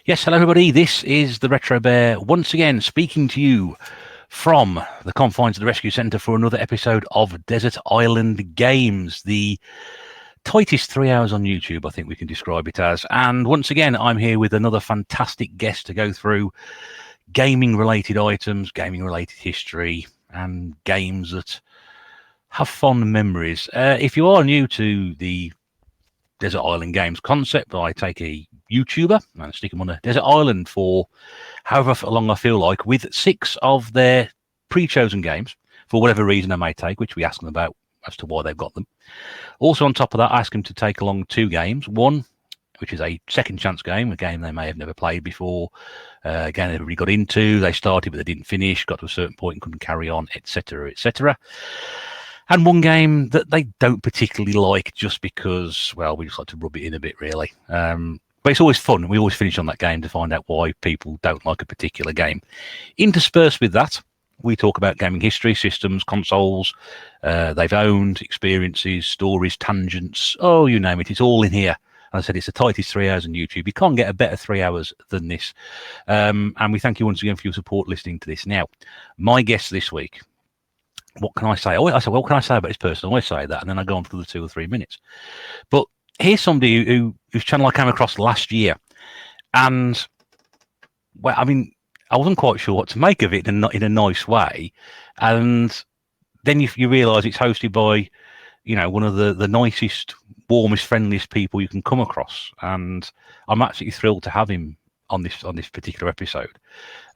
Yes, hello everybody. This is the Retro Bear once again speaking to you from the confines of the Rescue Centre for another episode of Desert Island Games, the tightest 3 hours on YouTube, I think we can describe it as. And once again, I'm here with another fantastic guest to go through gaming-related items, gaming-related history, and games that have fond memories. If you are new to the Desert Island Games concept, I take a YouTuber and stick them on a desert island for however long I feel like, with 6 of their pre-chosen games for whatever reason I may take, which we ask them about as to why they've got them. Also, on top of that, I ask them to take along 2 games. One, which is a second chance game, a game they may have never played before, a game they really got into, they started but they didn't finish, got to a certain point and couldn't carry on, etc., etc. And one game that they don't particularly like just because, well, we just like to rub it in a bit, really. But it's always fun. We always finish on that game to find out why people don't like a particular game. Interspersed with that, we talk about gaming history, systems, consoles, they've owned, experiences, stories, tangents. Oh, you name it. It's all in here. As I said, it's the tightest 3 hours on YouTube. You can't get a better 3 hours than this. And we thank you once again for your support listening to this. Now, my guest this week, what can I say? I say, what can I say about this person? I always say that, and then I go on for the 2 or 3 minutes. But here's somebody whose channel I came across last year, and well, I mean, I wasn't quite sure what to make of it in a nice way, and then you realise it's hosted by, you know, one of the nicest, warmest, friendliest people you can come across, and I'm absolutely thrilled to have him on this particular episode.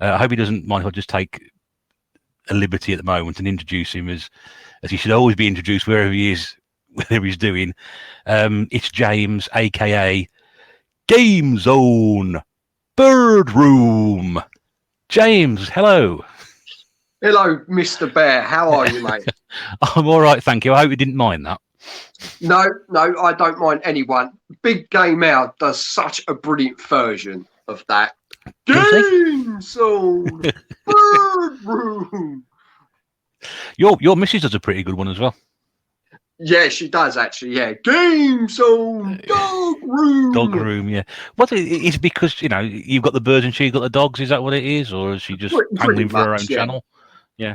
I hope he doesn't mind if I just take a liberty at the moment and introduce him as he should always be introduced wherever he is, whatever he's doing. It's James, a.k.a. Gamezone Birdroom. James, hello. Hello, Mr. Bear. How are you, mate? I'm all right, thank you. I hope you didn't mind that. No, I don't mind anyone. Big Game Out does such a brilliant version of that. Gamezone Birdroom. Your missus does a pretty good one as well. Yeah, she does actually. Yeah, Gamezone Dog Room. Dog room, yeah. What is it because, you know, you've got the birds and she's got the dogs? Is that what it is, or is she just angling for her own channel? Yeah.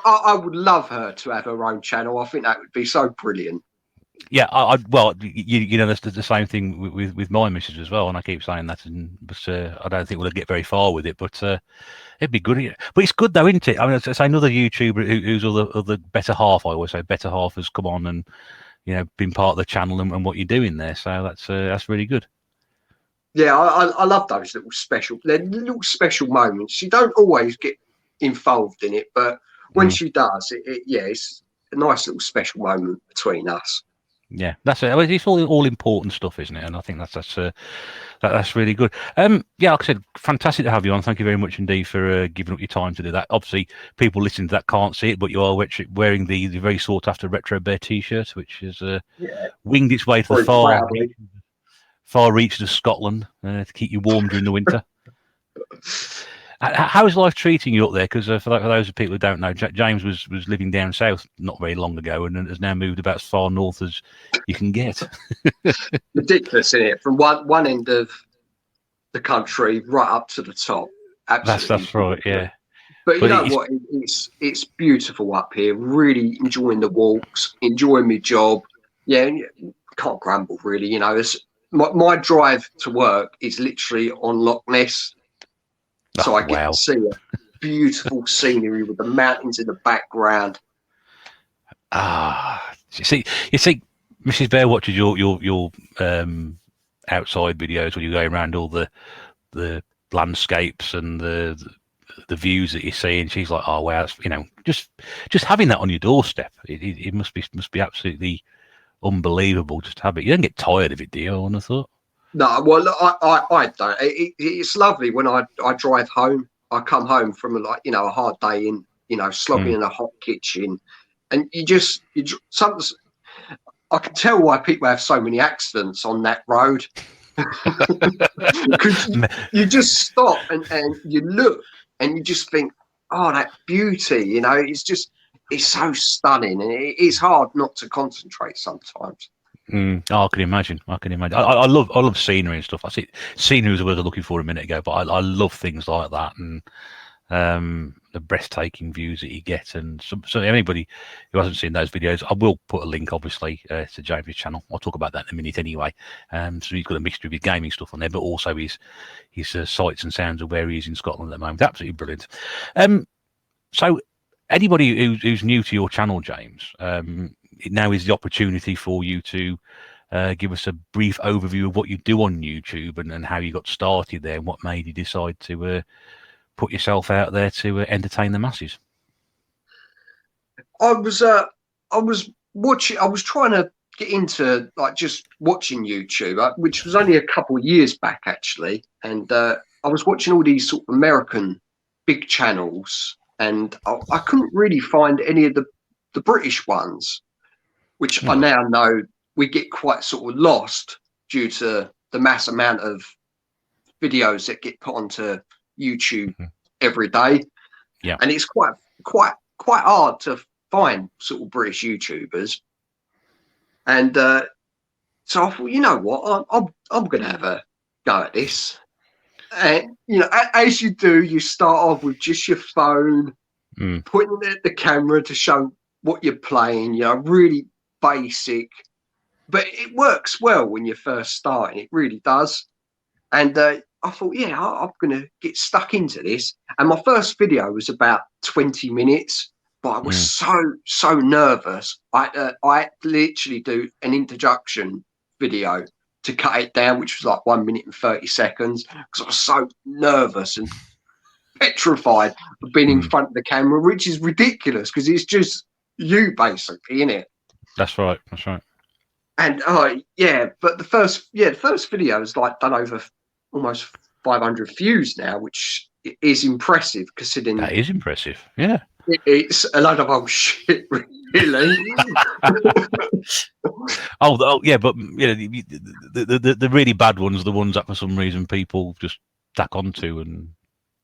I would love her to have her own channel. I think that would be so brilliant. Yeah, well, you know, that's the same thing with my missus as well, and I keep saying that, but I don't think we'll get very far with it. But it'd be good. But it's good though, isn't it? I mean, it's another YouTuber who's the better half. I always say better half has come on and, you know, been part of the channel and what you're doing there. So that's really good. Yeah, I love those little special moments. She don't always get involved in it, but when she does, it's a nice little special moment between us. Yeah, that's it. It's all important stuff, isn't it? And I think that's really good. Yeah, like I said, fantastic to have you on. Thank you very much indeed for giving up your time to do that. Obviously, people listening to that can't see it, but you are wearing the very sought after Retro Bear T-shirt, which has winged its way to the far reaches of Scotland to keep you warm during the winter. How is life treating you up there? Because for those people who don't know, James was living down south not very long ago and has now moved about as far north as you can get. Ridiculous, isn't it? From one end of the country right up to the top. Absolutely. That's right, yeah. But you know what? It's beautiful up here. Really enjoying the walks, enjoying my job. Yeah, can't grumble really. You know, my drive to work is literally on Loch Ness. So I get to see a beautiful scenery with the mountains in the background. You see, Mrs. Bear watches your outside videos when you go around all the landscapes and the views that you see, and she's like, "Oh wow, you know, just having that on your doorstep, it must be absolutely unbelievable just to have it. You don't get tired of it, do you? I wouldn't have thought." No, well, I don't. It's lovely when I drive home. I come home from a hard day in, slogging in a hot kitchen, and sometimes I can tell why people have so many accidents on that road. Because you just stop and you look and you just think, oh, that beauty, it's so stunning, and it's hard not to concentrate sometimes. Oh, I can imagine. I can imagine. I love scenery and stuff. I see scenery was the word I was looking for a minute ago, but I love things like that, and the breathtaking views that you get. And so anybody who hasn't seen those videos, I will put a link, obviously, to James' channel. I'll talk about that in a minute anyway. So he's got a mixture of his gaming stuff on there, but also his sights and sounds of where he is in Scotland at the moment. Absolutely brilliant. So anybody who's new to your channel, James, now is the opportunity for you to give us a brief overview of what you do on YouTube and how you got started there and what made you decide to put yourself out there to entertain the masses. I was watching. I was trying to get into like just watching YouTube, which was only a couple of years back actually, and I was watching all these sort of American big channels, and I couldn't really find any of the British ones, which I now know we get quite sort of lost due to the mass amount of videos that get put onto YouTube every day. Yeah, and it's quite hard to find sort of British YouTubers. And so I thought, you know what, I'm going to have a go at this. And you know, as you do, you start off with just your phone, pointing at the camera to show what you're playing. You know, really basic, but it works well when you're first starting. It really does. And I thought, yeah, I'm going to get stuck into this. And my first video was about 20 minutes, but I was so nervous. I literally do an introduction video to cut it down, which was like 1 minute and 30 seconds, because I was so nervous and petrified of being in front of the camera, which is ridiculous because it's just you basically, isn't it? That's right. That's right. And yeah, but the first video is like done over almost 500 views now, which is impressive considering. That is impressive. Yeah, it's a load of old shit, really. oh yeah, but you know, the really bad ones are the ones that for some reason people just tack onto and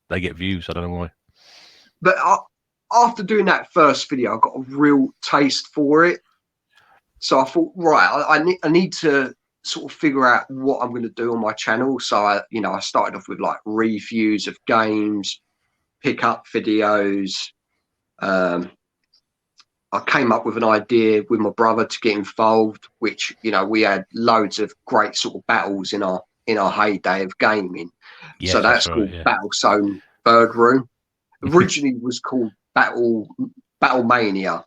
they get views. I don't know why. But after doing that first video, I got a real taste for it. So I thought, right, I need to sort of figure out what I'm going to do on my channel. So I started off with like reviews of games, pick-up videos. I came up with an idea with my brother to get involved, which, you know, we had loads of great sort of battles in our heyday of gaming. Yes, so that's called Gamezone Birdroom. Originally was called Battlemania.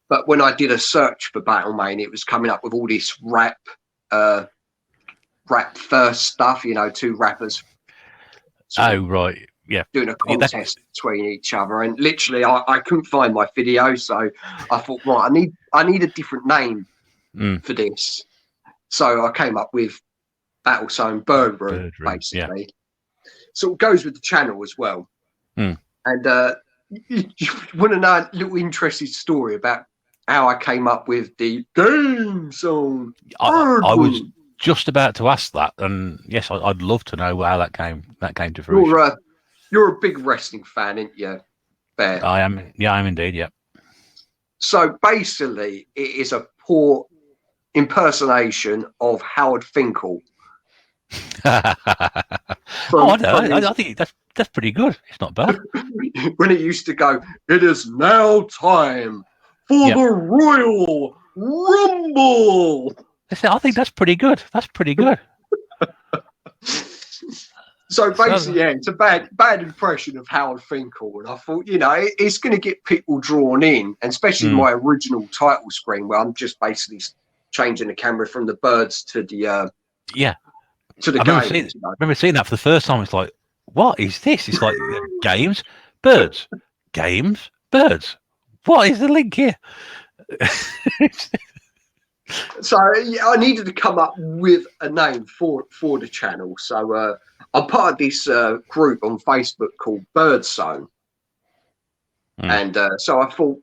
But when I did a search for Battlemania, it was coming up with all this rap first stuff, you know, two rappers. Right. Yeah. Doing a contest between each other. And literally I couldn't find my video. So I thought, right, I need a different name for this. So I came up with Battlezone Birdroom, basically. Yeah. So it goes with the channel as well. And you want to know a little interesting story about how I came up with the Gamezone Birdroom? I was just about to ask that, and yes, I'd love to know how that came to fruition. You're a big wrestling fan, aren't you, Bear? I am. Yeah, I am indeed. Yeah. So basically, it is a poor impersonation of Howard Finkel. I think that's pretty good. It's not bad. When it used to go, it is now time for the Royal Rumble. I think that's pretty good. That's pretty good. So basically, yeah, it's a bad impression of Howard Finkel, and I thought, you know, it's going to get people drawn in, and especially my original title screen where I'm just basically changing the camera from the birds to the to the games. I remember seeing that for the first time. It's like, what is this? It's like games, birds, games, birds. What is the link here? So yeah, I needed to come up with a name for the channel. So I'm part of this group on Facebook called Birdzone. And so I thought,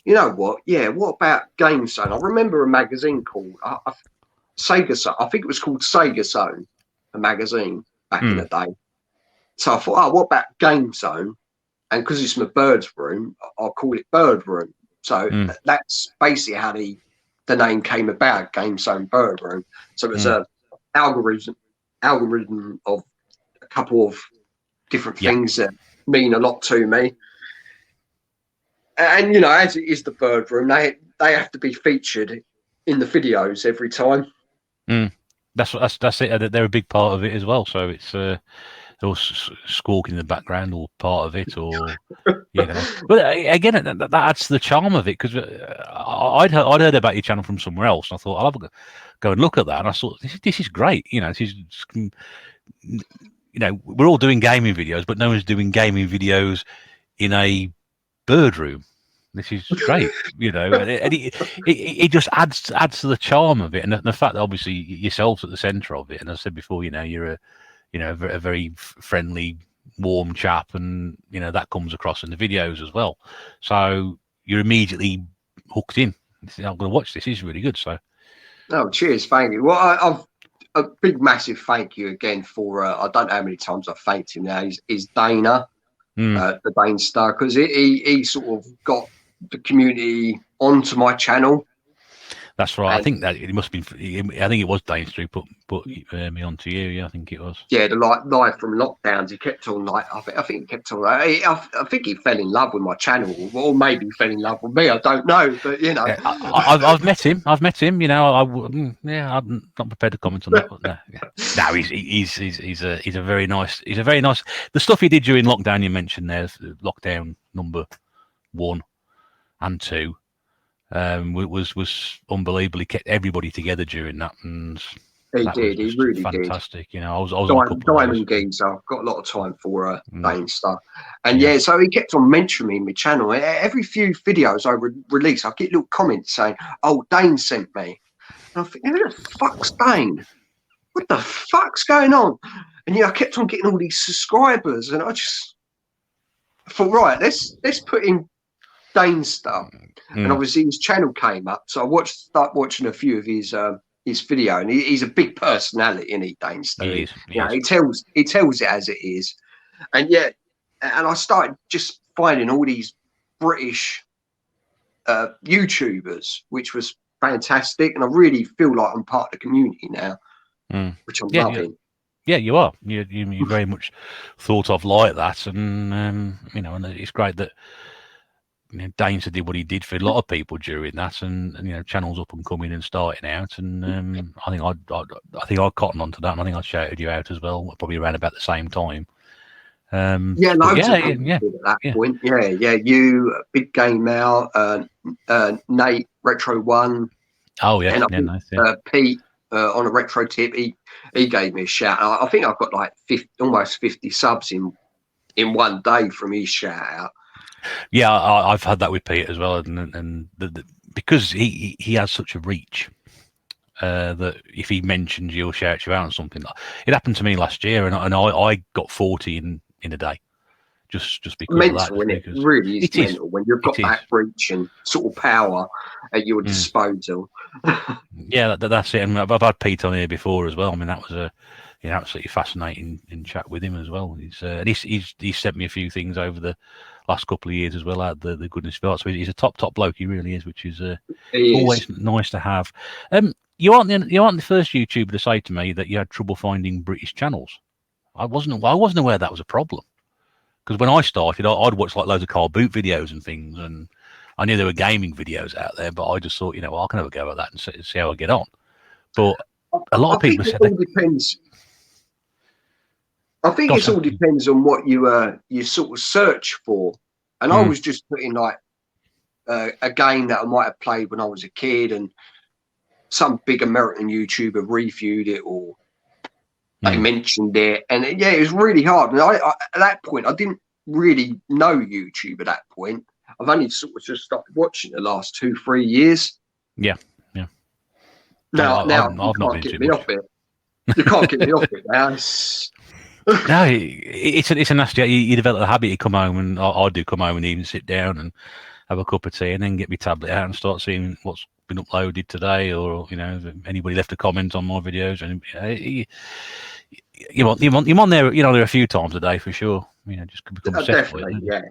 you know what? Yeah, what about Gamezone? I remember a magazine called Sega Zone. I think it was called Sega Zone, a magazine back in the day. So I thought, what about Gamezone? And because it's my bird's room, I'll call it Bird Room. So that's basically how the the name came about, Gamezone Birdroom. So it was a algorithm of a couple of different things that mean a lot to me. And you know, as it is the Birdroom, they have to be featured in the videos every time. That's it. They're a big part of it as well. So it's or squawking in the background, or part of it, or you know. But again, that adds to the charm of it, because I'd heard about your channel from somewhere else, and I thought I'll have a go and look at that, and I thought this is great. You know, this is, you know, we're all doing gaming videos, but no one's doing gaming videos in a bird room. This is great, you know, and it just adds to the charm of it, and the fact that obviously yourselves at the centre of it. And as I said before, you know, you're a very friendly, warm chap, and you know that comes across in the videos as well. So you're immediately hooked in. I'm going to watch this. This is really good. So, oh, cheers, thank you. Well, I've a big, massive thank you again for. I don't know how many times I've thanked him now. Is Dana, the Dane Star, because he sort of got the community onto my channel. That's right. And I think that it must be. I think it was Dane Street put me onto you. Yeah, I think it was. Yeah, the live from lockdowns. He kept on like. I think he kept on. I think he fell in love with my channel, or maybe he fell in love with me. I don't know, but you know, I've met him. You know, I'm not prepared to comment on that. But no, he's a very nice. He's a very nice. The stuff he did during lockdown, you mentioned there, lockdown number 1 and 2. Was unbelievably kept everybody together during that, and he really fantastic. Did. You know, I was Diamond Geezer. I've got a lot of time for Dane stuff, and yeah, so he kept on mentioning my channel. Every few videos I release, I get little comments saying, "Oh, Dane sent me," and I think, "Who the fuck's Dane? What the fuck's going on?" And yeah, I kept on getting all these subscribers, and I thought, right, let's put in Dane stuff. And obviously his channel came up, so I started watching a few of his video, and he's a big personality, isn't he, Dane stuff? He is. He tells it as it is, and yeah, and I started just finding all these British YouTubers, which was fantastic, and I really feel like I'm part of the community now, which I'm loving. Yeah, you are. You very much thought of like that, and you know, and it's great that. You know, Dane did what he did for a lot of people during that, and you know, channels up and coming and starting out, and I think I cottoned onto that, and I think I shouted you out as well, probably around about the same time. Loads of people at that point. Yeah, you, Big Game Out, Nate, Retro One. Oh yeah, and nice, Pete on a retro tip. He gave me a shout. I think I've got like almost 50 subs in one day from his shout out. Yeah, I've had that with Pete as well, and because he has such a reach that if he mentions you or shouts you out on something, it happened to me last year, and I got 40 in a day, just because mental, of that. When it really is mental when you've got that reach and sort of power at your disposal. Yeah, that's it. And I've had Pete on here before as well. I mean, that was a absolutely fascinating in chat with him as well. He's sent me a few things over the last couple of years as well, out the goodness of it. So he's a top bloke, he really is, which is always nice to have. You aren't the first YouTuber to say to me that you had trouble finding British channels. I wasn't aware that was a problem, because when I started, I'd watch like loads of car boot videos and things, and I knew there were gaming videos out there, but I just thought, well, I can have a go at that and see how I get on. But a lot of people said it all depends. I think it all depends on what you sort of search for. And I was just putting like a game that I might have played when I was a kid, and some big American YouTuber reviewed it, or they mentioned it, and it was really hard. And I at that point, I didn't really know YouTube at that point. I've only sort of just started watching the last 2-3 years. Yeah. Now you can't get me off it. You can't get me off it now. No, it's a nasty. You develop the habit. You come home, and I do come home and even sit down and have a cup of tea, and then get my tablet out and start seeing what's been uploaded today, or if anybody left a comment on my videos. And you're on there, there a few times a day for sure. Just become definitely, yeah.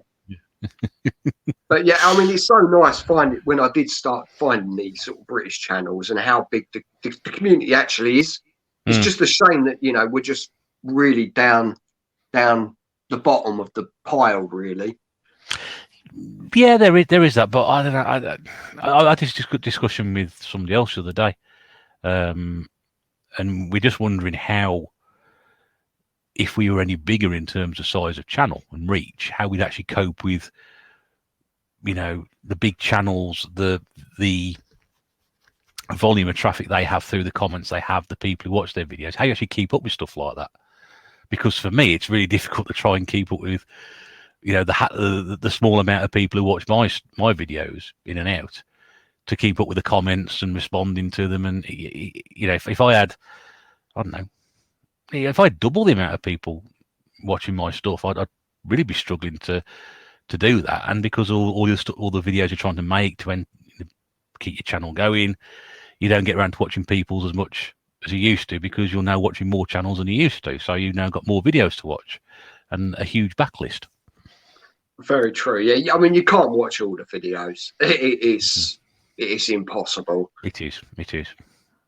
But yeah, I mean, it's so nice finding when I did start finding these sort of British channels and how big the community actually is. It's just a shame that we're just really down the bottom of the pile, really. Yeah, there is that, but I don't know. I had this discussion with somebody else the other day, and we're just wondering how, if we were any bigger in terms of size of channel and reach, how we'd actually cope with, the big channels, the volume of traffic they have through the comments they have, the people who watch their videos, how you actually keep up with stuff like that. Because for me, it's really difficult to try and keep up with, the small amount of people who watch my videos in and out, to keep up with the comments and responding to them. And if I had, I don't know, if I had double the amount of people watching my stuff, I'd really be struggling to do that. And because all the videos you're trying to make to keep your channel going, you don't get around to watching people's as much as you used to, because you're now watching more channels than you used to. So you've now got more videos to watch and a huge backlist. Very true. Yeah, I mean, you can't watch all the videos. It's impossible. It is.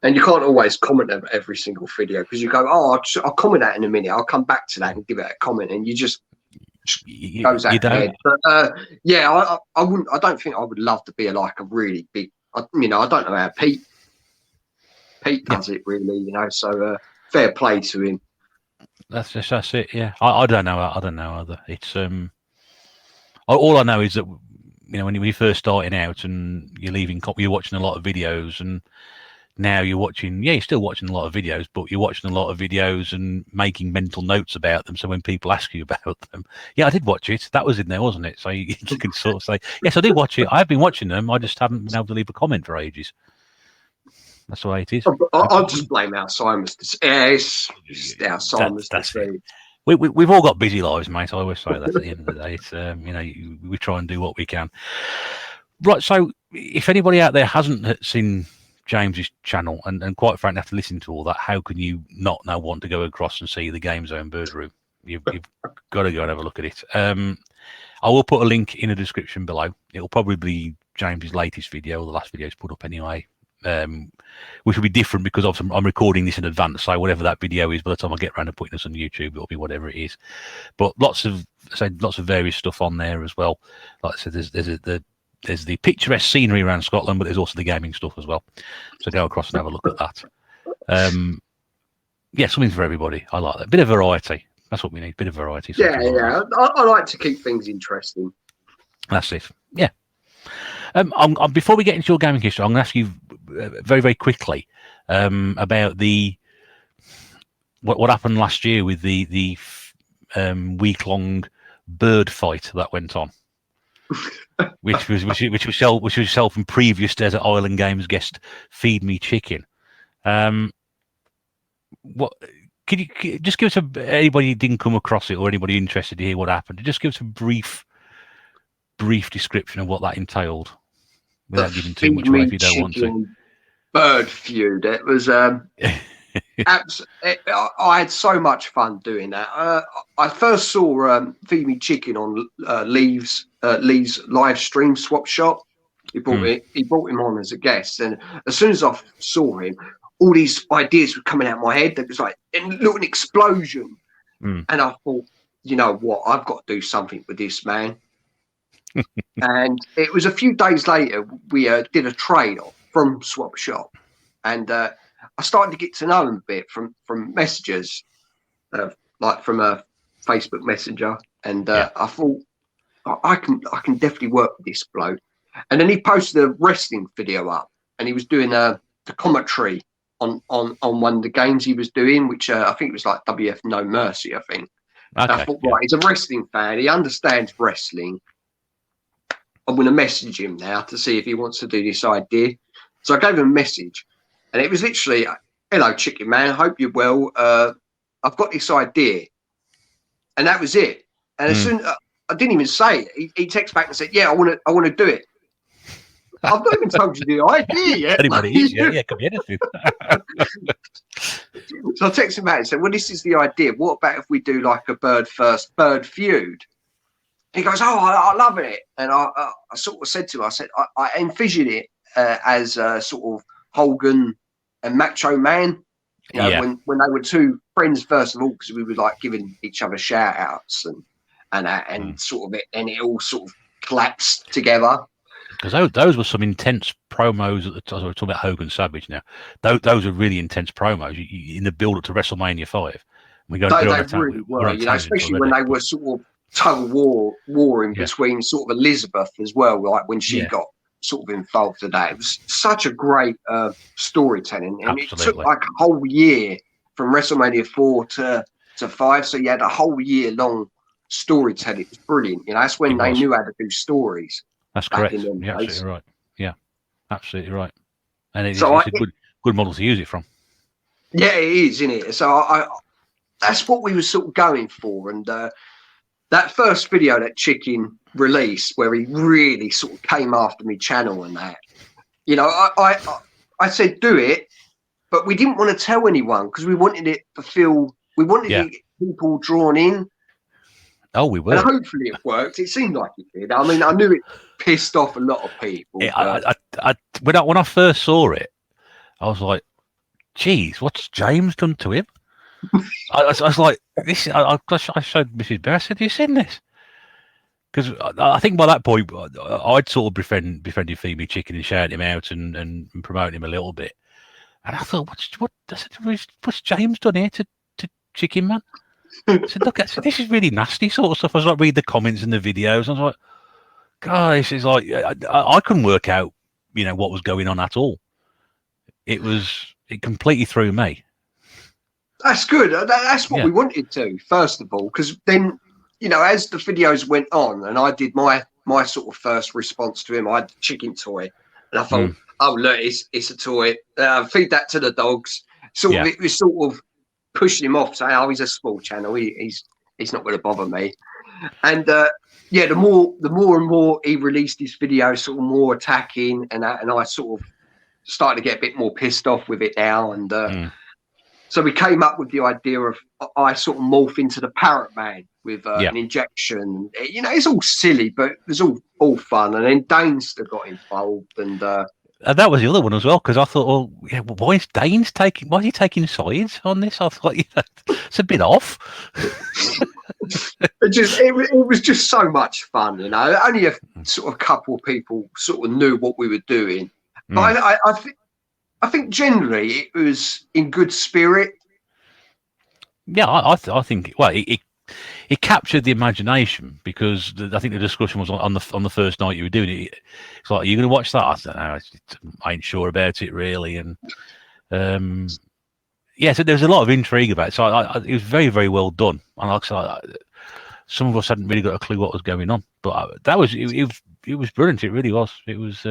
And you can't always comment on every single video, because you go, I'll comment that in a minute. I'll come back to that and give it a comment, and you just goes out your head. But I wouldn't. I don't think I would love to be like a really big. I don't know how Pete does it really. So fair play to him. That's it. Yeah, I don't know. I don't know either. It's all I know is that when you're first starting out and you're watching a lot of videos, and now you're watching. Yeah, you're still watching a lot of videos, but you're watching a lot of videos and making mental notes about them. So when people ask you about them, I did watch it. That was in there, wasn't it? So you can sort of say, yes, I did watch it. I've been watching them. I just haven't been able to leave a comment for ages. That's the way it is. I'll just blame Alzheimer's. It's Alzheimer's disease. We've all got busy lives, mate. I always say that at the end of the day. It's we try and do what we can. Right. So if anybody out there hasn't seen James's channel and quite frankly have to listen to all that, how can you not now want to go across and see the Gamezone Birdroom? You've got to go and have a look at it. I will put a link in the description below. It'll probably be James's latest video, or the last video he's put up anyway. Which will be different because I'm recording this in advance, so whatever that video is, by the time I get around to putting this on YouTube, it'll be whatever it is. But lots of various stuff on there as well. Like I said, there's the picturesque scenery around Scotland, but there's also the gaming stuff as well. So go across and have a look at that. Something for everybody. I like that. Bit of variety. That's what we need. Bit of variety. Yeah. I like to keep things interesting. That's it. Yeah. Before we get into your gaming history, I'm going to ask you very, very quickly about what happened last year with the week-long bird fight that went on, which was yourself and previous Desert Island Games guest Feed Me Chicken. What could you just give us anybody who didn't come across it or anybody interested to hear what happened? Just give us a brief description of what that entailed, without giving too much away if you don't want to. Bird feud. It was I had so much fun doing that. I first saw Feed Me Chicken on Lee's live stream swap shop. He brought him on as a guest, and as soon as I saw him, all these ideas were coming out of my head. There was like a little explosion, and I thought, you know what, I've got to do something with this, man. And it was a few days later we did a trade off from swap shop, and I started to get to know him a bit from messages, like from a Facebook Messenger, and I thought I can definitely work with this bloke. And then he posted a wrestling video up, and he was doing the commentary on one of the games he was doing, which I think it was like WF No Mercy, I think. Okay, I thought, right, he's a wrestling fan, he understands wrestling. I'm going to message him now to see if he wants to do this idea. So I gave him a message, and it was literally, "Hello, Chicken Man. Hope you're well. I've got this idea," and that was it. And as soon I didn't even say it, he texted back and said, "Yeah, I want to do it." I've not even told you the idea yet. Anybody is, yeah, could be anything. So I texted him back and said, "Well, this is the idea. What about if we do like a bird feud?" he goes, "Oh, I love it." And I sort of said to him, I said, I envision it as sort of Hogan and Macho Man. You know, when they were two friends, first of all, because we were like giving each other shout outs and sort of it, and it all sort of collapsed together. Because those were some intense promos at the time. We're talking about Hogan Savage now. Those are really intense promos in the build up to WrestleMania 5. They really were, you know, especially when they were sort of tug warring between sort of Elizabeth as well, like when she got sort of involved in that. It was such a great storytelling, and it took like a whole year from WrestleMania 4 to 5, so you had a whole year long storytelling. It was brilliant, you know. That's when they knew how to do stories. That's correct. You're absolutely right. Yeah, absolutely right. And it's a good model to use it from. Yeah, it is, isn't it? So I that's what we were sort of going for, and that first video that Chicken released, where he really sort of came after me channel and that, you know, I said do it, but we didn't want to tell anyone because we wanted it to feel, we wanted to get people drawn in. Oh, we were. And hopefully it worked. It seemed like it did. I mean, I knew it pissed off a lot of people. When I first saw it, I was like, geez, what's James done to him? I was like, this. I showed Mrs. Bear. I said, have you seen this? Because I think by that point, I'd sort of befriended Phoebe Chicken and shouted him out and promoted him a little bit. And I thought, what's James done here to Chicken Man? I said, look, this is really nasty sort of stuff. I was like, read the comments and the videos. I was like, guys, it's like I couldn't work out, you know, what was going on at all. It completely threw me. That's good. That's what we wanted to, first of all, because then, you know, as the videos went on, and I did my sort of first response to him, I had the chicken toy, and I thought, oh look, it's a toy. Feed that to the dogs. It was sort of pushing him off, saying, "Oh, he's a small channel. He's not going to bother me." And the more and more he released his videos, sort of more attacking, and I sort of started to get a bit more pissed off with it now, and. So we came up with the idea of I sort of morph into the Parrot Man with an injection. You know, it's all silly, but it was all fun. And then Danester got involved, and that was the other one as well. Because I thought, why is he taking sides on this? I thought, it's a bit off. it was just so much fun, you know. Only a sort of couple of people sort of knew what we were doing, but I think generally it was in good spirit. Yeah, I think. Well, it captured the imagination because I think the discussion was on the first night you were doing it. It's like, are you going to watch that? I don't know. I ain't sure about it really, and so there's a lot of intrigue about it. So it was very, very well done. And like I said, some of us hadn't really got a clue what was going on, but it was brilliant. It really was. It was.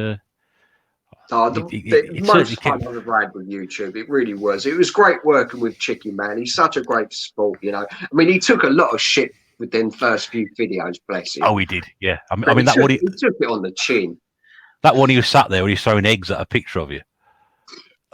The most fun I've ever had with YouTube. It really was. It was great working with Chicken Man. He's such a great sport, you know. I mean, he took a lot of shit with them first few videos, bless him. Oh, he did, yeah. I mean, he took it on the chin. That one he was sat there when he's throwing eggs at a picture of you.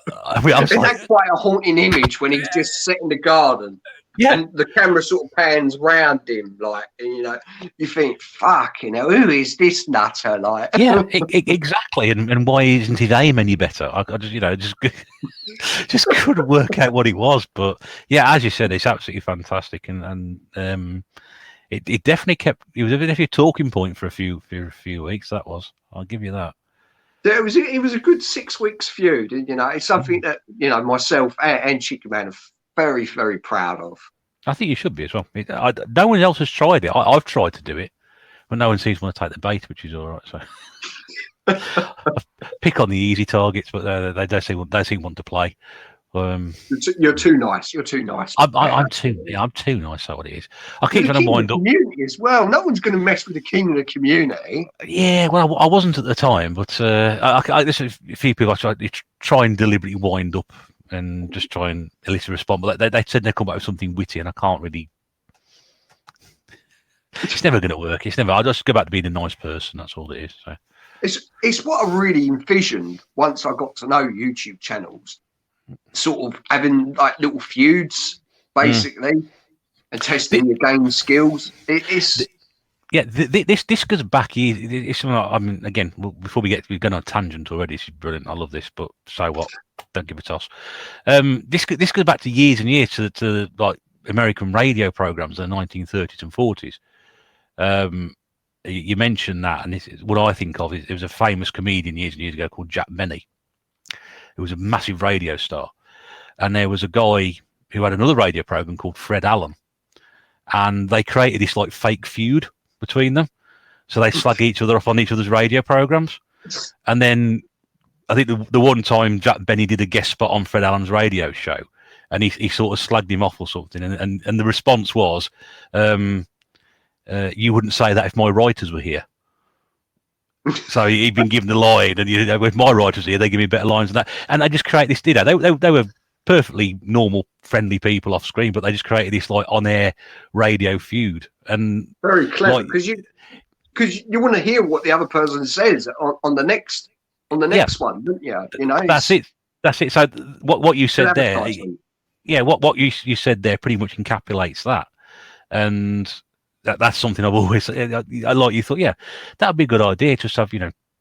That's quite a haunting image when he's just sitting in the garden. Yeah, and the camera sort of pans round him, like, you know, you think, fuck, you know, who is this nutter? Like, yeah, exactly. And why isn't his aim any better? I just, you know, just couldn't work out what it was. But yeah, as you said, it's absolutely fantastic, and it definitely it was definitely a talking point for a few weeks. That was, I'll give you that. It was a good 6 weeks feud, you know. It's something that, you know, myself and Chicken Man have very, very proud of. I think you should be as well. No one else has tried it. I've tried to do it, but no one seems to want to take the bait, which is all right. So pick on the easy targets, but they seem want to play. You're too nice. You're too nice. I'm too nice. That's what it is. I keep trying to wind up community as well. No one's going to mess with the king of the community. Yeah, well, I wasn't at the time, but there's a few people I try and deliberately wind up and just try and elicit a response. But they said they'd come back with something witty, and I can't really. It's never going to work. It's never. I just go back to being a nice person. That's all it is. So it's what I really envisioned once I got to know YouTube channels, sort of having like little feuds, basically, and testing your game skills. Yeah, this goes back years. It's something I mean, again, before we're going on a tangent already. This is brilliant. I love this, but so what? Don't give a toss. This goes back to years and years to like American radio programs in the 1930s and 40s. You mentioned that, and this is what I think of. There was a famous comedian years and years ago called Jack Benny, who was a massive radio star, and there was a guy who had another radio program called Fred Allen, and they created this like fake feud between them. So they slag each other off on each other's radio programs. And then I think the one time Jack Benny did a guest spot on Fred Allen's radio show, and he sort of slagged him off or something. And the response was, you wouldn't say that if my writers were here. So he'd been given the line, and if my writers were here, they give me better lines than that. And they just create this dinner. They were perfectly normal, friendly people off screen, but they just created this like on-air radio feud. And very clever, because you want to hear what the other person says on the next one, don't you? You know, that's it. So what you said there, what you said there pretty much encapsulates that, and that's something I've always like. You thought, yeah, that'd be a good idea. Just have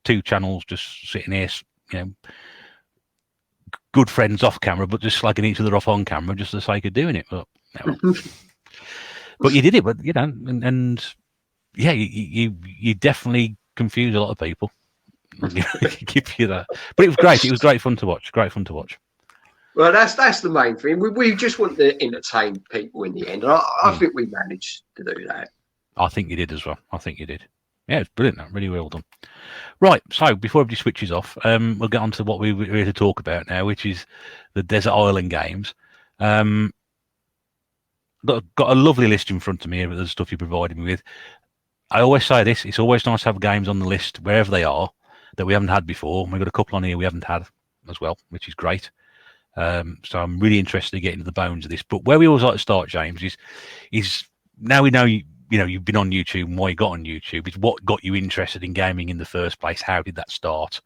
two channels just sitting here, good friends off camera, but just slagging each other off on camera just for the sake of doing it. But but you did it. But and yeah, you definitely confuse a lot of people. Give you that. But it was great. It was great fun to watch. Great fun to watch. Well, that's the main thing. We just want to entertain people in the end, and I think we managed to do that. I think you did as well. I think you did. Yeah, it's brilliant. Really well done. Right, so before everybody switches off, we'll get on to what we're here to talk about now, which is the Desert Island games. Got a lovely list in front of me of the stuff you provided me with. I always say this, it's always nice to have games on the list, wherever they are, that we haven't had before. We've got a couple on here we haven't had as well, which is great. So I'm really interested in getting to the bones of this. But where we always like to start, James, is now we know you've been on YouTube and why you got on YouTube. Is what got you interested in gaming in the first place? How did that start?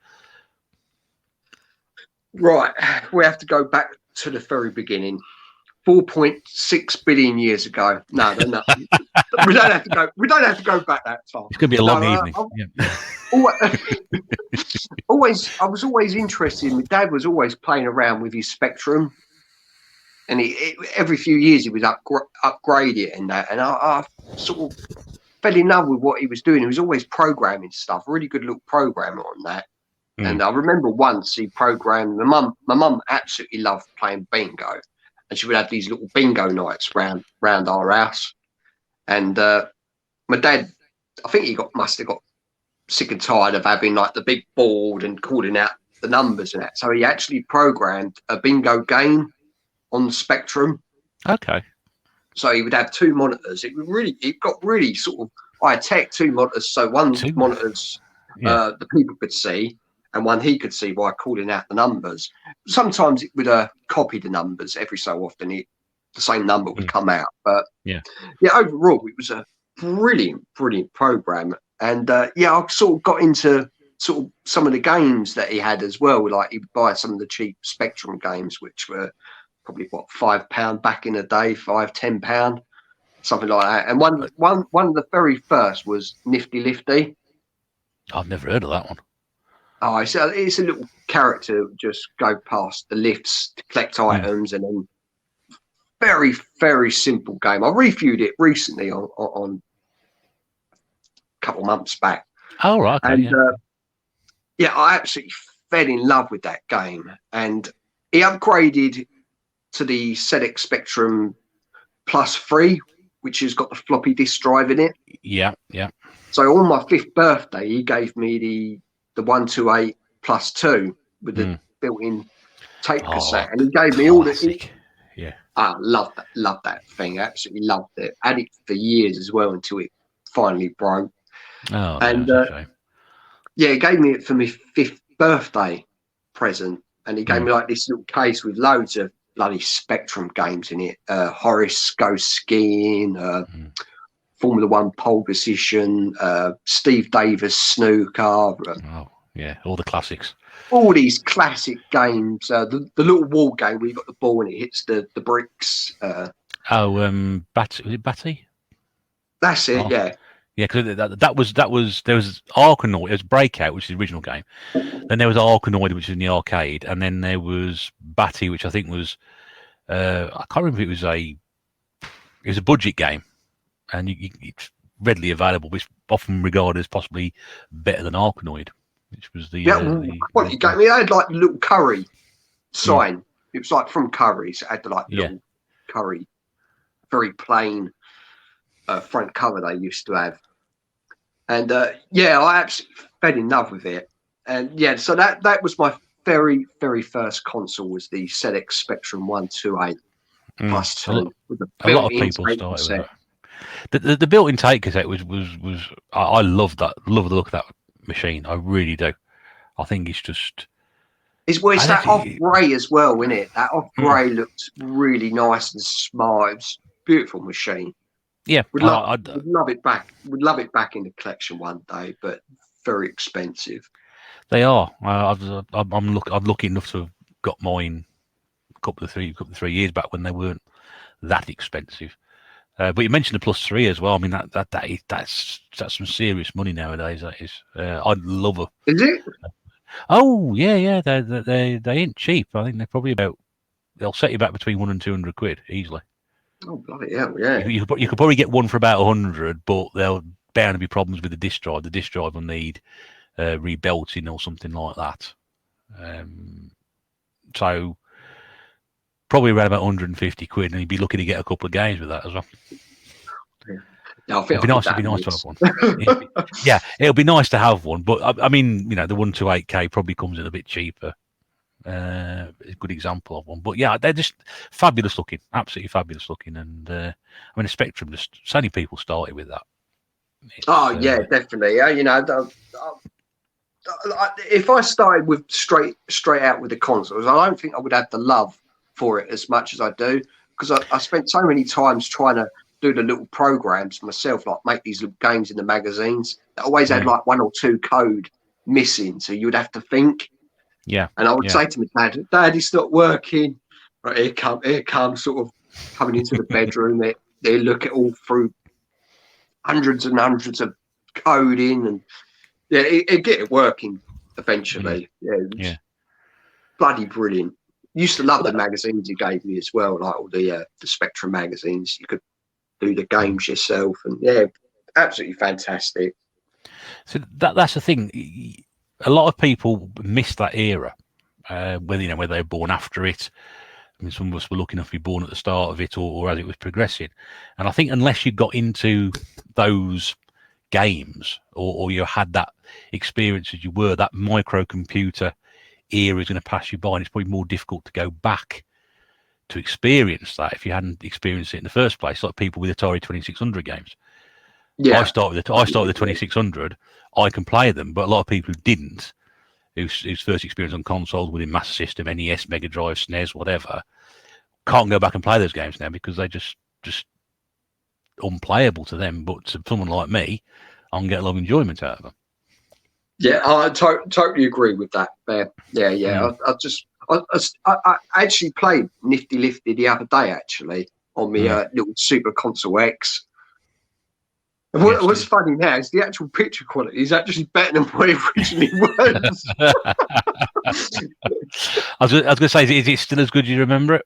Right, we have to go back to the very beginning. 4.6 billion years ago. No. we don't have to go. We don't have to go back that far. It's going to be a long evening. I was always interested. My dad was always playing around with his Spectrum, and every few years he would upgrade it and that. And I sort of fell in love with what he was doing. He was always programming stuff. Really good little programmer on that. And I remember once he programmed. My mum absolutely loved playing bingo, and she would have these little bingo nights round our house. And my dad, I think he must have got sick and tired of having like the big board and calling out the numbers and that. So he actually programmed a bingo game on the Spectrum. Okay. So he would have two monitors. It got really sort of high-tech, two monitors. So one monitor's the people could see, and one he could see by calling out the numbers. Sometimes it would copy the numbers. Every so often the same number would come out. But overall it was a brilliant program. And I sort of got into sort of some of the games that he had as well. Like he would buy some of the cheap Spectrum games, which were probably £5 back in the day, £10, something like that. And one of the very first was Nifty Lifty. I've never heard of that one. Oh, it's a little character just go past the lifts to collect items, and then very, very simple game. I reviewed it recently on a couple of months back. Oh, right. Okay, and I absolutely fell in love with that game. And he upgraded to the ZX Spectrum Plus 3, which has got the floppy disk drive in it. Yeah. So on my 5th birthday, he gave me the 128 Plus 2 with the built-in tape cassette, and he gave me all the. I love that thing. Absolutely loved it. Had it for years as well until it finally broke. Oh, and he gave me it for my 5th birthday present, and he gave me like this little case with loads of bloody Spectrum games in it. Horace Goes Skiing, Formula One Pole Position, Steve Davis Snooker. All the classics. All these classic games. The little wall game where you got the ball and it hits the bricks. Was it Batty? That's it. Yeah, because that was there was Arkanoid, it was Breakout, which is the original game. Then there was Arkanoid, which was in the arcade, and then there was Batty, which I think was I can't remember if it was a budget game, and it's readily available, but it's often regarded as possibly better than Arkanoid, which was the quality game. It had like a little curry sign. It was like from Curry's. It had the like little curry, very plain front cover they used to have. And I absolutely fell in love with it. And yeah, so that was my very, very first console, was the ZX Spectrum 128 plus 2. With the a lot of people started with that. The built-in tape cassette was I love that. Love the look of that machine. I really do. I think it's just. It's that off grey as well, isn't it? That off grey looked really nice and smart. It was a beautiful machine. Yeah, we'd love it back. We'd love it back in the collection one day, but very expensive. They are. I'm lucky enough to have got mine a couple of 3 years back when they weren't that expensive. But you mentioned the plus 3 as well. I mean that's some serious money nowadays. That is. I'd love a. Is it? Oh yeah. They ain't cheap. I think they're probably they'll set you back between £100 and £200 easily. Oh bloody hell! Yeah. You could probably get one for about 100, but there'll bound to be problems with the disc drive. The disc drive will need rebelting or something like that. So probably around about £150, and you'd be lucky to get a couple of games with that as well. Yeah, it'd be nice to have one. Yeah, it'll be nice to have one. But I mean, the 128K probably comes in a bit cheaper. A good example of one. But yeah, they're just fabulous looking, absolutely fabulous looking. And I mean, a Spectrum, just so many people started with that. Yeah, definitely. If I started with straight out with the consoles, I don't think I would have the love for it as much as I do, because I spent so many times trying to do the little programs myself, like make these little games in the magazines that always had like 1 or 2 code missing, so you would have to think. Yeah. And I would say to my dad, it's not working. Right, here comes sort of coming into the bedroom. They look at all through hundreds and hundreds of coding, and it get it working eventually. Yeah. Bloody brilliant. Used to love the magazines you gave me as well, like all the Spectrum magazines. You could do the games yourself, and absolutely fantastic. So that's the thing. A lot of people miss that era, whether they were born after it. I mean, some of us were lucky enough to be born at the start of it, or as it was progressing. And I think unless you got into those games, or you had that experience as you were, that microcomputer era is going to pass you by, and it's probably more difficult to go back to experience that if you hadn't experienced it in the first place. Like people with Atari 2600 games. Yeah, I started with the 2600. I can play them, but a lot of people who didn't, whose first experience on consoles within Master System, NES, Mega Drive, SNES, whatever, can't go back and play those games now because they just unplayable to them. But to someone like me, I can get a lot of enjoyment out of them. Yeah, I totally agree with that. Yeah. I actually played Nifty Lifty the other day, actually, on my little Super Console X. And what's funny now is the actual picture quality is actually better than what it originally was. I was going to say, is it still as good as you remember it?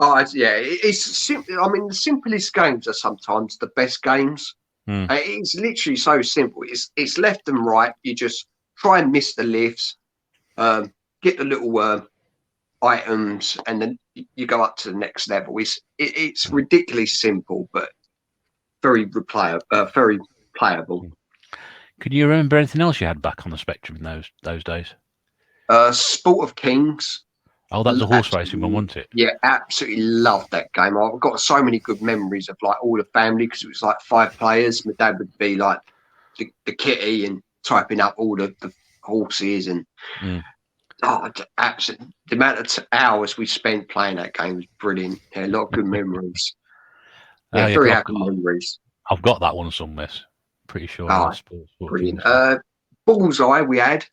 Oh, it's simple. I mean, the simplest games are sometimes the best games. It's literally so simple. It's left and right. You just try and miss the lifts, get the little items, and then you go up to the next level. It's ridiculously simple, but very playable. Can you remember anything else you had back on the Spectrum in those days? Sport of Kings. Oh, that's a horse racing one, wasn't it? Yeah, absolutely loved that game. I've got so many good memories of like all the family, because it was like 5 players. My dad would be like the kitty and typing up all the horses, and absolutely the amount of hours we spent playing that game was brilliant. Yeah, a lot of good memories. Yeah, very happy memories. I've got that one somewhere. Pretty sure. Sport brilliant. Bullseye we had.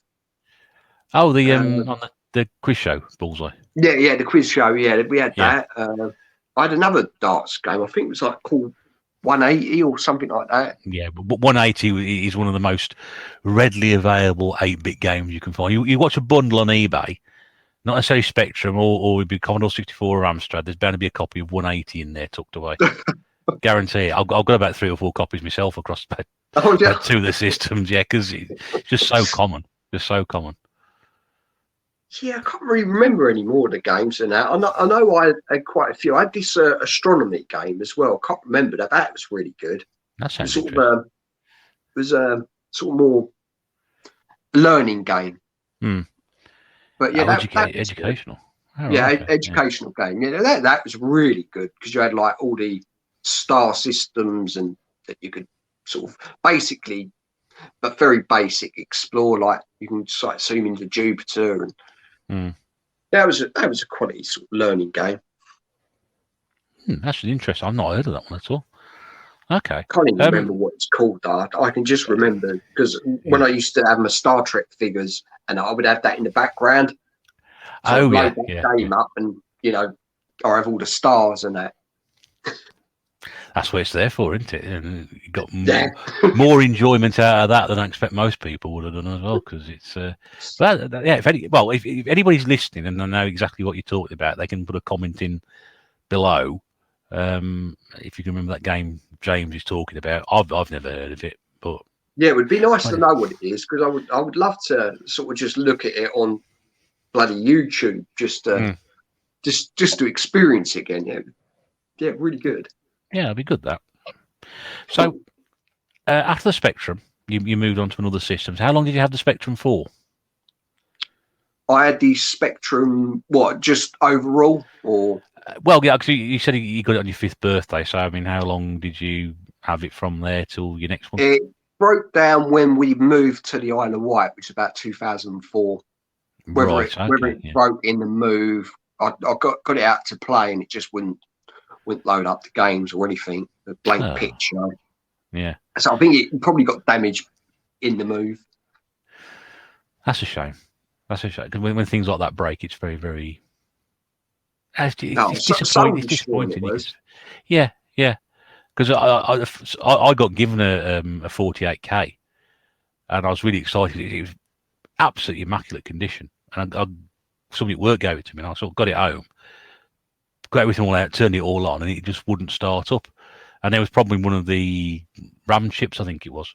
Oh, on the quiz show, Bullseye. Yeah, the quiz show. Yeah, we had that. I had another darts game. I think it was like called 180 or something like that. Yeah, but 180 is one of the most readily available 8-bit games you can find. You watch a bundle on eBay, not necessarily Spectrum or it'd be Commodore 64 or Amstrad. There's bound to be a copy of 180 in there tucked away. Guarantee it. I've got about 3 or 4 copies myself across Oh, yeah. 2 of the systems. Yeah, because it's just so common. Just so common. Yeah, I can't really remember any more of the games than that. I know I had quite a few. I had this astronomy game as well. I can't remember that. That was really good. That sounds It was a sort of more learning game. But yeah, educational. Educational game. Yeah, that was really good because you had like all the star systems and that you could sort of basically, but very basic, explore. Like you can like zoom into Jupiter and. That was a quality sort of learning game. That's interesting. I've not heard of that one at all. Okay. I can't even remember what it's called though. I can just remember because when I used to have my Star Trek figures and I would have that in the background. So I'd load that game up and I have all the stars and that. That's what it's there for, isn't it? And you got more enjoyment out of that than I expect most people would have done as well. Because it's, if anybody's listening and they know exactly what you're talking about, they can put a comment in below. If you can remember that game James is talking about, I've never heard of it, but yeah, it would be nice to know what it is because I would love to sort of just look at it on bloody YouTube just to experience it again. Yeah, really good. Yeah, it'd be good, that. So, after the Spectrum, you moved on to another system. How long did you have the Spectrum for? I had the Spectrum, just overall? Or well, yeah, because you said you got it on your 5th birthday. So, I mean, how long did you have it from there till your next one? It broke down when we moved to the Isle of Wight, which was about 2004. Whether it broke in the move, I got it out to play and it just wouldn't load up the games or anything. The blank picture. Yeah. So I think it probably got damaged in the move. That's a shame. Because when things like that break, it's very, very. It's disappointing. It's disappointing. Yeah. Because I got given a 48K, and I was really excited. It was absolutely immaculate condition, and somebody at work gave it to me, and I sort of got it home. Got everything all out, turned it all on, and it just wouldn't start up. And there was probably one of the RAM chips, I think it was.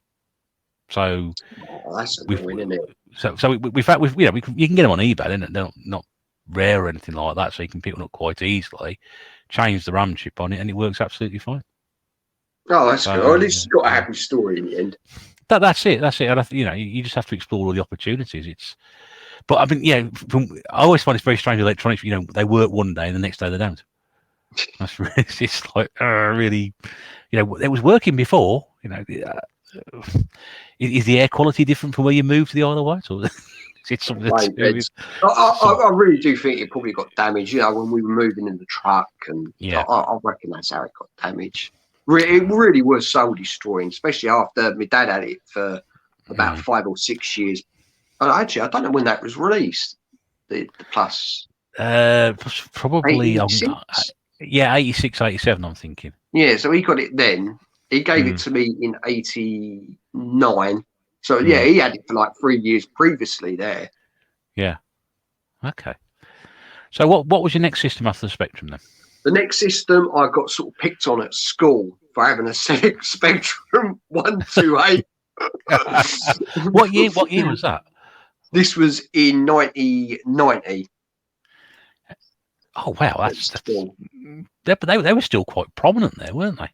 So that's annoying, isn't it? So we found you can get them on eBay, and they're not rare or anything like that, so you can pick them up quite easily. Change the RAM chip on it, and it works absolutely fine. Oh, that's good. At least you got a happy story in the end. That's it. And you just have to explore all the opportunities. But I mean, I always find it's very strange with electronics. They work one day and the next day they don't. That's really, it's like really, it was working before. Is the air quality different from where you moved to the Isle of Wight, or is it something? I really do think it probably got damaged. When we were moving in the truck, and I reckon that's how it got damaged. It really was soul destroying, especially after my dad had it for about 5 or 6 years. Actually, I don't know when that was released. The Plus. Probably 86? 86, 87, I'm thinking. Yeah, so he got it then. He gave it to me in 89. So he had it for like 3 years previously there. Yeah. Okay. So what was your next system after the Spectrum then? The next system I got sort of picked on at school for having a Sega Spectrum 128. What year was that? This was in 1990. Oh wow, they were still quite prominent there, weren't they?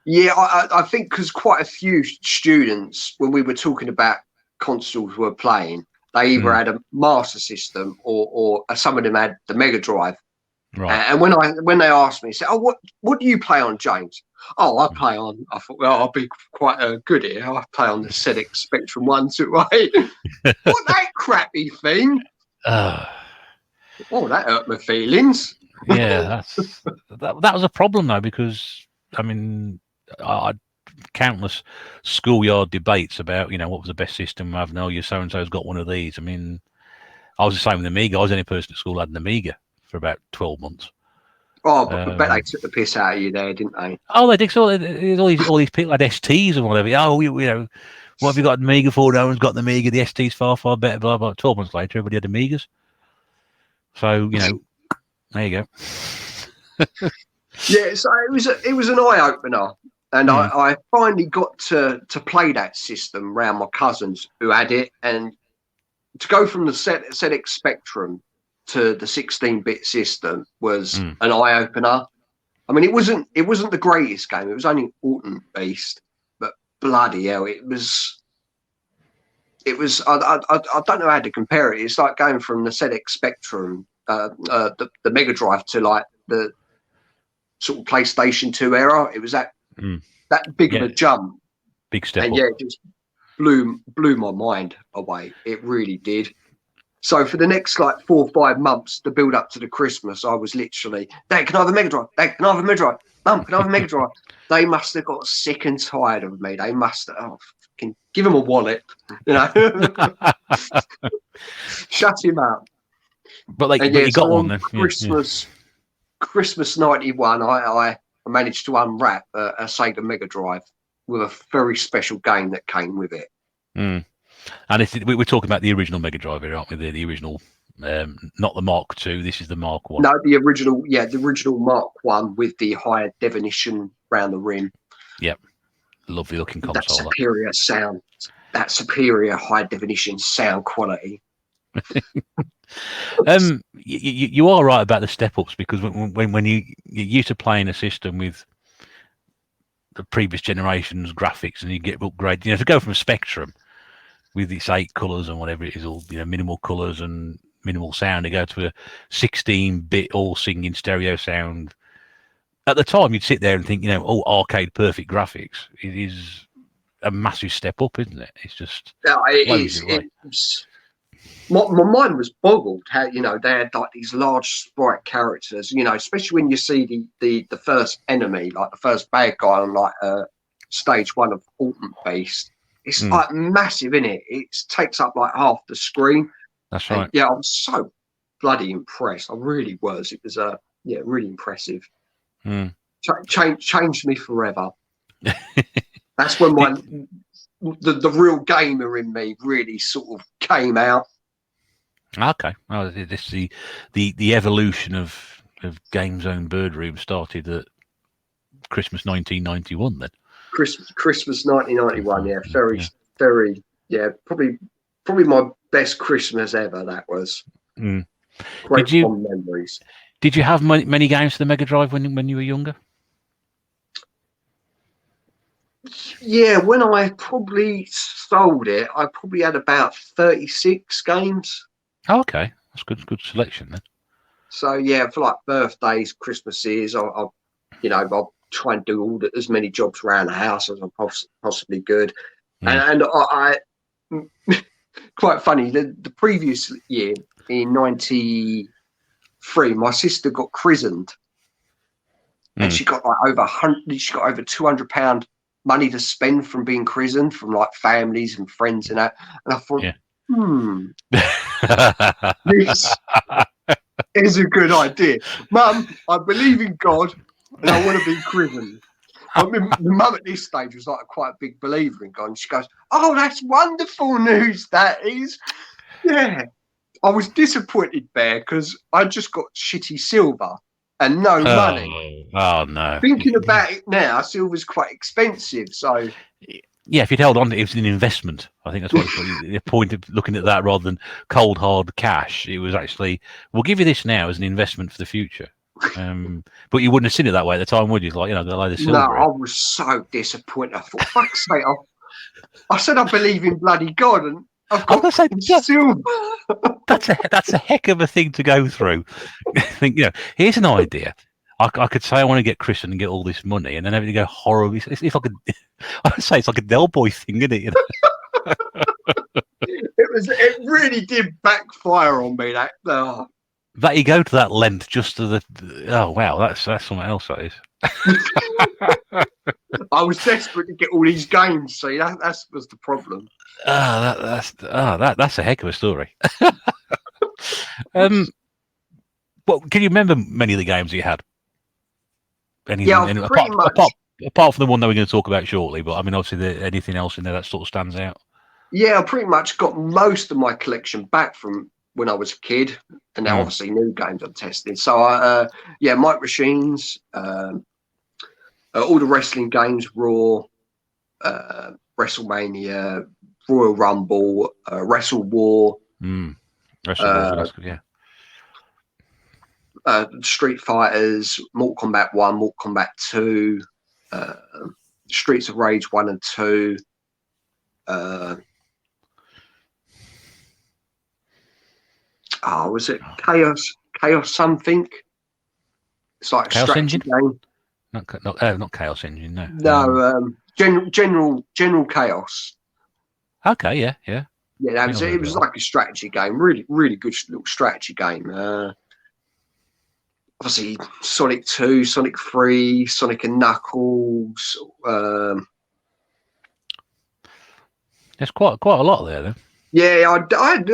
Yeah, I think because quite a few students, when we were talking about consoles were playing, they either had a Master System or some of them had the Mega Drive. Right. And when they asked me, said, "Oh, what do you play on, James?" "Oh, I play on." I thought, well, I'll be quite good here. I play on the Sega Spectrum 128. What, that crappy thing? Oh, that hurt my feelings. Yeah, that was a problem though, because I mean, I had countless schoolyard debates about what was the best system to have. No, your so and so's got one of these. I mean, I was the same with Amiga. I was the only person at school who had an Amiga for about 12 months. Oh, but I bet they took the piss out of you there, didn't they? Oh, they did. So all these people had STs and whatever. Oh, you know, what have you got an Amiga for? No one's got the Amiga. The ST's far, far better. Blah blah. 12 months later, everybody had Amigas. So you know, there you go. Yeah, so it was an eye opener, and I finally got to play that system around my cousins who had it, and to go from the ZX Spectrum to the 16-bit system was an eye opener. I mean, it wasn't the greatest game. It was only Alton based, but bloody hell, it was. I don't know how to compare it. It's like going from the ZX Spectrum, the Mega Drive, to like the sort of PlayStation 2 era. It was that big of a jump. Big step. And it just blew my mind away. It really did. So for the next like 4 or 5 months, the build up to the Christmas, I was literally, Dad, can I have a Mega Drive? Dad, can I have a Mega Drive? Mum, can I have a Mega Drive? They must have got sick and tired of me. They must have, fucking give him a wallet, you know. Shut him up. But you got one then. Christmas 91, I managed to unwrap a Sega Mega Drive with a very special game that came with it. And we're talking about the original Mega Drive here, aren't we? The original, not the Mark II. This is the Mark 1. No, the original Mark 1 with the higher definition round the rim. Yep, lovely looking console. That superior sound, that superior high definition sound quality. You are right about the step ups, because when you're used to playing a system with the previous generation's graphics and you get upgraded, you know, to go from a Spectrum with its 8 colours and whatever it is, all, you know, minimal colours and minimal sound, to go to a 16-bit all singing stereo sound. At the time, you'd sit there and think, you know, oh, arcade perfect graphics. It is a massive step up, isn't it? It's just it is. My mind was boggled how, you know, they had like these large sprite characters, you know, especially when you see the first enemy, like the first bad guy on like stage 1 of Alton Beast. It's like massive, isn't it? It takes up like half the screen. That's right. And, yeah, I was so bloody impressed. I really was. It was really impressive. Changed me forever. That's when the real gamer in me really sort of came out. Okay, well, this the evolution of Gamezone Birdroom started at Christmas 1991. Then Christmas 1991. Yeah, very. Yeah, probably my best Christmas ever. That was. Great fond memories. Did you have many games for the Mega Drive when you were younger? Yeah, when I probably sold it, I probably had about 36 games. Oh, okay, that's good selection then. So yeah, for like birthdays, Christmases, I'll try and do as many jobs around the house as I possibly could. And I quite funny. The previous year in '93, my sister got christened, and she got like over £200 money to spend from being christened from like families and friends and that. And I thought, this is a good idea. Mum, I believe in God and I want to be christened. I mean, the mum at this stage was like quite a big believer in God. And she goes, oh, that's wonderful news, that is. Yeah. I was disappointed, Bear, because I just got shitty silver and no money. Oh, no. Thinking about it now, silver's quite expensive, so... Yeah, if you'd held on to it, it was an investment. I think that's what the point of looking at that rather than cold, hard cash. It was actually, we'll give you this now as an investment for the future. But you wouldn't have seen it that way at the time, would you? Like, you know, the load of silver. No, I was so disappointed. I thought, fuck's sake, I said I believe in bloody God, and I've got silver. That's a heck of a thing to go through. Think, you know, here's an idea. I could say I want to get christened and get all this money, and then everything go horribly. It's like I would say it's like a Del Boy thing, isn't it? You know? It really did backfire on me. That you go to that length just to oh wow, that's something else. That is. I was desperate to get all these games. See, that was the problem. That's a heck of a story. Well, can you remember many of the games you had? Anything pretty much. apart from the one that we're going to talk about shortly, but I mean, obviously, anything else in there that sort of stands out? Yeah, I pretty much got most of my collection back from when I was a kid, and now obviously new games I'm testing. So, Mike Machines, all the wrestling games, Raw, WrestleMania, Royal Rumble, Wrestle War, Street Fighters, Mortal Kombat 1, Mortal Kombat 2, Streets of Rage 1 and 2. Was it Chaos something? It's like Chaos a strategy Engine? game. Not Chaos Engine, no. General Chaos. Okay, yeah. Yeah, it was like a strategy game. Really, really good little strategy game. Obviously, Sonic 2, Sonic 3, Sonic and Knuckles. There's quite a lot there, then. Yeah, I had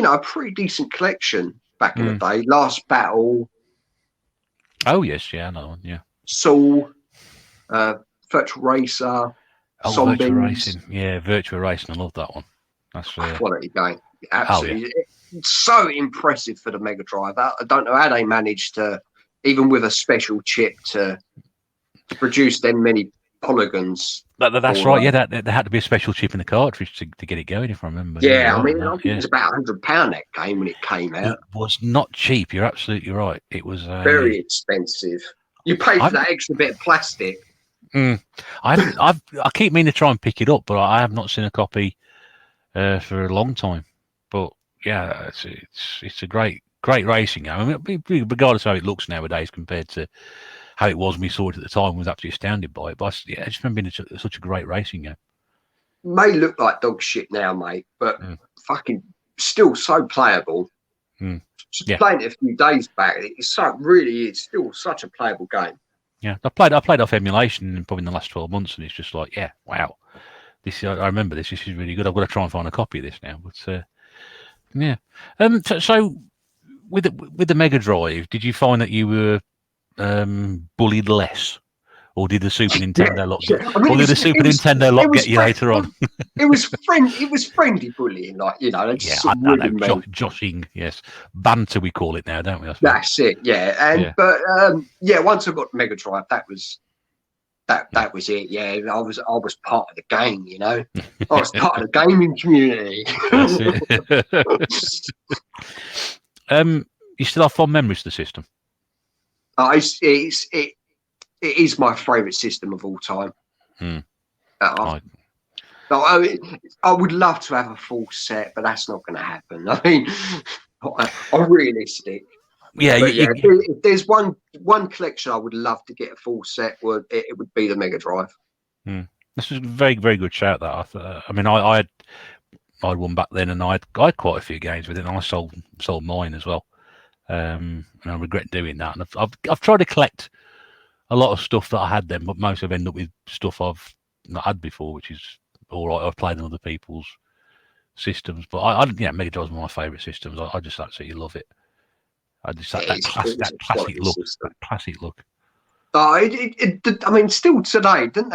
a pretty decent collection back in the day. Last Battle. Oh yes, yeah, another one, yeah. Soul, Virtual Racer. Zombies. Virtual Racing, yeah, Virtual Racing. I love that one. That's quality game. Absolutely, It's so impressive for the Mega Drive. I don't know how they managed to, even with a special chip, to produce them many polygons. That's right. Yeah, there had to be a special chip in the cartridge to get it going, if I remember. Yeah, I think it was about £100 that game when it came out. It was not cheap. You're absolutely right. It was very expensive. You paid for that extra bit of plastic. I keep meaning to try and pick it up, but I have not seen a copy for a long time. But yeah, it's a great racing game. I mean, regardless of how it looks nowadays compared to how it was when we saw it at the time, I was absolutely astounded by it. But I just remember being such a great racing game. May look like dog shit now, mate, but fucking still so playable. Just playing it a few days back, it's still such a playable game. Yeah, I played off emulation probably in the last 12 months, and it's just like, yeah, wow. I remember this. This is really good. I've got to try and find a copy of this now. But yeah. So with the Mega Drive, did you find that you were bullied less, or did the Super Nintendo lot? Nintendo lot get you later on? It was friendly bullying, like they just I know. Joshing, yes, banter we call it now, don't we? That's it, yeah. But once I got the Mega Drive, that was it. Yeah, I was part of the game. I was part of the gaming community. That's it. You still have fond memories of the system? It is my favourite system of all time. I would love to have a full set, but that's not going to happen. I mean, I'm realistic. Yeah, if there's one collection I would love to get a full set, it would be the Mega Drive. This is a very, very good shout. That I mean, I had one back then, and I had quite a few games with it, and I sold mine as well. And I regret doing that. And I've tried to collect a lot of stuff that I had then, but most have ended up with stuff I've not had before, which is all right. I've played on other people's systems, but Mega Drive's one of my favourite systems. I just absolutely love it. I just that classic look. That classic look. I mean, still today, doesn't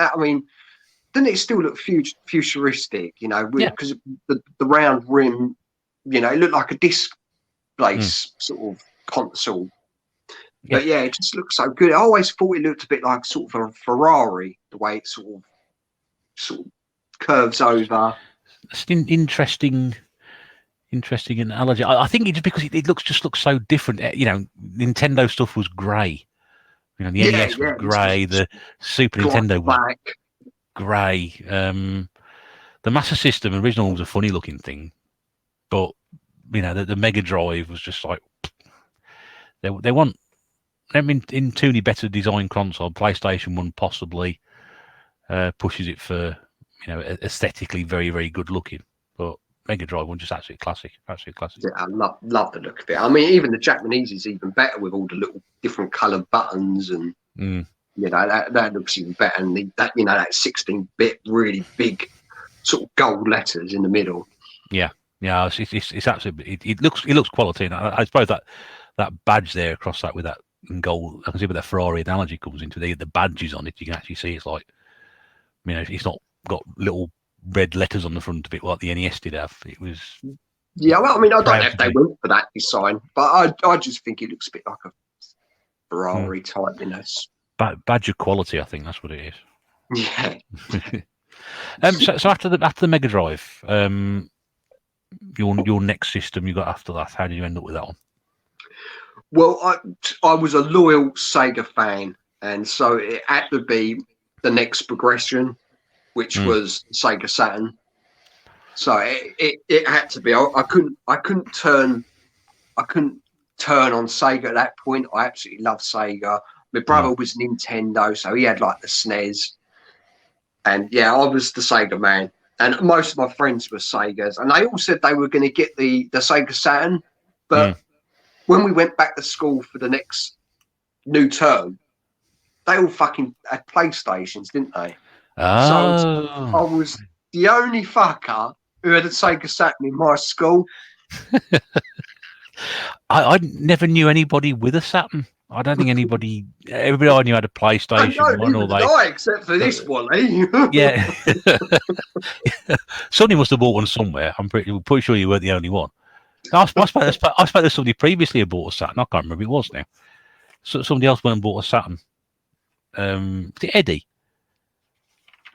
it still look futuristic? Because the round rim, it looked like a disc place sort of console. But it just looks so good. I always thought it looked a bit like sort of a Ferrari, the way it sort of curves over. It's an interesting analogy. I think it's because it looks so different. Nintendo stuff was grey. The NES was grey. The Super Nintendo was grey. The Master System original was a funny looking thing, but the Mega Drive was just like they want. I mean, in Tooney better design console, PlayStation 1 possibly pushes it for aesthetically very, very good looking, but Mega Drive 1 just absolutely classic. Yeah, I love the look of it. I mean, even the Japanese is even better with all the little different coloured buttons, and that looks even better. And that 16-bit really big sort of gold letters in the middle. Yeah, it's absolutely. It looks quality, and I suppose that badge there across that with that and gold. I can see where the Ferrari analogy comes into. The badges on it, you can actually see it's like, you know, it's not got little red letters on the front of it like the NES did have. It was. Yeah, well, I mean, I don't know if they be. went for that design, but I just think it looks a bit like a Ferrari type, you know. Badge of quality, I think that's what it is. Yeah. So after the Mega Drive, your next system you got after that, how did you end up with that one? Well, I was a loyal Sega fan, and so it had to be the next progression, which was Sega Saturn. So it had to be. I couldn't turn on Sega at that point. I absolutely loved Sega. My brother was Nintendo, so he had like the SNES. And yeah, I was the Sega man. And most of my friends were Segas. And they all said they were going to get the Sega Saturn. But when we went back to school for the next new term, they all fucking had PlayStations, didn't they? Oh. So I was the only fucker who had a Sega Saturn in my school. I never knew anybody with a Saturn. I don't think everybody I knew had a PlayStation one, or they, except for this one, eh? Yeah. Somebody must have bought one somewhere. I'm pretty sure you weren't the only one. I spoke to somebody previously who bought a Saturn. I can't remember who it was now. So somebody else went and bought a Saturn. Was it Eddie?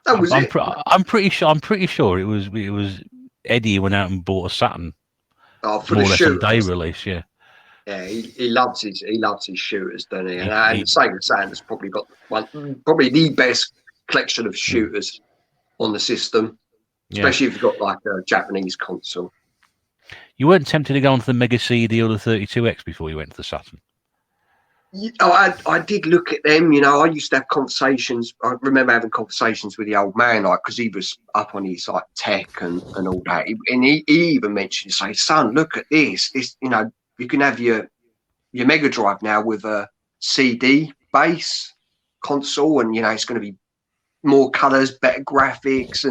That was it. I'm pretty sure it was Eddie who went out and bought a Saturn. Oh, for the shooters. Day release, yeah. Yeah, he loves his shooters, doesn't he? And Sega Saturn has probably got probably the best collection of shooters on the system, especially if you've got like a Japanese console. You weren't tempted to go onto the Mega CD or the 32X before you went to the Saturn? I did look at them. You know, I used to have conversations. I remember having conversations with the old man, like, because he was up on his like tech and all that. And he even mentioned, say, son, look at this. This, you know, you can have your Mega Drive now with a CD base console, and you know it's going to be more colours, better graphics,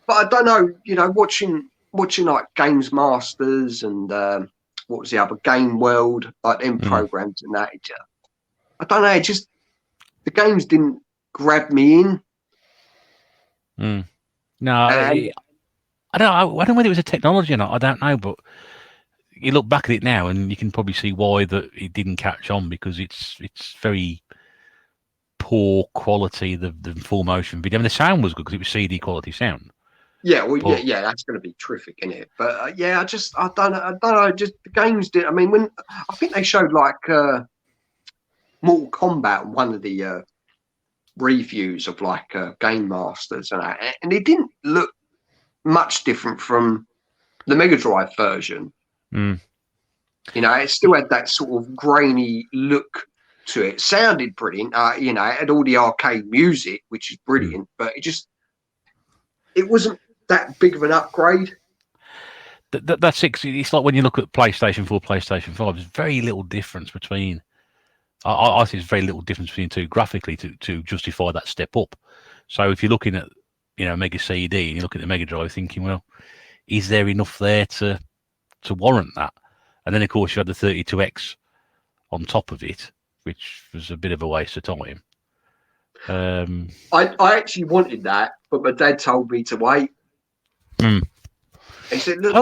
but I don't know. You know, watching like Games Masters and what was the other Game World, like them programs and that. I don't know. Just the games didn't grab me in. No, I don't know whether it was a technology or not. I don't know, but you look back at it now, and you can probably see why that it didn't catch on, because it's very poor quality. The full motion video. I mean, the sound was good because it was CD quality sound. Yeah, well, yeah, that's going to be terrific, isn't it? But I don't know. Just the games did. I mean, when I think they showed like Mortal Kombat, one of the reviews of like Game Masters and that, and it didn't look much different from the Mega Drive version. You know, it still had that sort of grainy look to it. Sounded brilliant. You know, it had all the arcade music, which is brilliant, but it wasn't that big of an upgrade. That's it. It's like when you look at PlayStation 4, PlayStation 5, there's very little difference between. I think there's very little difference between two graphically to justify that step up. So if you're looking at, you know, Mega CD and you look at the Mega Drive, thinking, well, is there enough there to warrant that? And then of course you had the 32X on top of it, which was a bit of a waste of time. I actually wanted that, but my dad told me to wait. He said, look,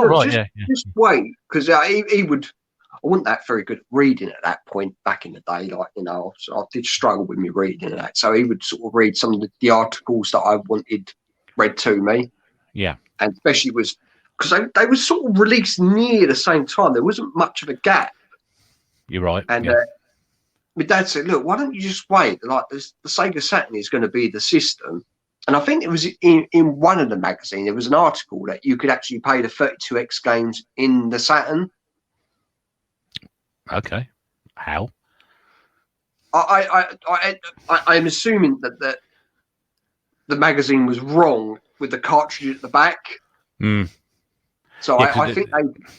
just wait, because he would. I wasn't that very good at reading at that point back in the day, like, you know, so I did struggle with me reading and that. So he would sort of read some of the articles that I wanted read to me. Yeah. And especially because they were sort of released near the same time. There wasn't much of a gap. You're right. And my dad said, look, why don't you just wait? Like, the Sega Saturn is going to be the system. And I think it was in one of the magazines, there was an article that you could actually play the 32X games in the Saturn. Okay. How? I'm assuming that the magazine was wrong with the cartridge at the back. So yeah, I think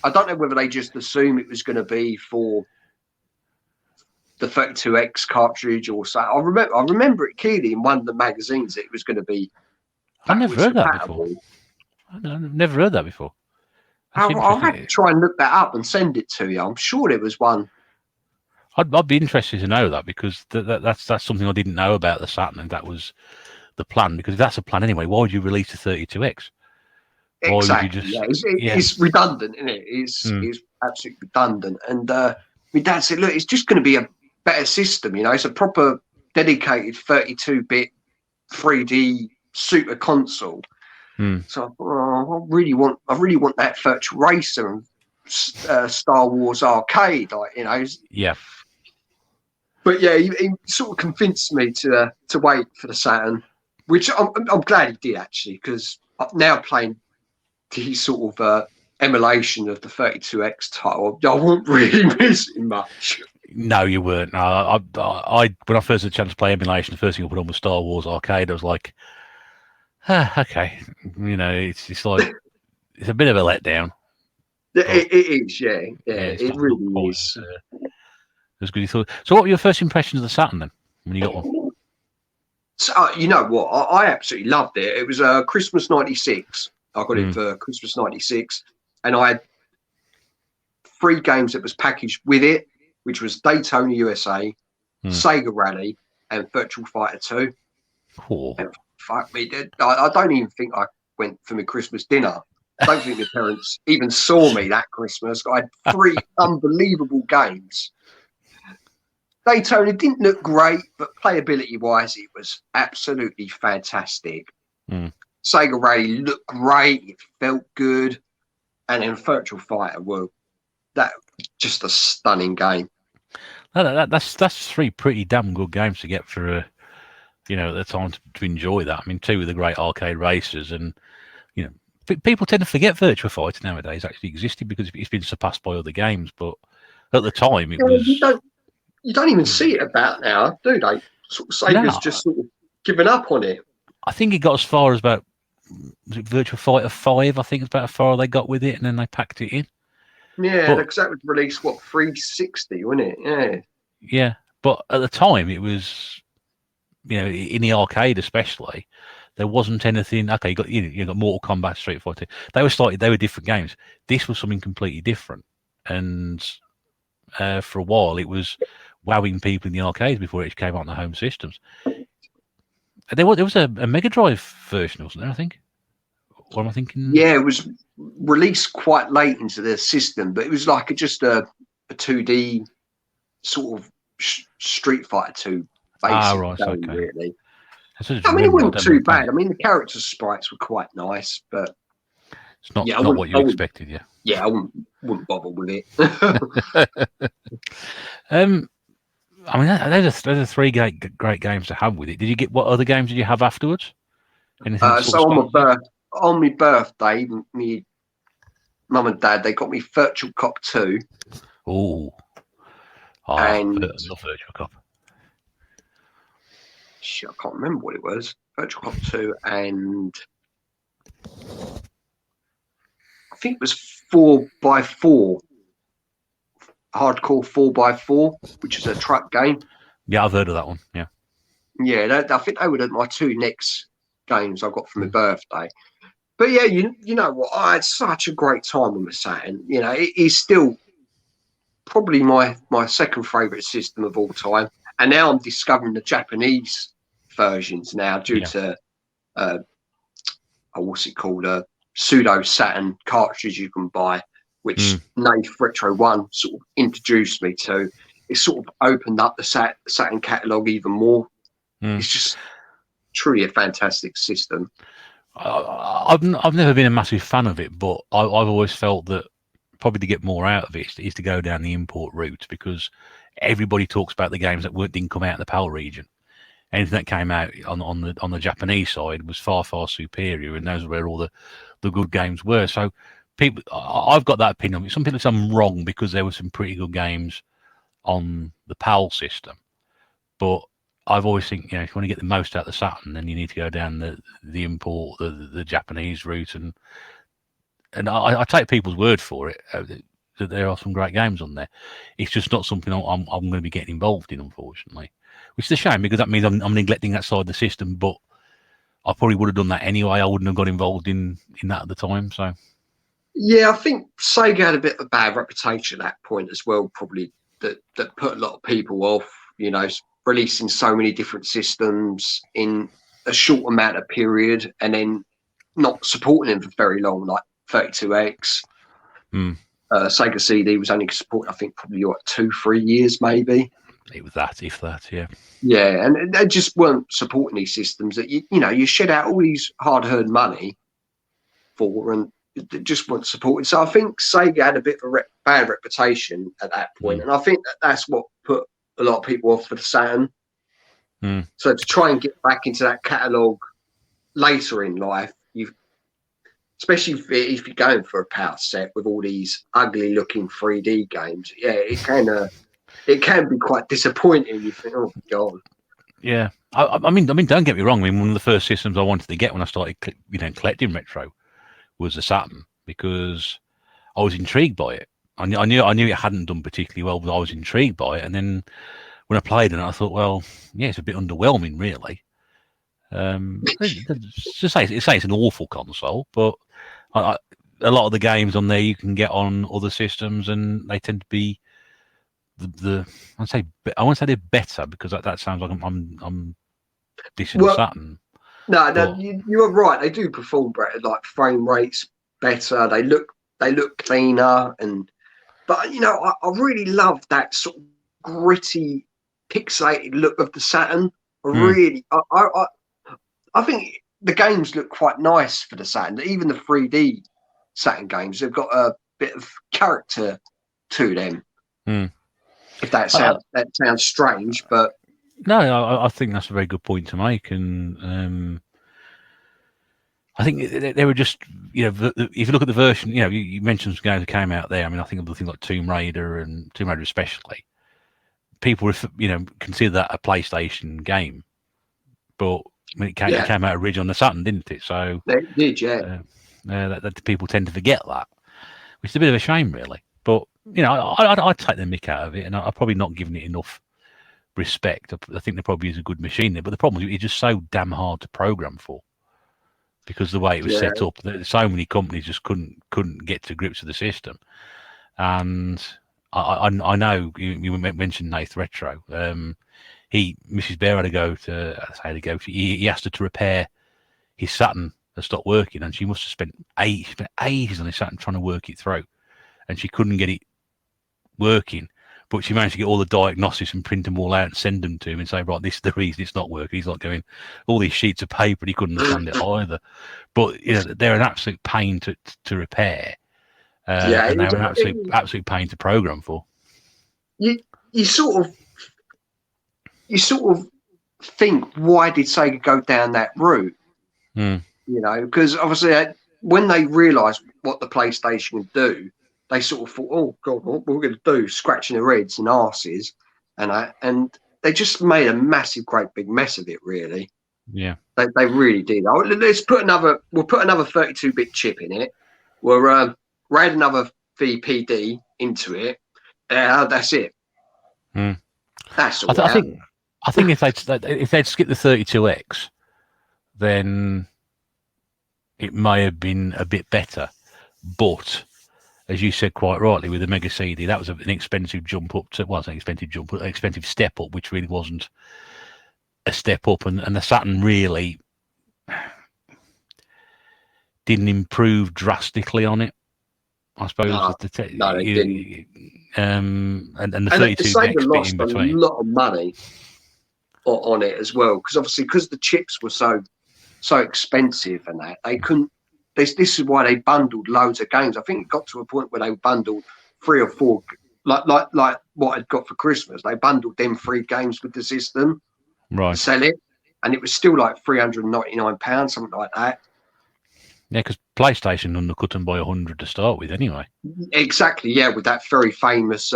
I don't know whether they just assume it was going to be for the 32X cartridge or so. I remember it clearly in one of the magazines that it was going to be. I've never heard that before. I've never heard that before. I'll have to try and look that up and send it to you. I'm sure there was one. I'd be interested to know that, because that's something I didn't know about the Saturn, and that was the plan. Because if that's a plan anyway, why would you release the 32X? Why would you Exactly. just? Yeah, Yeah. it's redundant, isn't it? It's absolutely redundant. And my dad said, "Look, it's just going to be a better system. You know, it's a proper dedicated 32-bit 3D super console." So I thought, I really want that Virtual Racer and Star Wars Arcade, like, you know. Yeah. But yeah, he sort of convinced me to wait for the Saturn, which I'm glad he did, actually, because I'm now playing his sort of emulation of the 32X title. I wasn't really missing much. No, you weren't. No, I when I first had a chance to play emulation, the first thing I put on was Star Wars Arcade. I was like, okay, you know, it's like it's a bit of a letdown. It is, yeah, it really quite, is. as good as you thought. So, what were your first impressions of the Saturn then, when you got one? So, you know what? I absolutely loved it. It was Christmas '96. I got it for Christmas '96, and I had 3 games that was packaged with it, which was Daytona USA, Sega Rally, and Virtual Fighter 2. Cool. And fuck me, I don't even think I went for my Christmas dinner. I don't think my parents even saw me that Christmas. I had 3 unbelievable games. Daytona didn't look great, but playability-wise, it was absolutely fantastic. Sega Rally looked great. It felt good. And then Virtual Fighter, well, that just a stunning game. That's 3 pretty damn good games to get for at the time to enjoy that. I mean, 2 of the great arcade racers, and people tend to forget Virtua Fighter nowadays actually existed because it's been surpassed by other games. But at the time, it was. You don't even see it about now, do they? Sort of Sega's just sort of given up on it. I think it got as far as about Virtua Fighter 5. I think it's about how far they got with it, and then they packed it in. Yeah, because that was released 360, wasn't it? Yeah. Yeah, but at the time it was, in the arcade especially, there wasn't anything. Okay, you got Mortal Kombat, Street Fighter. They were different games. This was something completely different, and for a while it was wowing people in the arcades before it came out on the home systems. There was a Mega Drive version, wasn't there? I think. What am I thinking? Yeah, it was released quite late into the system, but it was like just a 2D sort of Street Fighter 2 basic right, game, okay. really. I mean, it wasn't too bad. I mean, the character sprites were quite nice, but it's not what you expected, yeah. Yeah, I wouldn't bother with it. I mean, those are 3 great games to have with it. Did you get what other games did you have afterwards? Anything? So on my birthday, my mum and dad, they got me Virtual Cop 2. And I love Virtual Cop. Shit, I can't remember what it was. Virtual Cop 2, and I think it was 4x4. Hardcore 4x4, which is a truck game. Yeah, I've heard of that one. Yeah. Yeah, I think they were my 2 next games I got for my birthday. But yeah, you know what? I had such a great time with my Saturn. It is still probably my second favourite system of all time. And now I'm discovering the Japanese versions now due to what's it called? A pseudo Saturn cartridge you can buy, which Nath Retro 1 sort of introduced me to. It sort of opened up the Saturn catalogue even more. It's just truly a fantastic system. I've never been a massive fan of it, but I've always felt that probably to get more out of it is to go down the import route, because everybody talks about the games that didn't come out in the PAL region. Anything that came out on the Japanese side was far superior, and those are where all the good games were. So I've got that opinion. Some people say I'm wrong because there were some pretty good games on the PAL system, but I've always think, if you want to get the most out of the Saturn, then you need to go down the import, the Japanese route, and I take people's word for it that there are some great games on there. It's just not something I'm going to be getting involved in, unfortunately, which is a shame, because that means I'm neglecting that side of the system. But I probably would have done that anyway. I wouldn't have got involved in that at the time. So yeah, I think Sega had a bit of a bad reputation at that point as well, probably that put a lot of people off. You know, releasing so many different systems in a short amount of period, and then not supporting them for very long, like 32X. Sega CD was only supported, I think, probably what, 2-3 years, maybe. It was that, if that, yeah. Yeah, and they just weren't supporting these systems that you shed out all these hard-earned money for, and they just weren't supported. So I think Sega had a bit of a bad reputation at that point, and I think that's what put a lot of people off for the Saturn. So to try and get back into that catalogue later in life, especially if you're going for a power set with all these ugly-looking 3D games, yeah, it can be quite disappointing. You think, oh god. Yeah, I mean, don't get me wrong. I mean, one of the first systems I wanted to get when I started, collecting retro, was the Saturn, because I was intrigued by it. I knew it hadn't done particularly well, but I was intrigued by it. And then when I played it, I thought, well, yeah, it's a bit underwhelming, really. To say it's an awful console, but a lot of the games on there you can get on other systems, and they tend to be I won't say they're better, because that sounds like I'm dissing the Saturn. No, you are right. They do perform better, like frame rates better. They look cleaner, but I really love that sort of gritty, pixelated look of the Saturn. I think the games look quite nice for the Saturn. Even the 3D Saturn games, they've got a bit of character to them. If that sounds strange, but no, I think that's a very good point to make, and I think they were just, if you look at the version, you mentioned some games that came out there. I mean, I think of things like Tomb Raider especially. People, consider that a PlayStation game, but when it came out originally on the Saturn, didn't it? So it did, yeah. That people tend to forget that, which is a bit of a shame, really. But I'd take the mick out of it, and I'm probably not giving it enough respect. I think there probably is a good machine there, but the problem is it's just so damn hard to program for, because the way it was set up, so many companies just couldn't get to grips with the system. And I know you mentioned Nath Retro. Mrs. Bear had to go to. He asked her to repair his Saturn that stopped working, and she must have spent ages on his Saturn trying to work it through, and she couldn't get it working. But she managed to get all the diagnosis and print them all out and send them to him and say, right, this is the reason it's not working. He's like going, all these sheets of paper, and he couldn't understand it either. But they're an absolute pain to repair. And they're an absolute pain to program for. You sort of think, why did Sega go down that route? Because obviously when they realised what the PlayStation would do, they sort of thought, oh god, what we're going to do? Scratching their heads and arses, and they just made a massive, great big mess of it. Really, yeah, they really did. We'll put another 32-bit chip in it. We'll add another VPD into it. That's it. That's all. I think if they'd skipped the 32X, then it may have been a bit better. But as you said quite rightly, with the Mega CD, that was an expensive jump up to, well, it's an expensive step up, which really wasn't a step up, and the Saturn really didn't improve drastically on it, I suppose. No, it didn't. And the 32X bit in between. A lot of money on it as well, because the chips were so expensive, and that they couldn't. This is why they bundled loads of games. I think it got to a point where they bundled 3 or 4, like what I'd got for Christmas. They bundled them 3 games with the system, right? Sell it, and it was still like £399, something like that. Yeah, because PlayStation undercut them by 100 to start with, anyway. Exactly. Yeah, with that very famous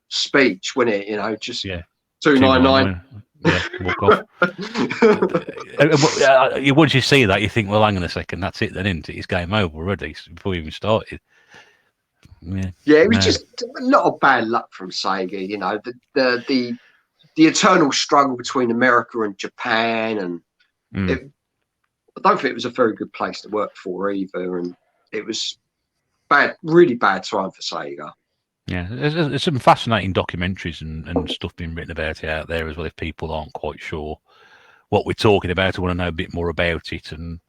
speech, wasn't it? Just yeah, $299. Yeah, walk off. Once you see that, you think, well, hang on a second, that's it then, isn't it? It's game over already before you even started. Yeah, it was just a lot of bad luck from Sega. The eternal struggle between America and Japan, and I don't think it was a very good place to work for either, and it was bad, really bad time for Sega. Yeah, there's some fascinating documentaries and stuff being written about it out there as well. If people aren't quite sure what we're talking about, or want to know a bit more about it, and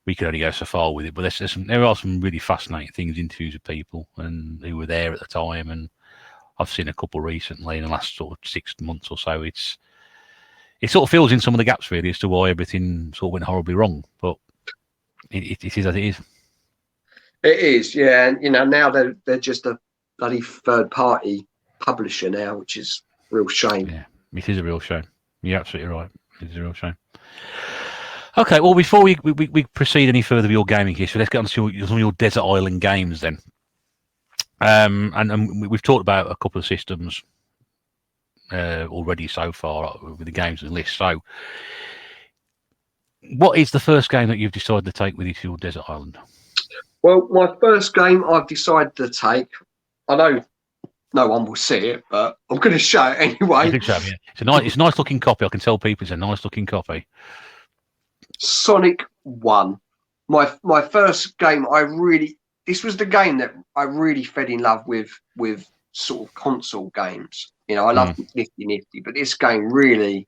we can only go so far with it. But there are some really fascinating things, interviews with people and who were there at the time, and I've seen a couple recently in the last sort of 6 months or so. It sort of fills in some of the gaps really as to why everything sort of went horribly wrong, but it is as it is. It is, yeah, and now they're just a bloody third party publisher now, which is a real shame. Yeah, it is a real shame. You're absolutely right. It is a real shame. Okay, well, before we proceed any further with your gaming history, let's get on to some of your desert island games then. And we've talked about a couple of systems already so far with the games on the list. So, what is the first game that you've decided to take with you to your desert island? Well, my first game I've decided to take, I know no one will see it, but I'm going to show it anyway. It's a nice looking copy. I can tell people it's a nice looking copy. Sonic 1. My first game, this was the game that I really fell in love with sort of console games. I love Nifty Nifty, but this game really,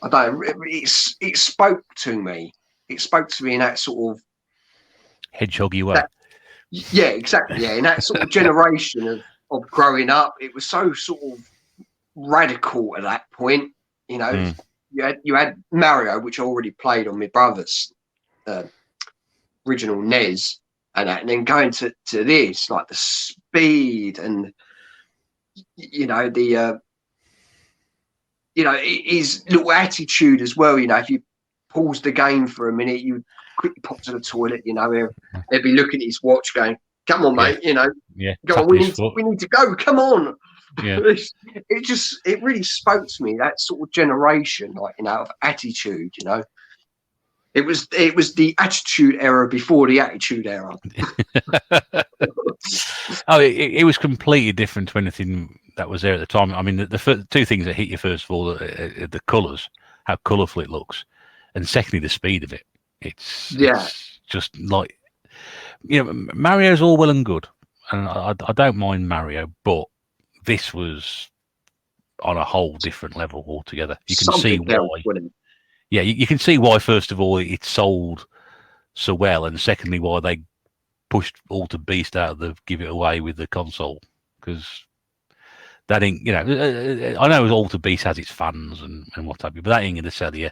it spoke to me. It spoke to me in that sort of hedgehoggy way. Yeah, exactly. Yeah, in that sort of generation of growing up, it was so sort of radical at that point. You had Mario, which I already played on my brother's original NES, and then going to this, like the speed and his little attitude as well. If you pause the game for a minute, you quickly pop to the toilet. He'd be looking at his watch, going, "Come on, mate! Go on. We need to go. Come on!" Yeah. It really spoke to me, that sort of generation, of attitude. It was the attitude era before the attitude era. It was completely different to anything that was there at the time. I mean, the two things that hit you first of all are the colours, how colourful it looks, and secondly the speed of it. It's just like Mario's all well and good, and I don't mind Mario, but this was on a whole different level altogether. You can see why. Yeah, you can see why. First of all, it sold so well, and secondly, why they pushed Altered Beast out of the give it away with the console, because that ain't. I know Altered Beast has its fans and what have you, but that ain't going to sell you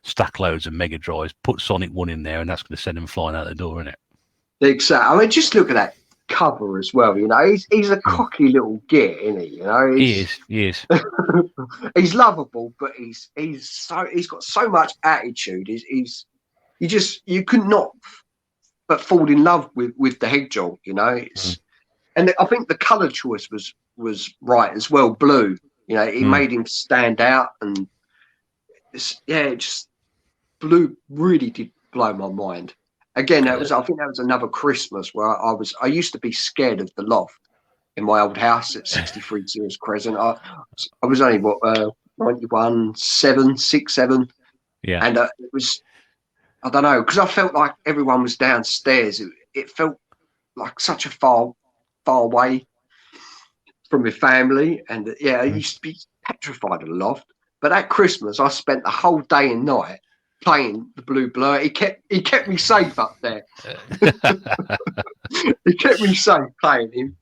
stack loads of Mega Drives. Put Sonic 1 in there, and that's going to send them flying out the door, isn't it? Exactly. I mean, just look at that cover as well. He's a cocky little git, isn't he? He is. He's lovable, but he's got so much attitude. You could not but fall in love with the hedgehog. And I think the color choice was right as well. Blue. He made him stand out, and just blue really did blow my mind. Again, I think that was another Christmas where I used to be scared of the loft in my old house at 63 Sears Crescent. I was only 91, 6, 7. Yeah. And it was, I don't know, because I felt like everyone was downstairs. It felt like such a far away from my family. And I used to be petrified of the loft. But at Christmas, I spent the whole day and night playing the Blue Blur. He kept me safe up there. He kept me safe playing him.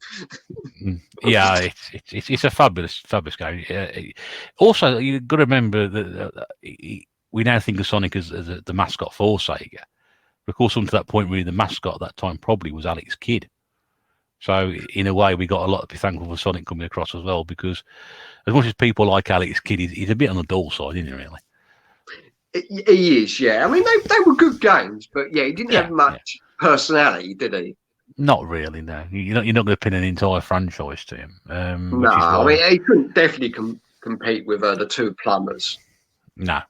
Yeah, it's a fabulous game. Also, you've got to remember that we now think of Sonic as the mascot for Sega. But of course, up to that point, really, the mascot at that time probably was Alex Kidd. So in a way, we got a lot to be thankful for Sonic coming across as well, because as much as people like Alex Kidd, he's a bit on the dull side, isn't he, really? He is, yeah. I mean, they were good games, but he didn't have much personality, did he? Not really, no. You're not going to pin an entire franchise to him. No, I mean, he couldn't definitely compete with the two plumbers. No.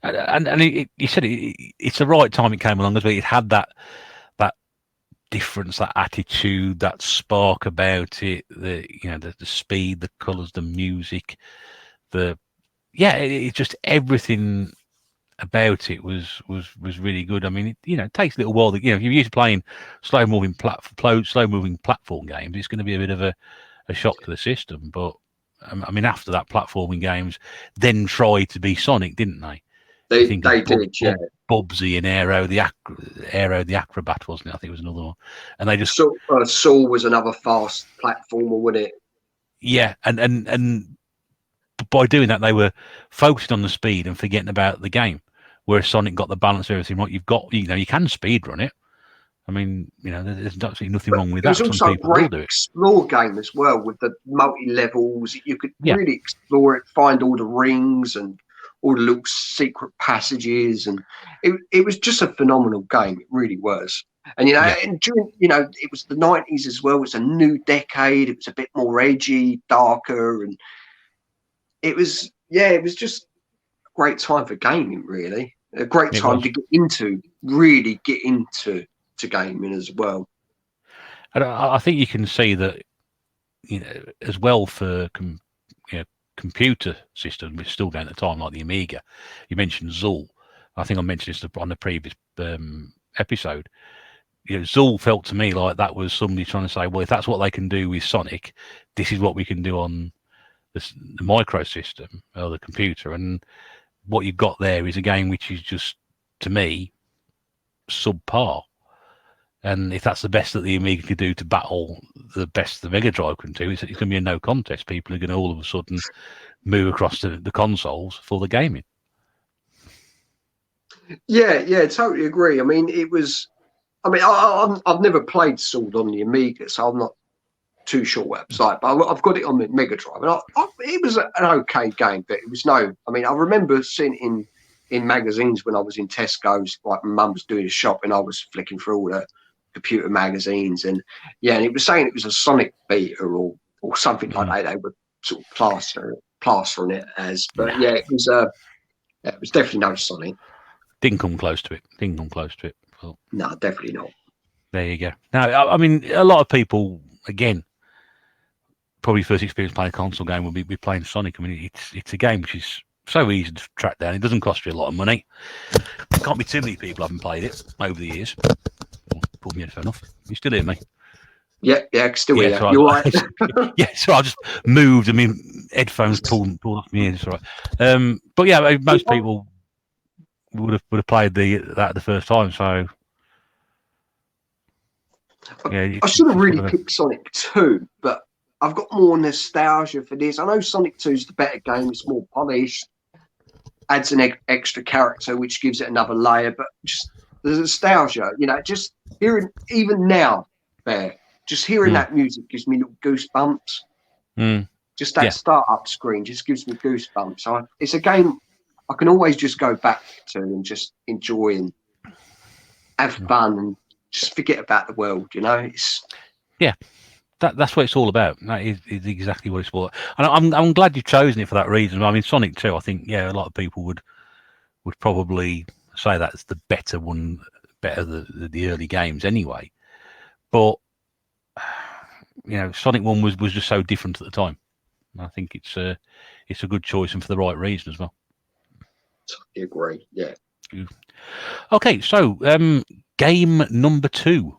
And you said it's the right time it came along as well. It had that difference, that attitude, that spark about it. The speed, the colours, the music, it's just everything about it was really good. I mean, it takes a little while. If you're used to playing slow moving platform games, it's going to be a bit of a shock to the system. But I mean, after that, platforming games then tried to be Sonic, didn't they? They did, yeah. Bubsy and Aero the Acrobat, wasn't it? I think it was another one. And they just Saw was another fast platformer, wasn't it? Yeah, and by doing that, they were focusing on the speed and forgetting about the game. Whereas Sonic got the balance of everything right. You've got, you can speed run it. I mean, there's absolutely nothing wrong with that. It was also a great explore game as well, with the multi-levels. You could really explore it, find all the rings and all the little secret passages, and it was just a phenomenal game. It really was. And and during, it was the 90s as well. It was a new decade. It was a bit more edgy, darker, and it was just a great time for gaming. Really, a great time to really get into gaming as well. And I think you can see that, as well for computer systems, which still going at the time, like the Amiga. You mentioned Zool. I think I mentioned this on the previous episode. Zool felt to me like that was somebody trying to say, well, if that's what they can do with Sonic, this is what we can do on the micro system or the computer. And what you've got there is a game which is just, to me, subpar. And if that's the best that the Amiga could do to battle the best the Mega Drive can do, it's going to be a no contest. People are going to all of a sudden move across to the consoles for the gaming. Yeah, totally agree. I mean, I've never played Sword on the Amiga, so I'm not too sure what it's like, but I've got it on the Mega Drive, and it was an okay game, but it was I remember seeing it in magazines when I was in Tesco's, like my mum was doing a shop and I was flicking through all the computer magazines, and it was saying it was a Sonic beta or something like that. They were sort of plastering it as, but it was definitely no Sonic. Didn't come close to it. Well, no, definitely not. There you go. Now, I mean, a lot of people, again, probably first experience playing a console game will be playing Sonic. I mean, it's a game which is so easy to track down. It doesn't cost you a lot of money. Can't be too many people haven't played it over the years. Pull me headphone off. You still hear me? Yeah, still here. So You're right. So I just moved. I mean, headphones pulled off my ears. Right. But yeah, most people would have played that the first time. So I should have really picked Sonic 2, but I've got more nostalgia for this. I know Sonic 2 is the better game. It's more polished, adds an extra character, which gives it another layer. But just the nostalgia, just hearing, even now, just hearing that music gives me little goosebumps. Just that start-up screen just gives me goosebumps. So it's a game I can always just go back to and just enjoy and have fun and just forget about the world. It's That's what it's all about. That is exactly what it's for. And I'm glad you've chosen it for that reason. I mean, Sonic 2, I think, a lot of people would probably say that's the better one, better the early games anyway. But, Sonic 1 was just so different at the time. I think it's a good choice and for the right reason as well. I agree, yeah. Okay, so game number 2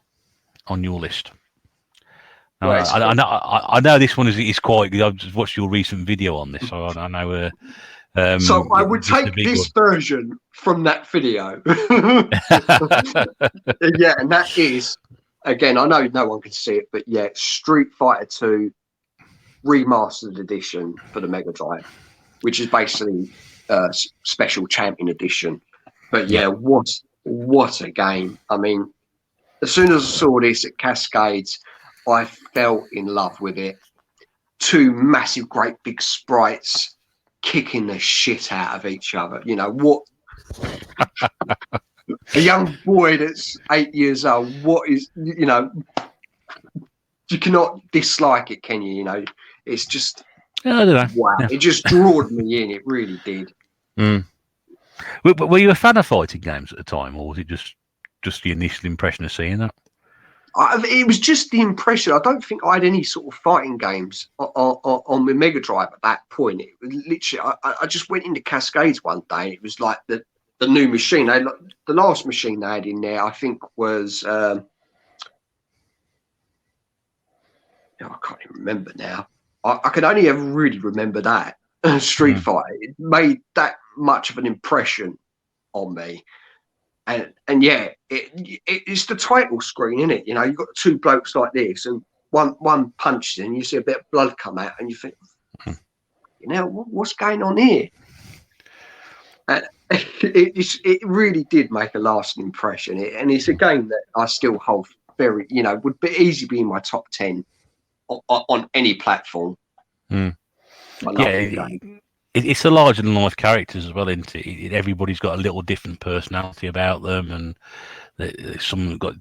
on your list. I know this one is quite good. I've just watched your recent video on this, so I know. So I would take this version from that video. And that is, again, I know no one can see it, but Street Fighter 2 Remastered Edition for the Mega Drive, which is basically Special Champion Edition. But what a game! I mean, as soon as I saw this at Cascades, I fell in love with it. 2 massive, great big sprites kicking the shit out of each other. What a young boy that's 8 years old. What is, you cannot dislike it, can you? It's just, I don't know. Wow. Yeah. It just drawed me in. It really did. Were you a fan of fighting games at the time, or was it just the initial impression of seeing that? It was just the impression. I don't think I had any sort of fighting games on my Mega Drive at that point. It was literally, I just went into Cascades one day, and it was like the the new machine. The last machine they had in there, I think, was I can't even remember now. I can only ever really remember that Street Fighter. It made that much of an impression on me. And yeah, it's the title screen, isn't it? You know, you've got two blokes like this, and one punches and you see a bit of blood come out, and you think, you know, what's going on here? And it really did make a lasting impression. And it's a game that I still hold very, you know, would easily be in my top 10 on any platform. It's the larger than life characters as well, isn't it? Everybody's got a little different personality about them, and some have got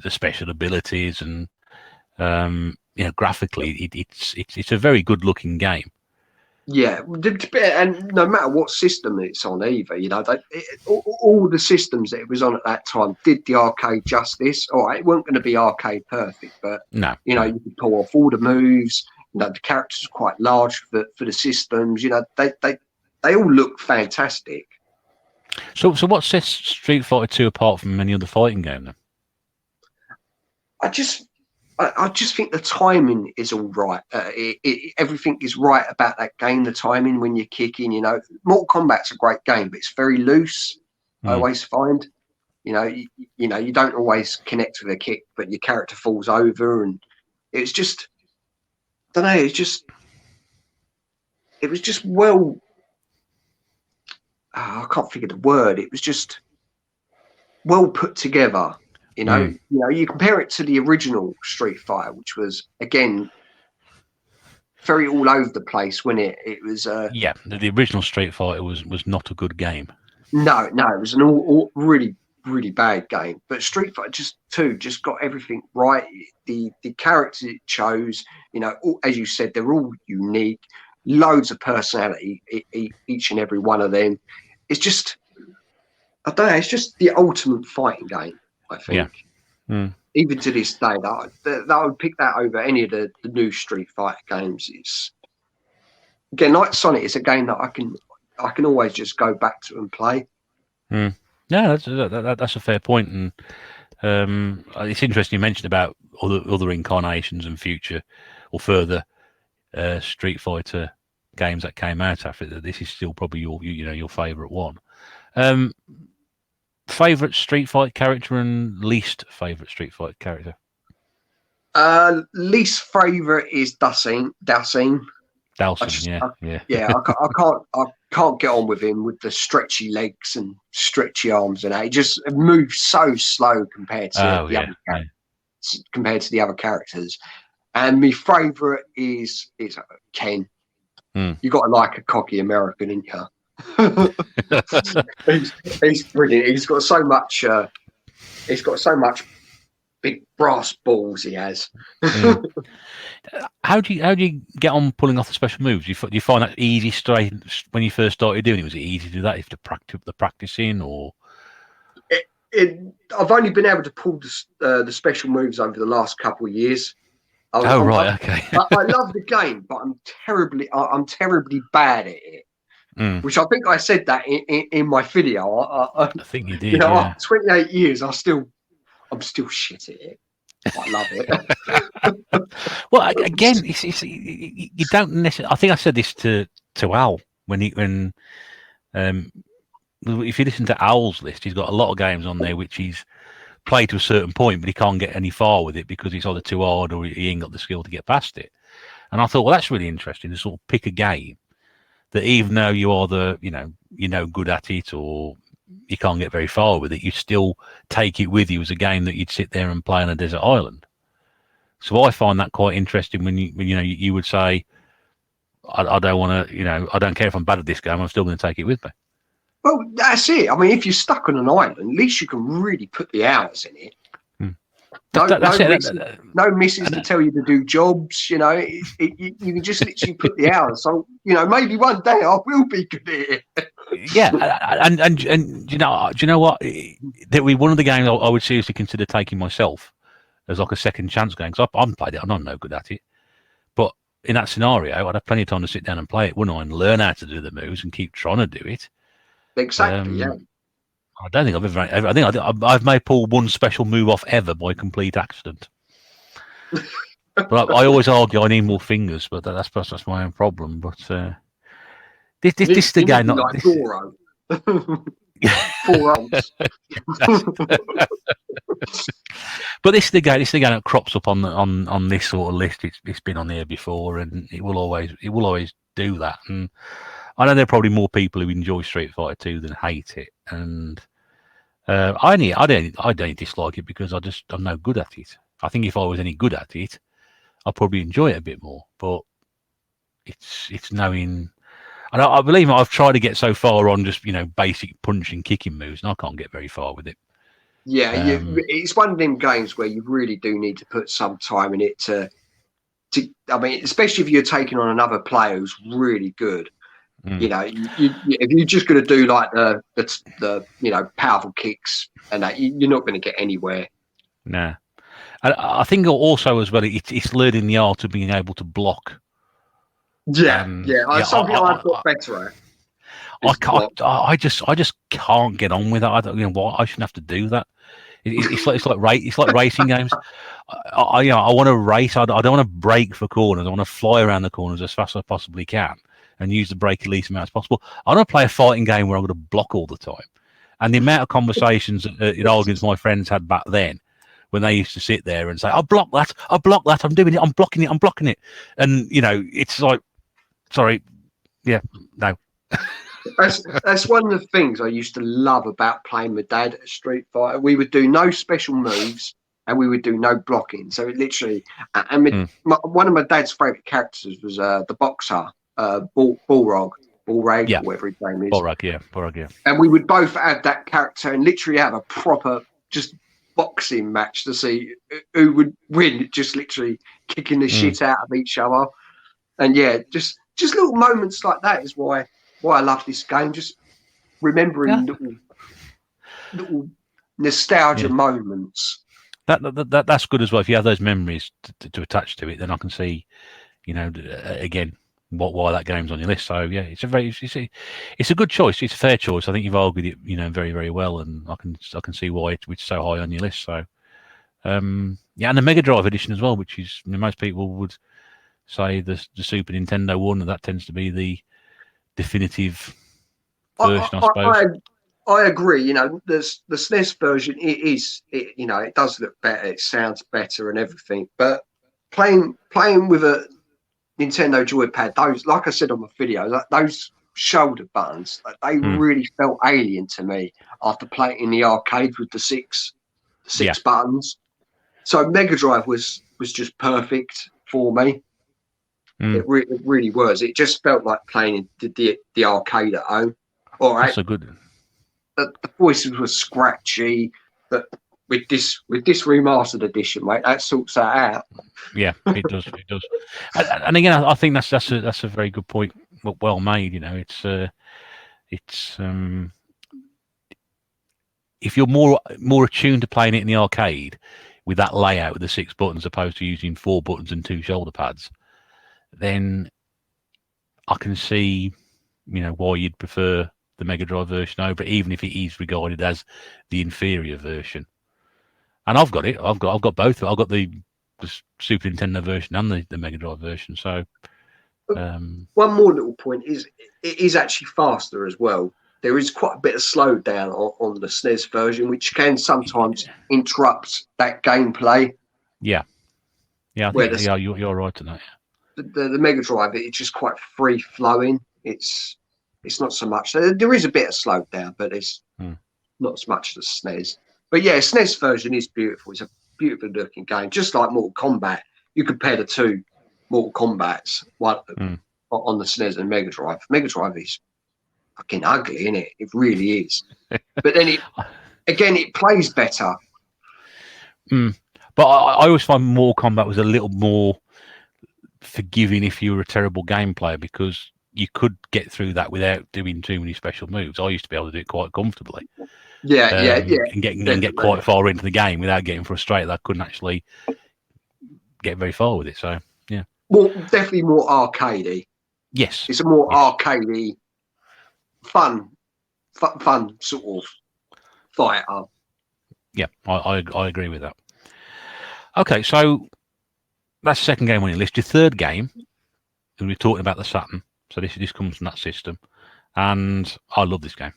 the special abilities, and you know, graphically, it's a very good looking game. Yeah, and no matter what system it's on, either, you know, all the systems that it was on at that time did the arcade justice. All right, it weren't going to be arcade perfect, but no, you know, you could pull off all the moves. You know, the characters are quite large for the systems. You know, they all look fantastic. So what sets Street Fighter 2 apart from any other fighting game then? I just think the timing is all right. Everything is right about that game. The timing when you're kicking, you know, Mortal Kombat's a great game, but it's very loose. I always find, you know, you don't always connect with a kick, but your character falls over, and it's just, I don't know. It was just well. I can't think of the word. It was just well put together. You know, you compare it to the original Street Fighter, which was, again, very all over the place when it was. The original Street Fighter was not a good game. No, it was an all really, really bad game. But Street Fighter just got everything right. The characters it chose, you know, as you said, they're all unique, loads of personality, each and every one of them. It's just, I don't know, it's just the ultimate fighting game, I think. Yeah. Even to this day, that I would pick that over any of the new Street Fighter games. It's, again, like Sonic, it's a game that I can always just go back to and play. Yeah, that's a fair point, and it's interesting you mentioned about other incarnations and future or further Street Fighter games that came out after that. This is still probably your favourite one. Favourite Street Fighter character and least favourite Street Fighter character? Least favourite is Dhalsim. I can't get on with him with the stretchy legs and stretchy arms, and that. He just moves so slow compared to the other characters. And my favourite is Ken. You got to like a cocky American, ain't you? he's brilliant. He's got so much. He's got so much big brass balls. He has. How do you get on pulling off the special moves? Do you find that easy straight when you first started doing it? Was it easy to do that if the practicing or? I've only been able to pull the special moves over the last couple of years. Okay. I love the game, but I'm terribly bad at it. Which I think I said that in my video. I think you did. You know, 28 years, I'm still shit at it. I love it. Well, again, you don't necessarily. I think I said this to Al when if you listen to Al's list, he's got a lot of games on there which he's played to a certain point, but he can't get any far with it because it's either too hard or he ain't got the skill to get past it. And I thought, well, that's really interesting to sort of pick a game that even though you are good at it or you can't get very far with it, you still take it with you as a game that you'd sit there and play on a desert island. So I find that quite interesting when you would say, I don't want to, I don't care if I'm bad at this game, I'm still going to take it with me. Well, that's it. I mean, if you're stuck on an island, at least you can really put the hours in it. No misses to tell you to do jobs. You can just literally put the hours. So maybe one day I will be good at it. Yeah, and do you know what? That would be one of the games I would seriously consider taking myself as like a second chance game. Because I've played it, I'm not no good at it. But in that scenario, I'd have plenty of time to sit down and play it, wouldn't I? And learn how to do the moves and keep trying to do it. Exactly. Yeah. I don't think I've made Paul one special move off ever by complete accident. But I always argue I need more fingers, but that's my own problem. But this is the game. Like Doro. 4 arms. But this is the game. This is the game that crops up on this sort of list. It's been on here before, and it will always do that. And I know there are probably more people who enjoy Street Fighter 2 than hate it. And I don't dislike it because I'm no good at it. I think if I was any good at it, I'd probably enjoy it a bit more. But it's knowing. And I believe I've tried to get so far on just basic punch and kicking moves, and I can't get very far with it. Yeah, it's one of them games where you really do need to put some time in it to. I mean, especially if you're taking on another player who's really good. If you're just going to do like the powerful kicks and that, you're not going to get anywhere. Nah, I think also as well, it's learning the art of being able to block. Something I've got better at. I just can't get on with that. I don't why I shouldn't have to do that. It's like racing games. I want to race. I don't want to brake for corners. I want to fly around the corners as fast as I possibly can and use the brake the least amount as possible. I don't play a fighting game where I'm going to block all the time. And the amount of conversations in arguments my friends had back then, when they used to sit there and say, "I block that. I'm doing it. I'm blocking it," and it's like, sorry, yeah, no. That's one of the things I used to love about playing with Dad at Street Fighter. We would do no special moves and we would do no blocking. So it literally, one of my dad's favourite characters was the boxer, Balrog, whatever his name is. Balrog, yeah. And we would both have that character and literally have a proper just boxing match to see who would win, just literally kicking the shit out of each other. And yeah, just little moments like that is why I love this game. Just remembering little nostalgia moments. That's good as well. If you have those memories to attach to it, then I can see, again, why that game's on your list. So yeah, it's a good choice. It's a fair choice. I think you've argued it, very, very well, and I can see why it's so high on your list. So and the Mega Drive edition as well, which is most people would say the Super Nintendo one, and that tends to be the definitive version, I suppose. I agree. The SNES version, it does look better, it sounds better, and everything. But playing with a Nintendo joypad, those, like I said on my video, those shoulder buttons, they really felt alien to me after playing in the arcade with the six buttons. So Mega Drive was just perfect for me. It really was. It just felt like playing in the arcade at home. All right. That's a good. The voices were scratchy, but with this remastered edition, mate, that sorts that out. Yeah, it does. It does. And again, I think that's a very good point. Well made. It's if you're more attuned to playing it in the arcade with that layout with the 6 buttons opposed to using 4 buttons and 2 shoulder pads, then I can see, why you'd prefer the Mega Drive version over, even if it is regarded as the inferior version. And I've got it. I've got both. I've got the Super Nintendo version and the Mega Drive version. So one more little point is it is actually faster as well. There is quite a bit of slowdown on the SNES version, which can sometimes interrupt that gameplay. Yeah. I think you're right on that. The Mega Drive, it's just quite free flowing. It's not so much. There is a bit of slowdown, but it's not as much as the SNES. But yeah, SNES version is beautiful. It's a beautiful looking game, just like Mortal Kombat. You compare the two Mortal Kombats, one on the SNES and Mega Drive. Mega Drive is fucking ugly, isn't it? It really is. But then it plays better. But I always find Mortal Kombat was a little more forgiving if you were a terrible game player, because you could get through that without doing too many special moves. I used to be able to do it quite comfortably. Yeah. And get quite far into the game without getting frustrated. I couldn't actually get very far with it. So yeah. Well, definitely more arcadey. Yes. It's a more arcadey, fun sort of fighter. Yeah, I agree with that. Okay, so that's the second game on your list. Your third game, and we're talking about the Saturn. So this comes from that system, and I love this game.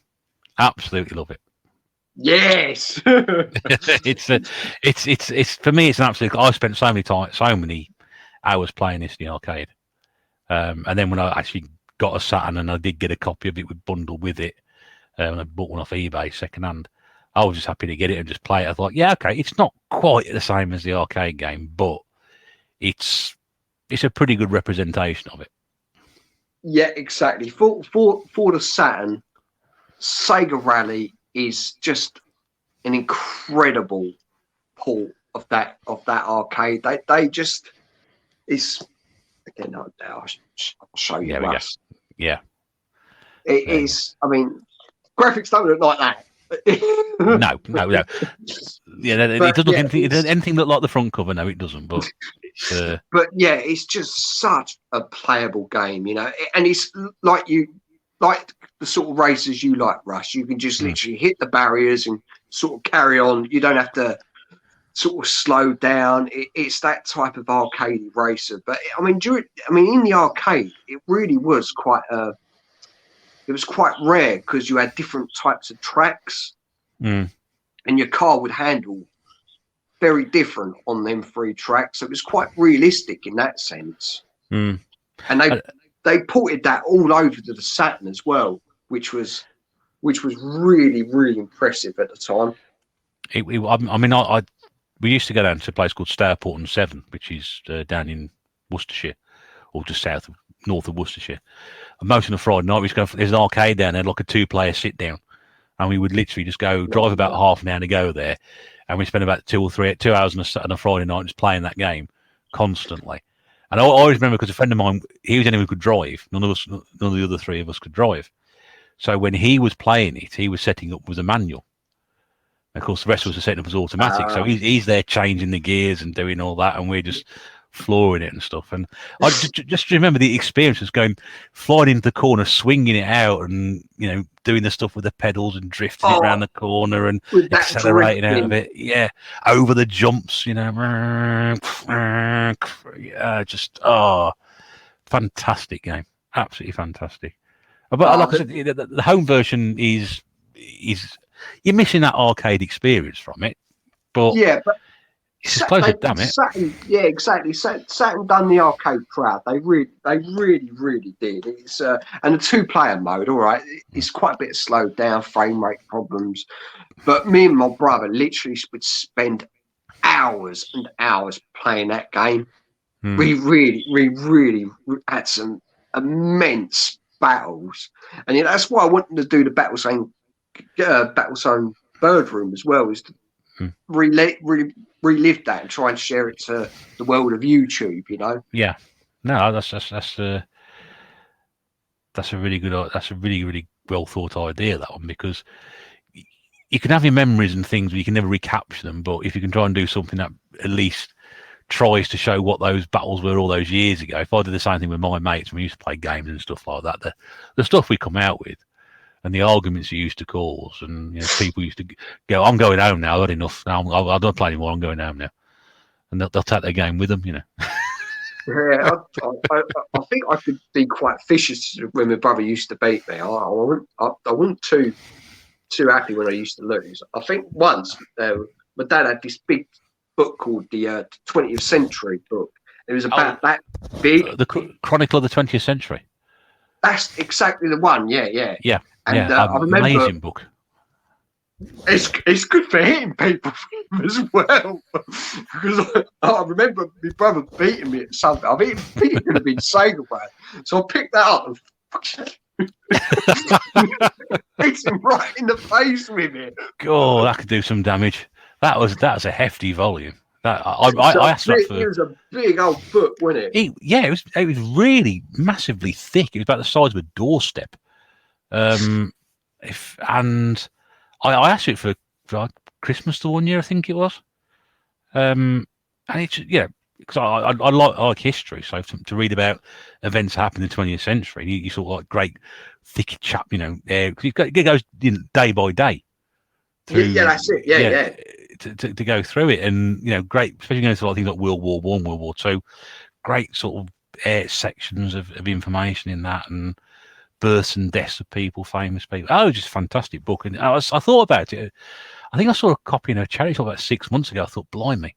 Absolutely love it. Yes. it's for me. It's an absolute. I spent so many hours playing this in the arcade, and then when I actually got a Saturn and I did get a copy of it with bundled with it, and I bought one off eBay second hand. I was just happy to get it and just play it. I thought, yeah, okay, it's not quite the same as the arcade game, but it's a pretty good representation of it. Yeah, exactly. For the Saturn, Sega Rally is just an incredible port of that arcade. They just it's again. I'll show you. Yeah, yeah. It is. I mean, graphics don't look like that. No. Yeah, it doesn't look anything look like the front cover. No, it doesn't. But but yeah, it's just such a playable game, you know. And it's like the sort of races you like, Russ. You can just literally hit the barriers and sort of carry on. You don't have to sort of slow down. It's that type of arcade racer. But I mean, in the arcade, it really was quite rare because you had different types of tracks, and your car would handle very different on them 3 tracks. So it was quite realistic in that sense. And they ported that all over to the Saturn as well, which was really, really impressive at the time. We used to go down to a place called Stourport and Severn, which is down in Worcestershire, or just north of Worcestershire. And most of the Friday night, there's an arcade down there, like a 2-player sit down, and we would literally just go drive about half an hour to go there, and we spent about 2 hours on a Friday night just playing that game constantly. And I always remember because a friend of mine, he was the only one who could drive. None of the other 3 of us could drive. So when he was playing it, he was setting up with a manual. Of course, the rest of us are setting up as automatic. So he's there changing the gears and doing all that, and we're just flooring it and stuff. And I just remember the experience of flying into the corner, swinging it out, and doing the stuff with the pedals and drifting it around the corner and accelerating out of it. Yeah, over the jumps, fantastic game, absolutely fantastic. But like I said, the home version is you're missing that arcade experience from it. But yeah, but it's close to damn it. Saturn, yeah, exactly. Saturn done the arcade proud. They really did. It's and the 2-player mode, all right, it's quite a bit slowed down, frame rate problems. But me and my brother literally would spend hours and hours playing that game. We really had some immense battles, and that's why I wanted to do the Battlezone Birdroom as well, is to relive that and try and share it to the world of YouTube. Yeah, no, that's a really good. That's a really well thought idea, that one, because you can have your memories and things, but you can never recapture them. But if you can try and do something that at least tries to show what those battles were all those years ago. If I did the same thing with my mates when we used to play games and stuff like that, the stuff we come out with and the arguments you used to cause, and people used to go, "I'm going home now. I've had enough. Now I don't play anymore. I'm going home now," and they'll take their game with them. Yeah, I think I could be quite vicious when my brother used to beat me. I wasn't too happy when I used to lose. I think once my dad had this big book called the 20th Century book. It was about that big. The Chronicle of the 20th Century. That's exactly the one. Yeah. And I remember, amazing book. It's good for hitting people as well, because I remember my brother beating me at something. I think it could have been Sega Rally, so I picked that up and hit him right in the face with it. Oh, that could do some damage. That's a hefty volume. I asked that for. It was a big old book, wasn't it? It was really massively thick. It was about the size of a doorstep. I asked it for Christmas the one year, I think it was. And it's because I like history, so to read about events happening in the 20th century, you sort of like great thick chap, because it goes day by day. through. Yeah, that's it. Yeah. To go through it, and great, especially going through a lot of things like World War One, World War Two. Great sort of sections of information in that, and births and deaths of people, famous people. Oh, just a fantastic book. And I thought about it. I think I saw a copy in a charity shop about 6 months ago. I thought, blimey.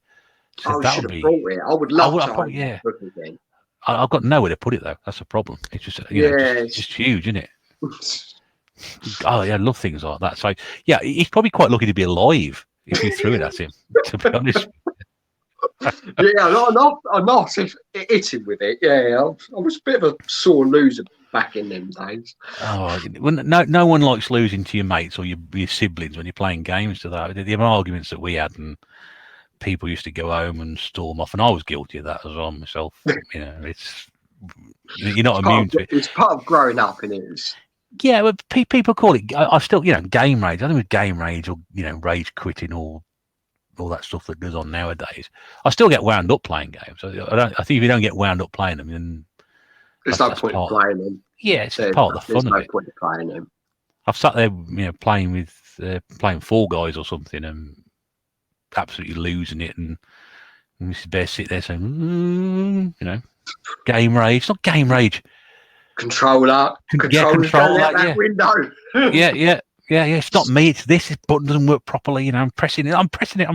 I should have brought it. I would love to have yeah. book again. I've got nowhere to put it though. That's the problem. It's just just huge, isn't it? Oh yeah, I love things like that. So yeah, he's probably quite lucky to be alive if you threw it at him. To be honest. Yeah, I'm not hitting with it. Yeah, I was a bit of a sore loser back in them days. Oh, well, no one likes losing to your mates or your siblings when you're playing games. To that, the arguments that we had, and people used to go home and storm off, and I was guilty of that as well myself. It's you're not immune to it. It's part of growing up, and it is. Yeah, but people call it. I still, game rage. I think with game rage or rage quitting or all that stuff that goes on nowadays. I still get wound up playing games. I think if you don't get wound up playing them, then there's no point in playing them. Yeah, it's part of the fun of it. There's no point in playing them. I've sat there, playing Fall Guys or something, and absolutely losing it, and Mrs. Bear sit there saying, game rage. It's not game rage. Controller that window. yeah. It's not me. It's this. This button doesn't work properly. I'm pressing it. I'm pressing it.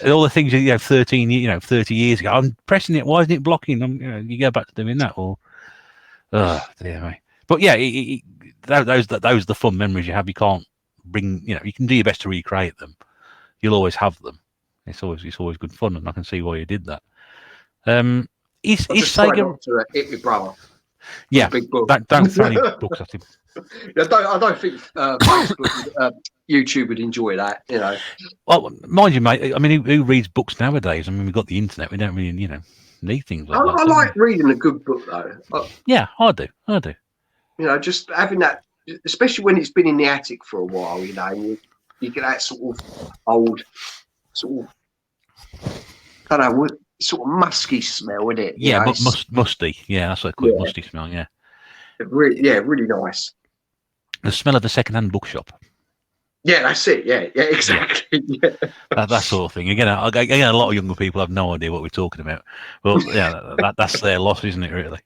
And all the things 30 years ago. I'm pressing it. Why isn't it blocking? You go back to doing that, or dear me. But yeah, those are the fun memories you have. You can't bring. You can do your best to recreate them. You'll always have them. It's always good fun, and I can see why you did that. Is Sega to hit your brother? Yeah, big book. Don't throw any books at him. I don't think YouTube would enjoy that. Well, mind you, mate. I mean, who reads books nowadays? I mean, we've got the internet. We don't really, need things like that. I like reading a good book though. Yeah, I do. Just having that, especially when it's been in the attic for a while. And you get that sort of old, I don't know what. Sort of musky smell, isn't it? Yeah, but musty. Yeah, that's a quick musty smell. Yeah, really nice. The smell of the second-hand bookshop. Yeah, that's it. Yeah, exactly. Yeah. That sort of thing. Again, a lot of younger people have no idea what we're talking about. Well, yeah, that's their loss, isn't it? Really.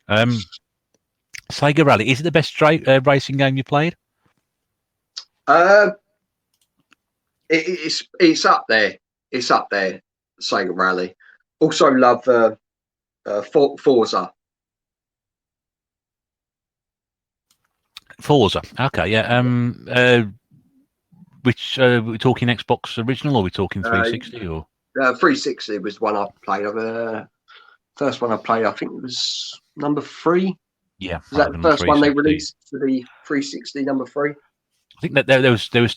Sega Rally, is it the best racing game you played? It's up there. It's up there. Sega Rally. Also love Forza. Forza. Okay, yeah. Which we're talking Xbox original, or are we talking 360 or 360 was one I played. First one I played, I think it was number 3. Yeah. Was that the first one they released for the 360, number 3? I think that there was 3.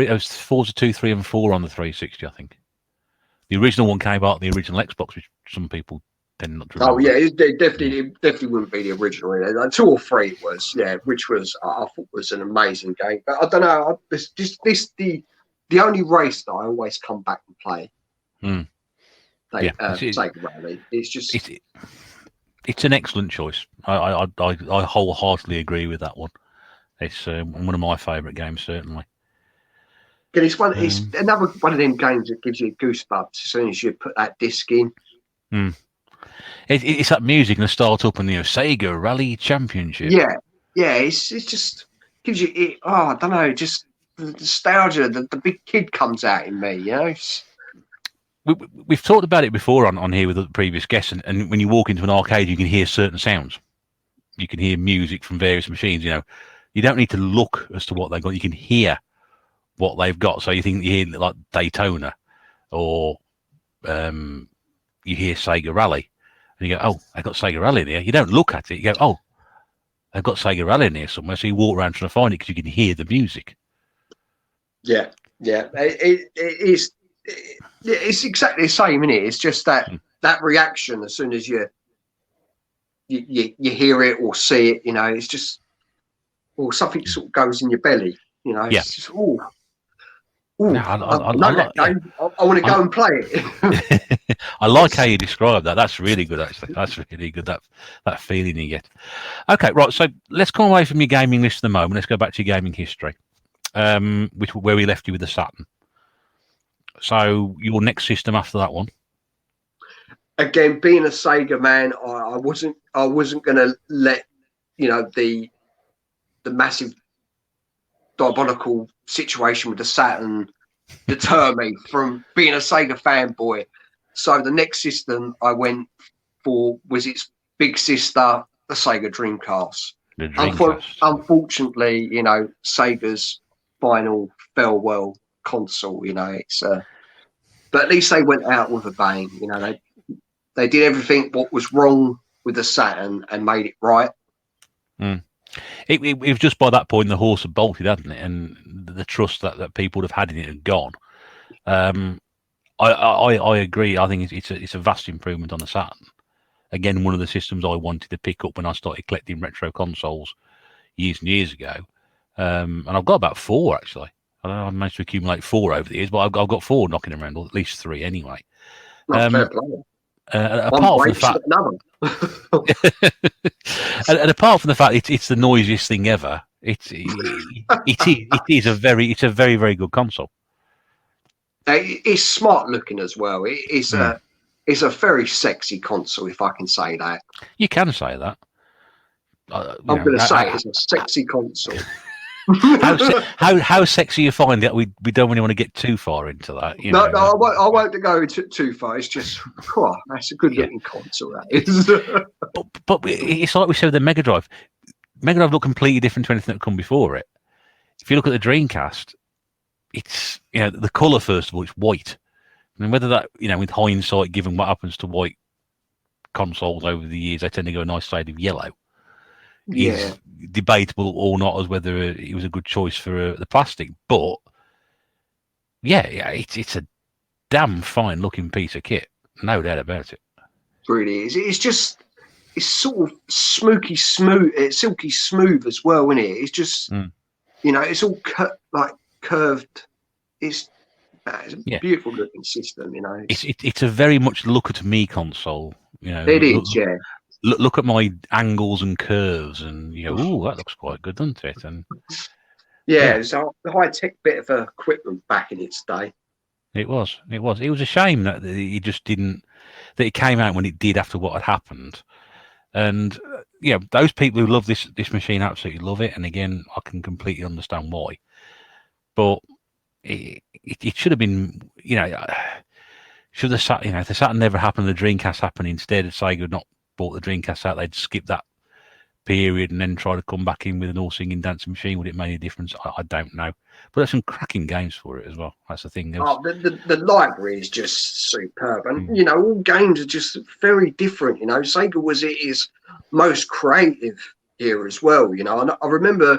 There was Forza 2, 3, and 4 on the 360. I think. The original one came out the original Xbox, which some people tend not to remember. Oh yeah, it definitely wouldn't be the original. Like 2 or 3 it was, which was I thought was an amazing game. But I don't know, this the only race that I always come back and play. Sega Rally. It's just it's an excellent choice. I wholeheartedly agree with that one. It's one of my favourite games, certainly. It's another one of them games that gives you goosebumps as soon as you put that disc in. It's that music and the start up and Sega Rally Championship. Yeah, it's just gives you it. Oh, I don't know, just the nostalgia. The big kid comes out in me. We've talked about it before on here with the previous guests, and when you walk into an arcade, you can hear certain sounds. You can hear music from various machines. You don't need to look as to what they've got. You can hear what they've got. So you hear like Daytona, or you hear Sega Rally, and you go, "Oh, I got Sega Rally in here." You don't look at it. You go, "Oh, I've got Sega Rally in here somewhere." So you walk around trying to find it because you can hear the music. Yeah. It's exactly the same, isn't it? It's just that reaction as soon as you hear it or see it. It's just something sort of goes in your belly. It's just I want to go and play it. I like how you describe that. That's really good, actually. That's really good, that feeling you get. Okay, right, so let's come away from your gaming list at the moment. Let's go back to your gaming history. where we left you with the Saturn. So your next system after that one? Again, being a Sega man, I wasn't going to let the massive diabolical situation with the Saturn deter me from being a Sega fanboy. So the next system I went for was its big sister, the Sega Dreamcast. The Dreamcast. Unfortunately, Sega's final farewell console. It's but at least they went out with a bang. They did everything what was wrong with the Saturn and made it right. It was just by that point the horse had bolted, hadn't it? And the trust that people would have had in it had gone. I agree. I think it's a vast improvement on the Saturn. Again, one of the systems I wanted to pick up when I started collecting retro consoles years and years ago. And I've got about 4 actually. I've managed to accumulate 4 over the years, but I've got 4 knocking around, or at least 3 anyway. Fair play. Apart from the fact, and apart from the fact it's the noisiest thing ever, it is a very very good console. It's smart looking as well. It's a very sexy console, if I can say that. You can say that. I'm going to say it's a sexy console. How sexy you find it? We don't really want to get too far into that. No, I won't go too far. It's just, that's a good looking console. That is. but it's like we said with the Mega Drive. Mega Drive looked completely different to anything that come before it. If you look at the Dreamcast, it's the colour first of all, it's white. And whether that with hindsight, given what happens to white consoles over the years, they tend to go a nice shade of yellow. Is debatable or not as whether it was a good choice for the plastic, but it's a damn fine looking piece of kit, no doubt about it. It really is. It's sort of silky smooth as well, isn't it? It's just it's all curved. It's a beautiful looking system. It's a very much look at me console. It is. Look at my angles and curves, and ooh, that looks quite good, doesn't it? And it's a high-tech bit of equipment back in its day. It was a shame that it just didn't. That it came out when it did after what had happened, and those people who love this machine absolutely love it. And again, I can completely understand why. But it should have been, should the Saturn, if the Saturn never happened, the Dreamcast happened instead. Sega had not bought the Dreamcast out, they'd skip that period and then try to come back in with an all singing dancing machine. Would it make any difference? I don't know, but there's some cracking games for it as well. That's the thing. The library is just superb, and all games are just very different. Sega was at its most creative era as well. And I remember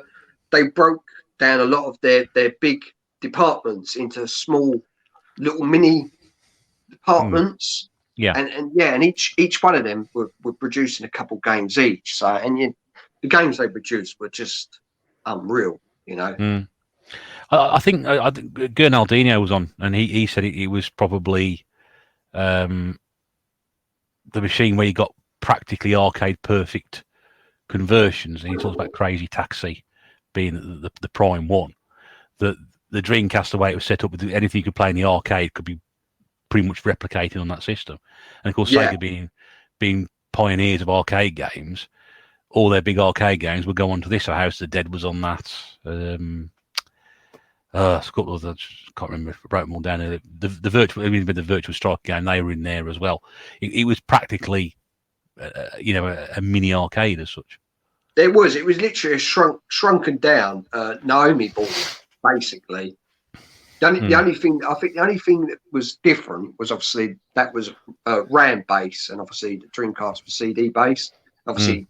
they broke down a lot of their big departments into small little mini departments. And each one of them were producing a couple games each. So, the games they produced were just unreal, I think Gernaldino was on, and he said it was probably the machine where you got practically arcade perfect conversions. And he talks about Crazy Taxi being the prime one. The Dreamcast, the way it was set up, with anything you could play in the arcade could be pretty much replicated on that system. And of course, Sega being pioneers of arcade games, all their big arcade games would go onto this. So House of the Dead was on that. I can't remember. I wrote them all down. The Virtual Strike game, they were in there as well. It was practically, a mini arcade as such. It was literally a shrunken down Naomi board, basically. The only thing that was different was obviously that was RAM base, and obviously the Dreamcast was CD based. Obviously,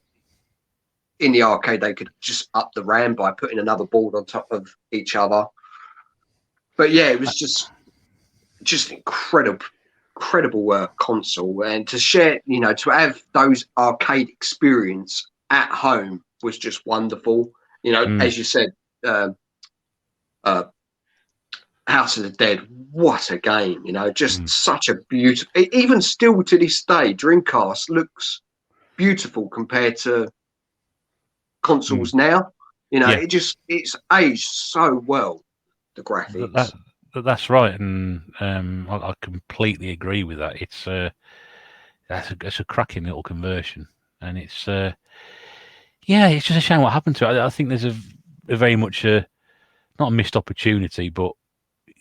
in the arcade they could just up the RAM by putting another board on top of each other. But it was just incredible console, and to share, to have those arcade experience at home was just wonderful. As you said. House of the Dead, what a game, just such a beautiful, even still to this day, Dreamcast looks beautiful compared to consoles now. You know, Yeah. it's aged so well, the graphics. That's right, and I completely agree with that. It's that's a cracking little conversion, and it's it's just a shame what happened to it. I think there's a very much not a missed opportunity, but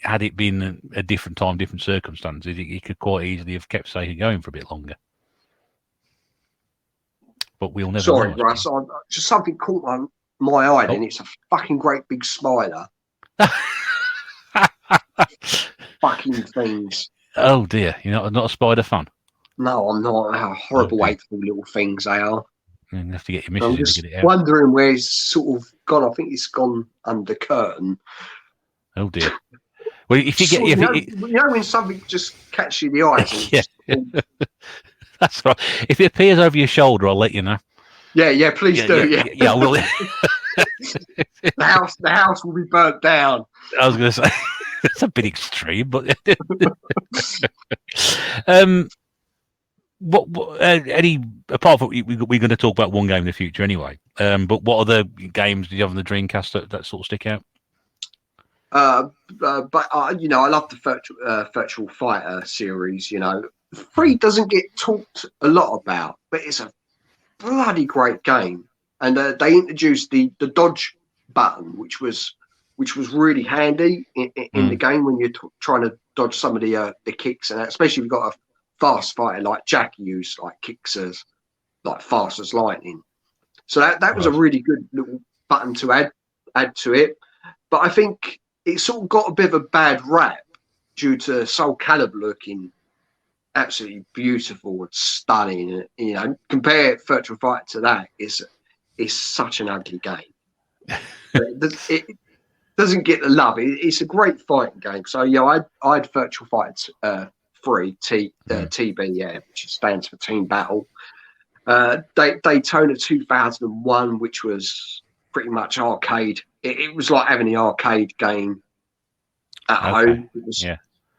had it been a different time, different circumstances, it could quite easily have kept Sega going for a bit longer. But we'll never Sorry, know. Russ, just something caught my eye, Oh. and it's a fucking great big spider. Fucking things. Oh dear, you're not a spider fan. No, I'm not. How horrible, Okay. hateful little things they are. You're gonna have to get your missus I'm in to just get it out. wondering where it's sort of gone. I think it's gone under curtain. Oh dear. Well, if you get you know when something just catches you in the eyes. And that's right. If it appears over your shoulder, I'll let you know. Yeah, please do. Yeah, I will. The house will be burnt down. I was going to say it's a bit extreme, but what any apart from we're going to talk about one game in the future anyway. But what other games do you have on the Dreamcast that sort of stick out? But you know, I love the Virtual Fighter series. You know, 3 doesn't get talked a lot about, but it's a bloody great game. And they introduced the dodge button, which was really handy in the game when you're trying to dodge some of the kicks, and especially if you've got a fast fighter like Jackie, who's like kicks as like fast as lightning. So that was a really good little button to add to it. But I think it sort of got a bit of a bad rap due to Soul Calibur looking absolutely beautiful and stunning. And, you know, compare Virtual Fighter to that, it's such an ugly game. It doesn't get the love. It's a great fighting game. So yeah, I had Virtual Fighter 3 TB, which stands for Team Battle. Daytona 2001, which was pretty much arcade. It was like having the arcade game at home. It was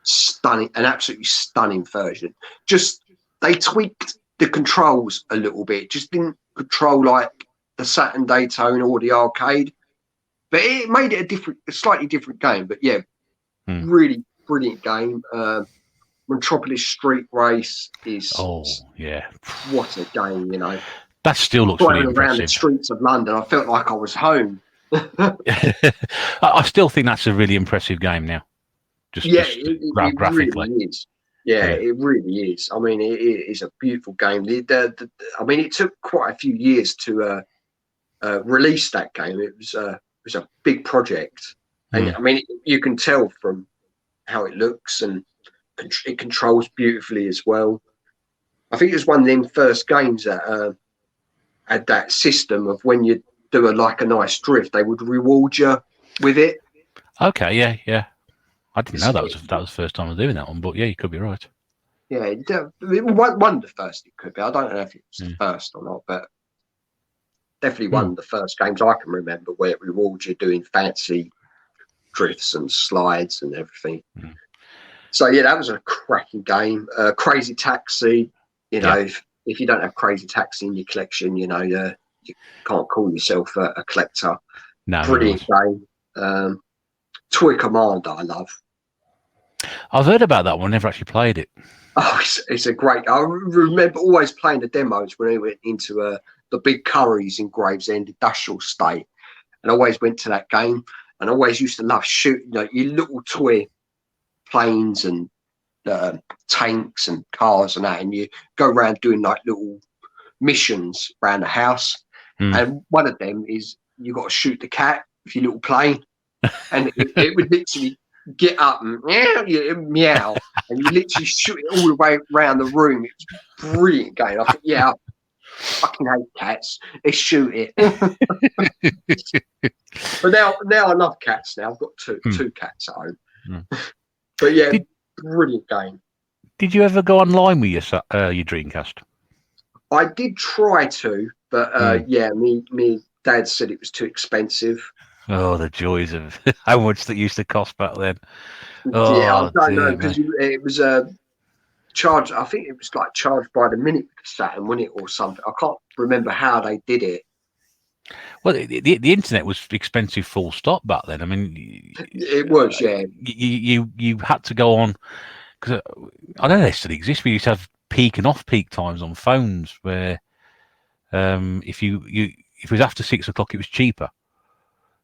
stunning, an absolutely stunning version. Just they tweaked the controls a little bit. Just didn't control like the Saturn Daytona or the arcade, but it made it a slightly different game. But yeah, really brilliant game. Metropolis Street Race is what a game, you know. That still looks really impressive. Around the streets of London, I felt like I was home. I still think that's a really impressive game now. It graphically. Really is. Yeah, it really is. I mean, it is a beautiful game. I mean, it took quite a few years to release that game. It was a big project, and I mean, you can tell from how it looks, and it controls beautifully as well. I think it was one of them first games that had that system of when you do a nice drift, they would reward you with it. Okay, yeah. I didn't know that was the first time I was doing that one, but yeah, you could be right. Yeah, one of the first it could be. I don't know if it was the first or not, but definitely one of the first games I can remember where it rewards you doing fancy drifts and slides and everything. So yeah, that was a cracking game. Crazy Taxi, you know, if you don't have Crazy Taxi in your collection, you know, you can't call yourself a collector. No, brilliant game. Toy Commander, I love. I've heard about that one, never actually played it. Oh, it's a great. I remember always playing the demos when I went into the big Currys in Gravesend Industrial Estate, and I always went to that game, and I always used to love shooting your little toy planes and tanks and cars and that, and you go around doing like little missions around the house, and one of them is you got to shoot the cat with your little plane, and it would literally get up and meow, and you literally shoot it all the way around the room. It's a brilliant game. I thought, I fucking hate cats. Let's shoot it. But now I love cats. Now I've got two cats at home. But yeah, brilliant game. Did you ever go online with your Dreamcast? I did try to, but me dad said it was too expensive. Oh, the joys of how much that used to cost back then. I don't know, because it was charged. I think it was like charged by the minute with Saturn, wasn't it, or something? I can't remember how they did it. Well, the internet was expensive, full stop back then. I mean, It was, yeah. you had to go on because I don't know if they still exist. We used to have peak and off peak times on phones where if it was after 6 o'clock, it was cheaper.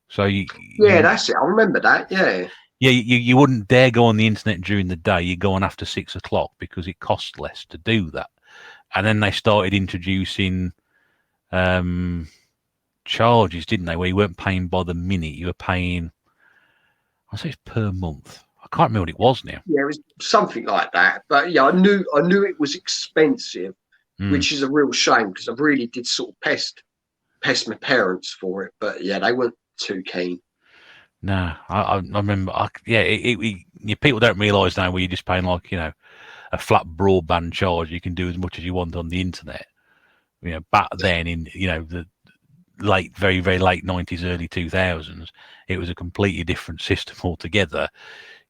So That's it. I remember that. Yeah. Yeah, you wouldn't dare go on the internet during the day. You go on after 6 o'clock because it costs less to do that. And then they started introducing charges, didn't they? Where you weren't paying by the minute, you were paying. I say it's per month. I can't remember what it was now. Yeah, it was something like that. But yeah, I knew it was expensive, which is a real shame because I really did sort of pest my parents for it. But yeah, they weren't too keen. No, I remember. People don't realise now where you're just paying like a flat broadband charge. You can do as much as you want on the internet. Back then in the very very late 90s, early 2000s, it was a completely different system altogether.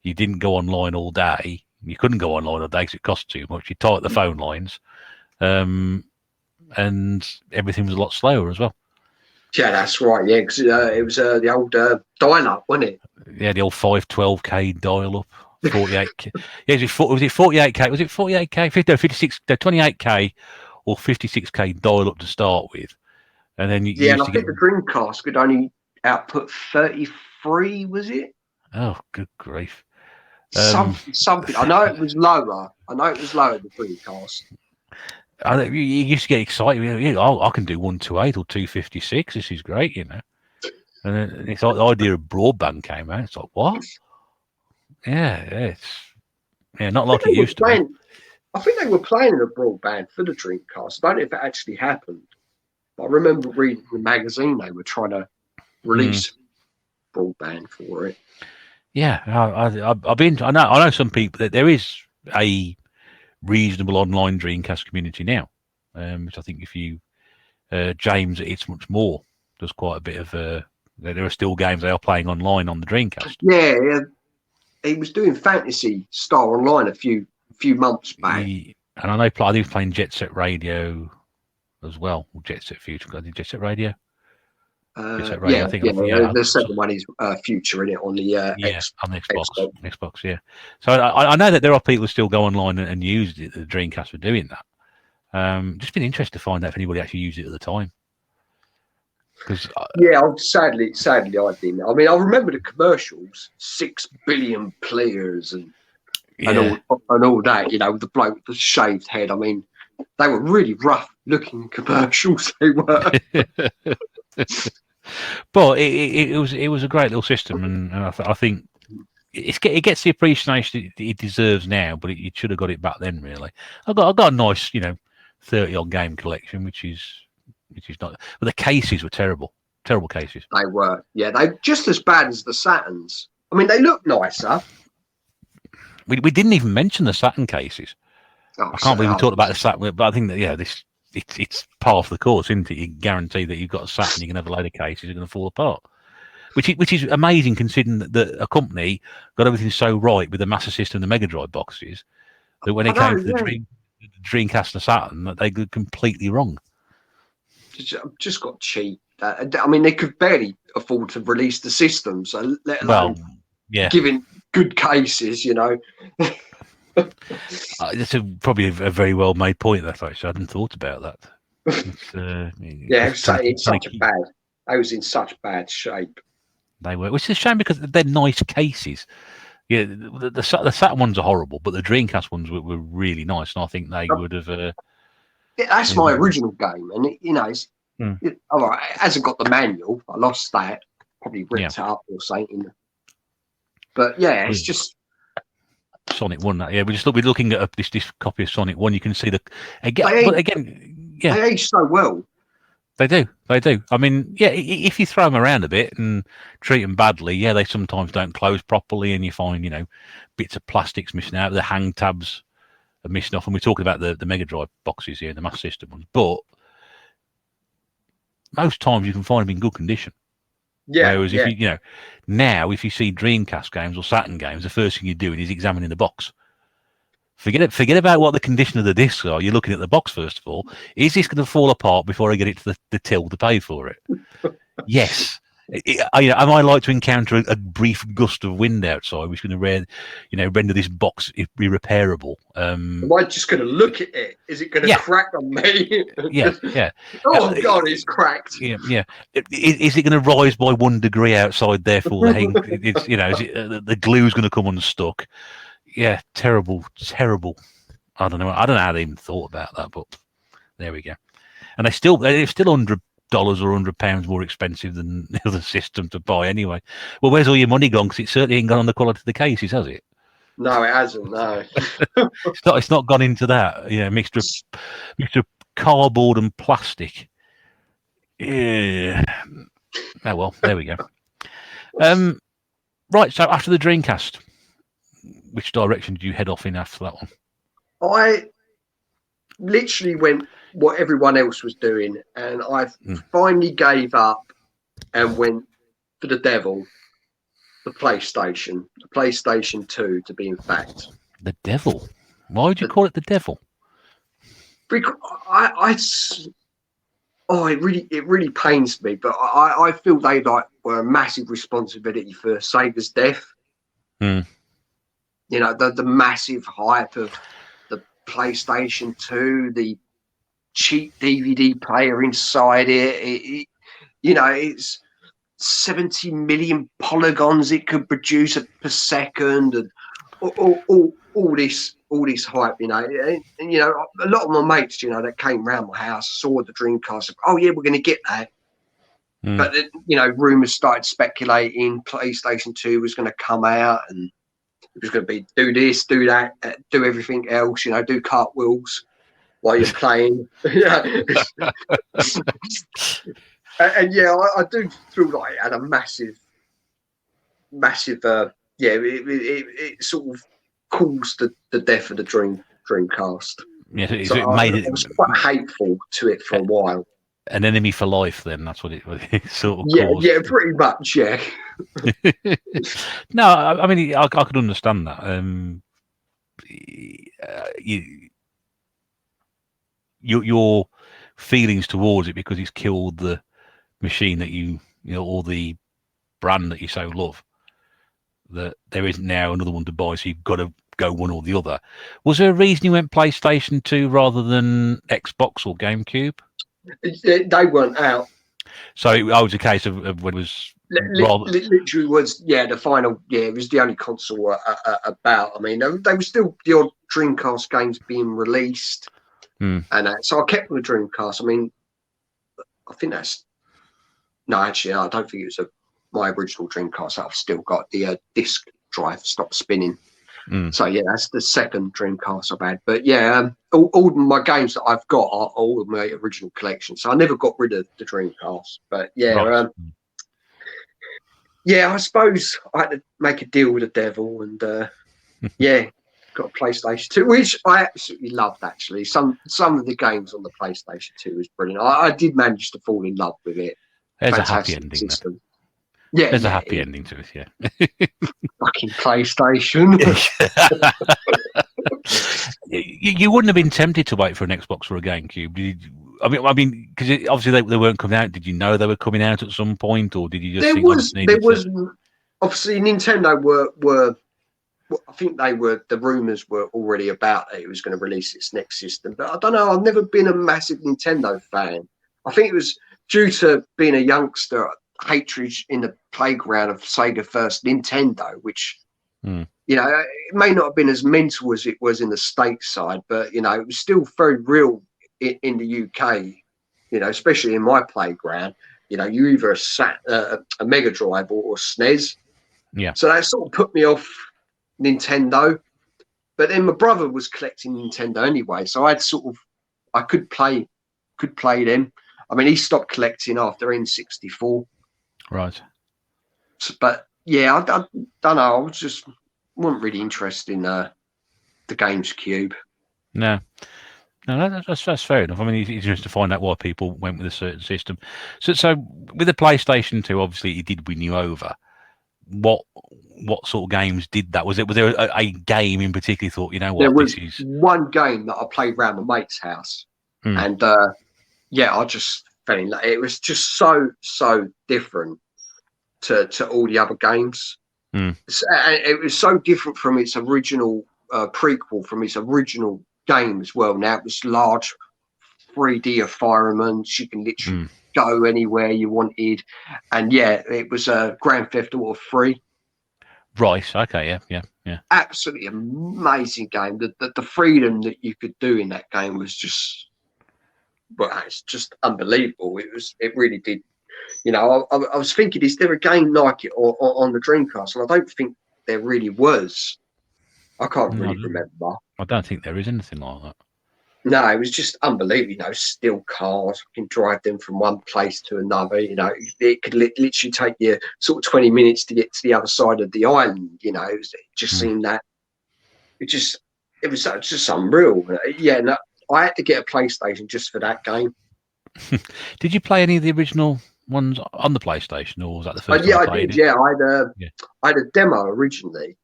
You didn't go online all day. You couldn't go online all day because it cost too much. You tie up the phone lines, and everything was a lot slower as well. Yeah, that's right. Yeah, because it was the old dial-up, wasn't it? Yeah, the old 512k dial-up, 48k. Yeah, was it 48k? Was it 48k? 56, 28k, or 56k dial-up to start with, and then and I think the Dreamcast could only output 33. Was it? Oh, good grief! Something. I know it was lower. The Dreamcast. You used to get excited. I can do 128 or 256. This is great, And then it's like the idea of broadband came out. It's like, what? Yeah, not like it used to be. I think they were planning a broadband for the Dreamcast. I don't know if it actually happened. But I remember reading the magazine they were trying to release broadband for it. Yeah, I know some people that there is a reasonable online Dreamcast community now, which I think if you James at It's Much More does quite a bit of there are still games they are playing online on the Dreamcast. Yeah, he was doing Fantasy Star Online a few months back. And I know I think he's playing Jet Set Radio as well, or Jet Set Future. I think Jet Set Radio. Jet Set Radio, I think the second one is Future in it on the on the Xbox. Yeah. So I know that there are people who still go online and use the Dreamcast for doing that. Just been interested to find out if anybody actually used it at the time. Because sadly I didn't. I mean, I remember the commercials, 6 billion players and all that. The bloke with the shaved head. I mean, they were really rough looking commercials. They were. But it was a great little system, and I think it gets the appreciation it deserves now. But it should have got it back then. Really, I got a nice 30-odd game collection, which is not. But the cases were terrible cases. They were, they just as bad as the Saturns. I mean, they look nicer. We didn't even mention the Saturn cases. I can't believe we talked about the Saturn, but I think that it's part of the course, isn't it? You guarantee that you've got a Saturn, you can have a load of cases that are going to fall apart. Which is amazing considering that a company got everything so right with the Master System and the Mega Drive boxes that when it came to the Dreamcast and the Saturn, that they got completely wrong. Just got cheap. I mean, they could barely afford to release the system, so let alone giving good cases, That's probably a very well made point. That actually, I hadn't thought about that. I was in such bad shape. They were, which is a shame because they're nice cases. Yeah, the Saturn ones are horrible, but the Dreamcast ones were really nice, and I think they would have. That's my original game, and it hasn't got the manual. I lost that. Probably ripped it up or something. But it's just. Sonic 1, we're looking at this copy of Sonic 1. You can see they age so well. They do. I mean, if you throw them around a bit and treat them badly, they sometimes don't close properly, and you find bits of plastics missing out. The hang tabs are missing off, and we're talking about the Mega Drive boxes here, the Master System ones. But most times you can find them in good condition. Whereas if you now if you see Dreamcast games or Saturn games, the first thing you're doing is examining the box. Forget about what the condition of the discs are. You're looking at the box first of all. Is this going to fall apart before I get it to the till to pay for it? Yes. I might like to encounter a brief gust of wind outside, which is going to render this box irreparable. Am I just going to look at it? Is it going to crack on me? Yeah. Oh God, it's cracked. Yeah. Is it going to rise by 1 degree outside? Therefore, is it, the glue's going to come unstuck? Yeah, terrible. I don't know how they even thought about that, but there we go. And they're still $100 or £100 more expensive than the other system to buy anyway. Well, where's all your money gone? Because it certainly ain't gone on the quality of the cases, has it? No, it hasn't. No, it's not gone into that. Mixture of cardboard and plastic. Yeah. Oh well, there we go. Right. So after the Dreamcast, which direction did you head off in after that one? I literally went what everyone else was doing, and I finally gave up and went for the devil, the PlayStation 2 to be exact. The devil? Why would you call it the devil? Because it really pains me, but I feel they were a massive responsibility for Sega's death. The massive hype of the PlayStation 2, the cheap DVD player inside it. It's 70 million polygons it could produce per second, and all this hype. And a lot of my mates, that came around my house, saw the Dreamcast. Oh yeah, we're going to get that. But rumors started speculating PlayStation 2 was going to come out, and it was going to be do this, do that, do everything else. Do cartwheels while you're playing. And I do feel like it had a massive. It sort of caused the death of the Dreamcast. Yeah, I was quite hateful to it for a while. An enemy for life, then that's what it sort of caused. Yeah, pretty much. Yeah. No, I mean I could understand that. Your feelings towards it because it's killed the machine that or the brand that you so love, that there isn't now another one to buy, so you've got to go one or the other. Was there a reason you went PlayStation 2 rather than Xbox or GameCube? They weren't out, so it was a case of when it was literally was the final. It was the only console about. I mean, there was still the odd Dreamcast games being released, and so I kept the Dreamcast. I mean, I think actually, I don't think it was my original Dreamcast. I've still got the disc drive stopped spinning. So that's the second Dreamcast I've had. But all my games that I've got are all of my original collection. So I never got rid of the Dreamcast. But I suppose I had to make a deal with the devil, and got a PlayStation 2, which I absolutely loved. Actually, some of the games on the PlayStation 2 was brilliant. I did manage to fall in love with it. There's a happy ending. Yeah, there's a happy ending to it. Yeah, fucking PlayStation. You wouldn't have been tempted to wait for an Xbox or a GameCube, did you? I mean, because obviously they weren't coming out. Did you know they were coming out at some point, or did you just think obviously Nintendo were. I think the rumours were already about that it was going to release its next system, but I don't know. I've never been a massive Nintendo fan. I think it was due to being a youngster, hatred in the playground of Sega first Nintendo, which it may not have been as mental as it was in the stateside, but it was still very real in the UK. Especially in my playground, you either a Mega Drive or SNES. Yeah. So that sort of put me off Nintendo, but then my brother was collecting Nintendo anyway, so I could play them. I mean, he stopped collecting after N64. Right. But I don't know. I wasn't really interested in the GameCube. No, that's fair enough. I mean, it's just to find out why people went with a certain system. So with the PlayStation 2, obviously it did win you over. What sort of games did that? Was there a game in particular you thought, there was one game that I played around my mate's house, and I just fell in love. It was just so different to all the other games. It was so different from its original prequel, from its original game as well. Now it was large 3D environments. You can literally go anywhere you wanted, and yeah, it was a Grand Theft Auto 3. Right. Okay. Yeah. Absolutely amazing game. The freedom that you could do in that game was just, well, it's just unbelievable. It really did. You know, I was thinking, is there a game like it on the Dreamcast? And I don't think there really was. I can't really remember. I don't think there is anything like that. No, it was just unbelievable. You know, still cars. You can drive them from one place to another. You know, it could literally take you sort of 20 minutes to get to the other side of the island. You know, it just seemed that it was just unreal. Yeah, no, I had to get a PlayStation just for that game. Did you play any of the original ones on the PlayStation, or was that the first? Yeah, I did. Yeah, I had a demo originally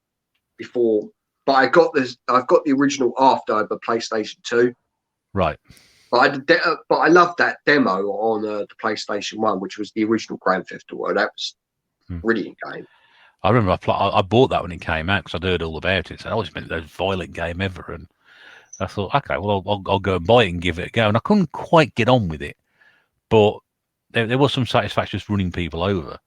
before, but I've got the original after I had the PlayStation 2. Right. But I loved that demo on the PlayStation 1, which was the original Grand Theft Auto. That was a brilliant game. I remember I bought that when it came out because I'd heard all about it. So I always meant the most violent game ever, and I thought, okay, well, I'll go and buy it and give it a go. And I couldn't quite get on with it, but there was some satisfaction just running people over.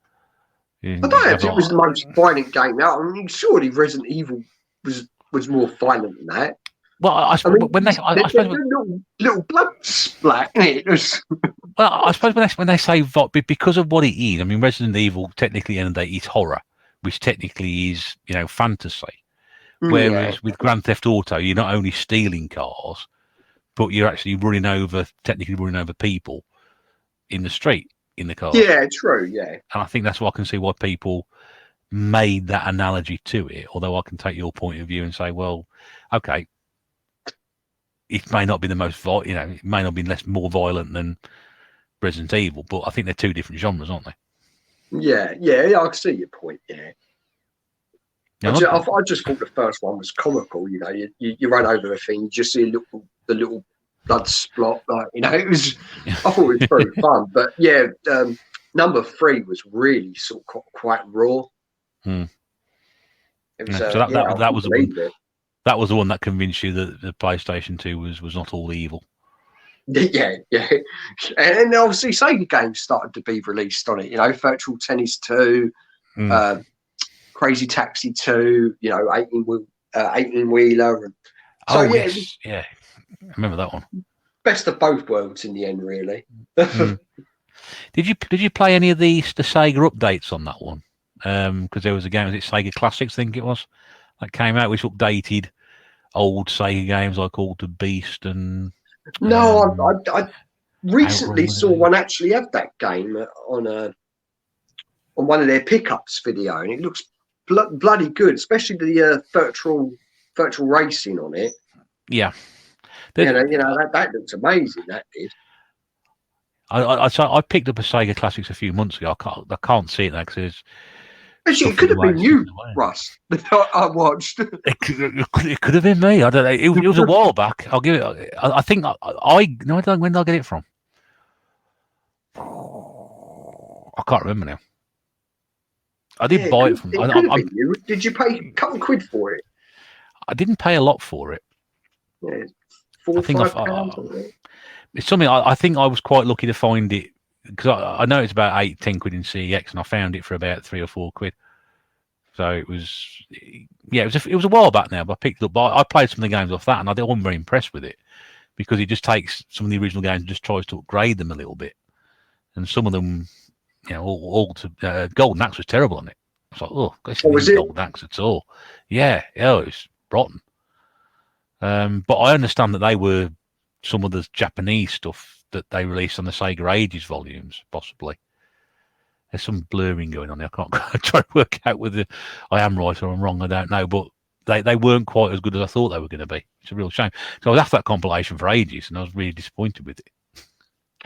I don't know if it was the most violent game out. I mean, surely Resident Evil was more violent than that. Well, I suppose when they little blood splat in it. Well, I suppose when they say because of what it is. I mean, Resident Evil technically is horror, which technically is fantasy. Whereas with Grand Theft Auto, you're not only stealing cars, but you're actually technically running over people in the street in the car. Yeah, true. Yeah, and I think that's why I can see why people made that analogy to it. Although I can take your point of view and say, well, okay, it may not be the most, it may not be more violent than Resident Evil, but I think they're two different genres, aren't they? Yeah, I can see your point. Yeah. I just thought the first one was comical. You know, you run over the thing, you just see the little blood splot. Like, it was. I thought it was very fun. But yeah, number 3 was really sort of quite raw. It was, so that was the one. That was the one that convinced you that the PlayStation 2 was not all evil. Yeah, and obviously Sega games started to be released on it. Virtual Tennis 2. Crazy Taxi 2, 18-wheeler. So, yes. Yeah, I remember that one. Best of both worlds in the end, really. Did you play any of the Sega updates on that one? Because there was a game, was it Sega Classics, I think it was, that came out, which updated old Sega games like Alter Beast and... No, I recently saw one actually have that game on one of their pickups video, and it looks bloody good, especially the virtual racing on it. Yeah, that looks amazing. That did. I picked up a Sega Classics a few months ago. I can't see it now because actually it could have been you, Russ. I watched. It could have been me. I don't know. It was a while back. I'll give it. I think I don't know when did I get it from. I can't remember now. I did buy it from. Did you pay a couple of quid for it? I didn't pay a lot for it. Yeah, £4 or £5. It's something I think I was quite lucky to find it because I know it's about 8-10 quid in CEX, and I found it for about 3 or 4 quid. So it was, it was a while back now, but I picked it up. But I played some of the games off that, and I wasn't very impressed with it because it just takes some of the original games and just tries to upgrade them a little bit, and some of them. Golden Axe was terrible on it. I was like, this isn't Golden Axe at all. Yeah, it was rotten. But I understand that they were some of the Japanese stuff that they released on the Sega Ages volumes, possibly. There's some blurring going on there. I can't try to work out whether I am right or I'm wrong. I don't know, but they weren't quite as good as I thought they were going to be. It's a real shame. So I was after that compilation for ages, and I was really disappointed with it.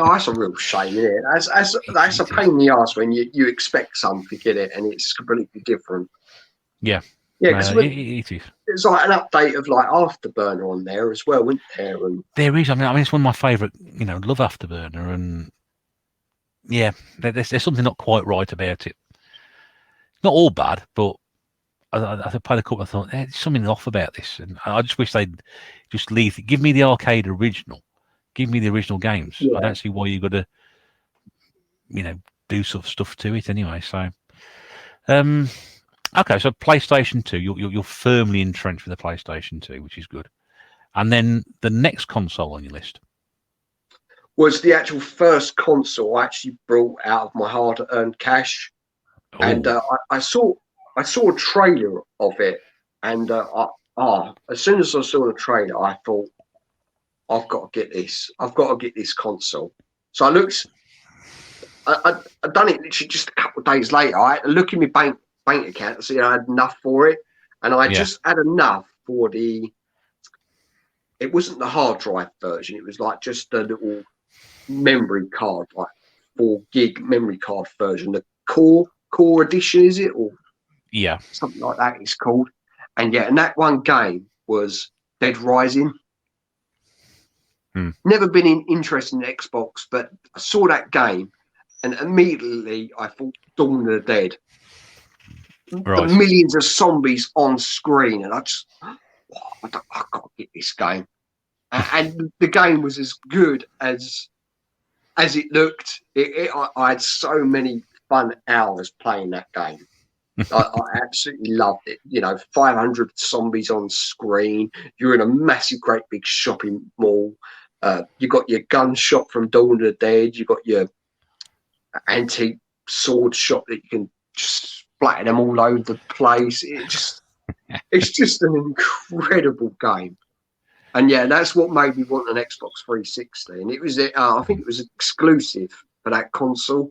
Oh, that's a real shame, isn't it? That's a pain in the ass when you expect something in it and it's completely different. Yeah. Yeah, because it is. There's like an update of like Afterburner on there as well, isn't there? And there is. I mean, it's one of my favourite, love Afterburner, and yeah, there's something not quite right about it. Not all bad, but I played a couple. I thought there's something off about this, and I just wish they'd just leave. Give me the arcade original. Give me the original games. Yeah. I don't see why you got to, do sort of stuff to it anyway. So, okay, so PlayStation 2, you're firmly entrenched with the PlayStation 2, which is good. And then the next console on your list was the actual first console I actually brought out of my hard-earned cash, and I saw a trailer of it, and as soon as I saw the trailer, I thought, I've got to get this. I've got to get this console. So I looked. I done it literally just a couple of days later. I had to look in my bank account to see I had enough for it, and I just had enough for the. It wasn't the hard drive version. It was like just a little memory card, like 4 gig memory card version. The core edition, is it, or something like that? It's called. And and that one game was Dead Rising. Never been interested in Xbox, but I saw that game, and immediately I thought Dawn of the Dead. Right. The millions of zombies on screen, and I got to get this game. And the game was as good as it looked. I had so many fun hours playing that game. I absolutely loved it. 500 zombies on screen. You're in a massive, great big shopping mall. You got your gun shop from Dawn of the Dead. You got your antique sword shop that you can just splatter them all over the place. It's just an incredible game. And that's what made me want an Xbox 360. And it was, I think it was exclusive for that console.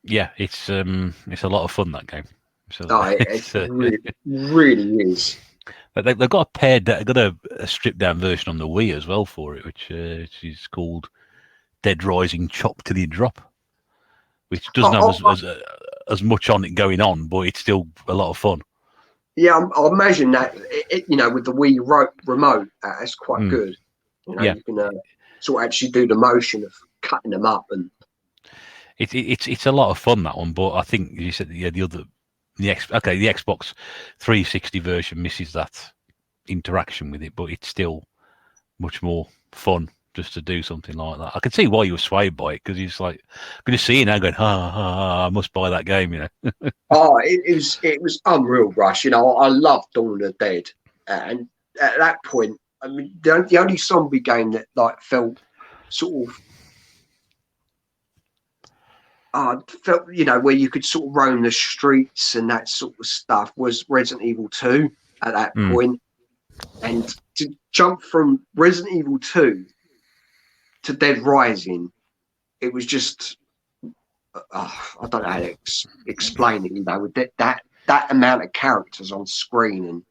Yeah, it's a lot of fun, that game. So it really is. But they've got a stripped down version on the Wii as well for it, which is called Dead Rising Chop Till You Drop, which doesn't have as much on it going on, but it's still a lot of fun. Yeah, I imagine that with the Wii remote, that's quite good. You can sort of actually do the motion of cutting them up, and it's a lot of fun, that one. But I think you said the Xbox 360 version misses that interaction with it, but it's still much more fun just to do something like that. I can see why you were swayed by it, because it's like, I'm going to see it now going, I must buy that game, It was unreal, Rush. I loved Dawn of the Dead, and at that point, I mean, the only zombie game that felt sort of where you could sort of roam the streets and that sort of stuff was Resident Evil 2 at that point. And to jump from Resident Evil 2 to Dead Rising, it was just I don't know how to explain it. With that amount of characters on screen,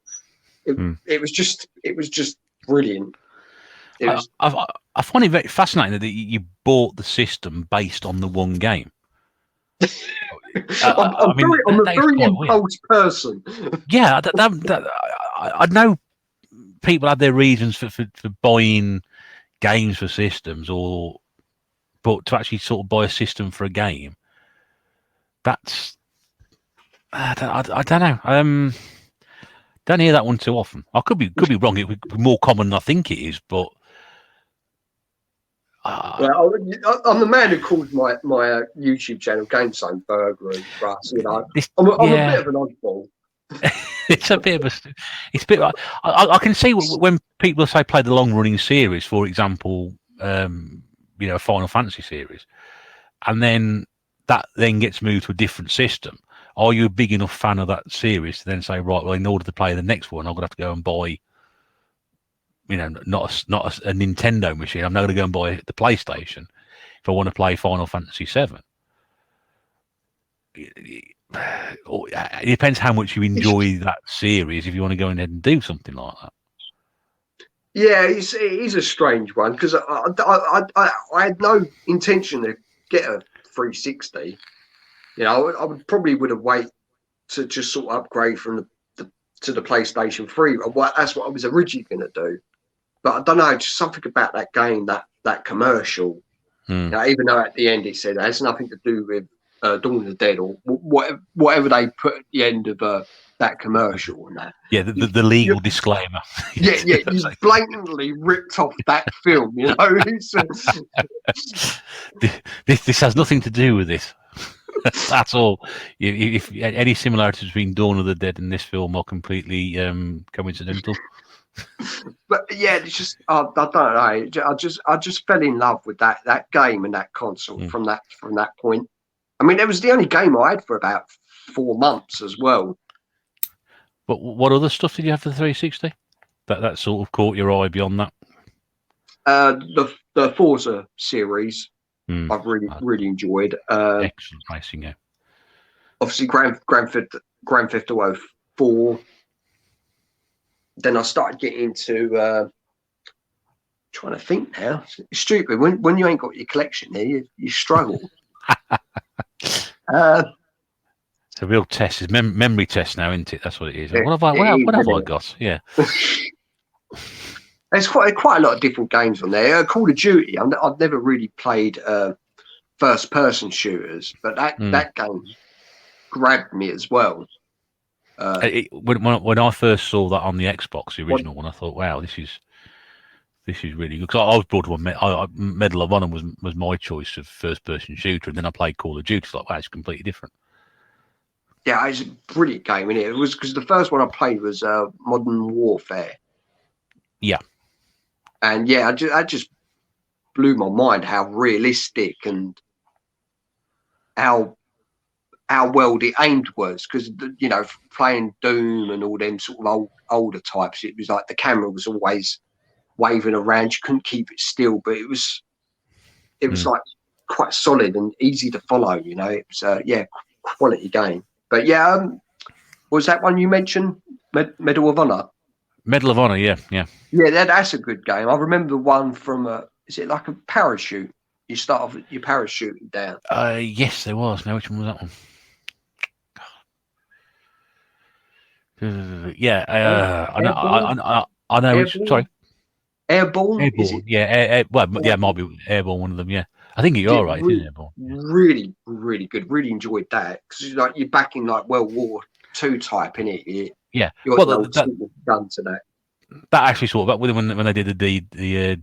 and it was just brilliant. I find it very fascinating that you bought the system based on the one game. I'm a very impulse person. Yeah, I know people have their reasons for buying games for systems, but to actually sort of buy a system for a game, that's I don't know. Don't hear that one too often. I could be wrong. It would be more common than I think it is, but. I'm the man who calls my YouTube channel Gamezone Birdroom. I'm a bit of an oddball. It's a bit of I can see when people say play the long running series, for example, a Final Fantasy series, and then that then gets moved to a different system. Are you a big enough fan of that series to then say, right, well, in order to play the next one, I'm gonna have to go and buy, not a Nintendo machine. I'm not going to go and buy the PlayStation if I want to play Final Fantasy VII. It depends how much you enjoy that series if you want to go ahead and do something like that. Yeah, it is a strange one, because I had no intention to get a 360. I would have waited to just sort of upgrade from to the PlayStation 3. That's what I was originally going to do. But I don't know, just something about that game, that commercial, You know, even though at the end it said it has nothing to do with Dawn of the Dead or whatever they put at the end of that commercial and that. Yeah, the legal disclaimer. Yeah, you blatantly ripped off that film. You know, it's, this has nothing to do with this. That's all. If any similarities between Dawn of the Dead and this film are completely coincidental. But yeah, it's just I don't know. I just fell in love with that game and that console from that point. I mean, it was the only game I had for about 4 months as well. But what other stuff did you have for the 360? That sort of caught your eye beyond that? The Forza series, I've really enjoyed. Excellent racing, yeah. Obviously, Grand Theft Auto 4. Then I started getting into trying to think now. It's stupid when you ain't got your collection here, you struggle. It's a real test. It's memory test now, isn't it? That's what it is. What have I got? Yeah. There's quite a lot of different games on there. Call of Duty. I've never really played first-person shooters, but that game grabbed me as well. When I first saw that on the Xbox, the original one, I thought, "Wow, this is really good." Because I was brought to Medal of Honor was my choice of first-person shooter, and then I played Call of Duty. It's like, wow, it's completely different. Yeah, it's a brilliant game, innit? It was because the first one I played was Modern Warfare. Yeah, and yeah, I just blew my mind how realistic and how well the aimed was, because you know, playing Doom and all them sort of older types, it was like the camera was always waving around. You couldn't keep it still, but it was like quite solid and easy to follow. You know, it was quality game. But yeah, what was that one you mentioned? Medal of Honor. Medal of Honor, yeah. That's a good game. I remember one from is it like a parachute? You start off with your parachuting down. Yes, there was. Now, which one was that one? Yeah, I know. Sorry, Airborne. Airborne. Yeah, it might be Airborne. One of them. Yeah, I think you're right. Isn't Airborne? Really, really good. Really enjoyed that, because like you're back in like World War II type, innit? Yeah. Well, done to that. That actually sort of when they did the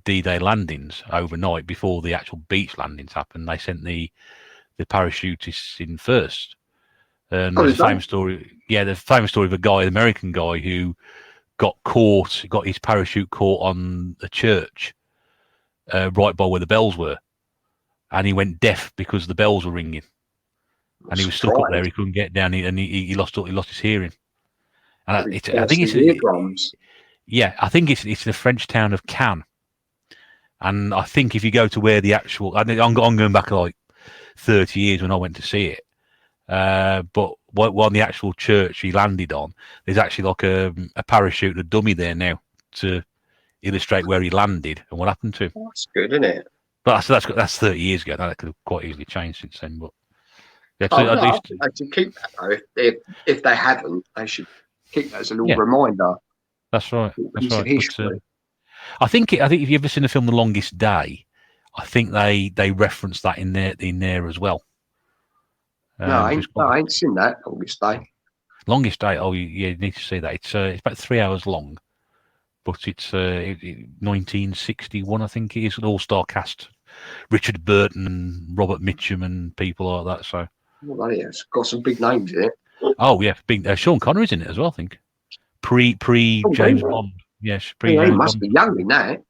D-Day landings overnight before the actual beach landings happened, they sent the parachutists in first. And there's a famous story. Yeah, the famous story of a guy, an American guy, who got his parachute caught on a church right by where the bells were, and he went deaf because the bells were ringing, and he was stuck up there. He couldn't get down, and he lost his hearing. And I think it's eardrums. Yeah, I think it's the French town of Cannes, and I think if you go to where the actual, I'm going back like 30 years when I went to see it, but on the actual church he landed on, there's actually like a parachute, a dummy there now to illustrate where he landed and what happened to him. That's good, isn't it? But that's 30 years ago. Now that could have quite easily changed since then. But yeah, I think they should keep that though. If they haven't, they should keep that as a little reminder. That's right. That's right. But, I think if you've ever seen the film The Longest Day, I think they reference that in there as well. I ain't seen that Longest Day. Longest Day. Oh, you need to see that. It's about 3 hours long, but it's 1961, I think it is. An all-star cast: Richard Burton and Robert Mitchum and people like that. So, it's got some big names in it. Oh yeah, big. Sean Connery's in it as well, I think. Pre James Bond. Yes, he must be young in that.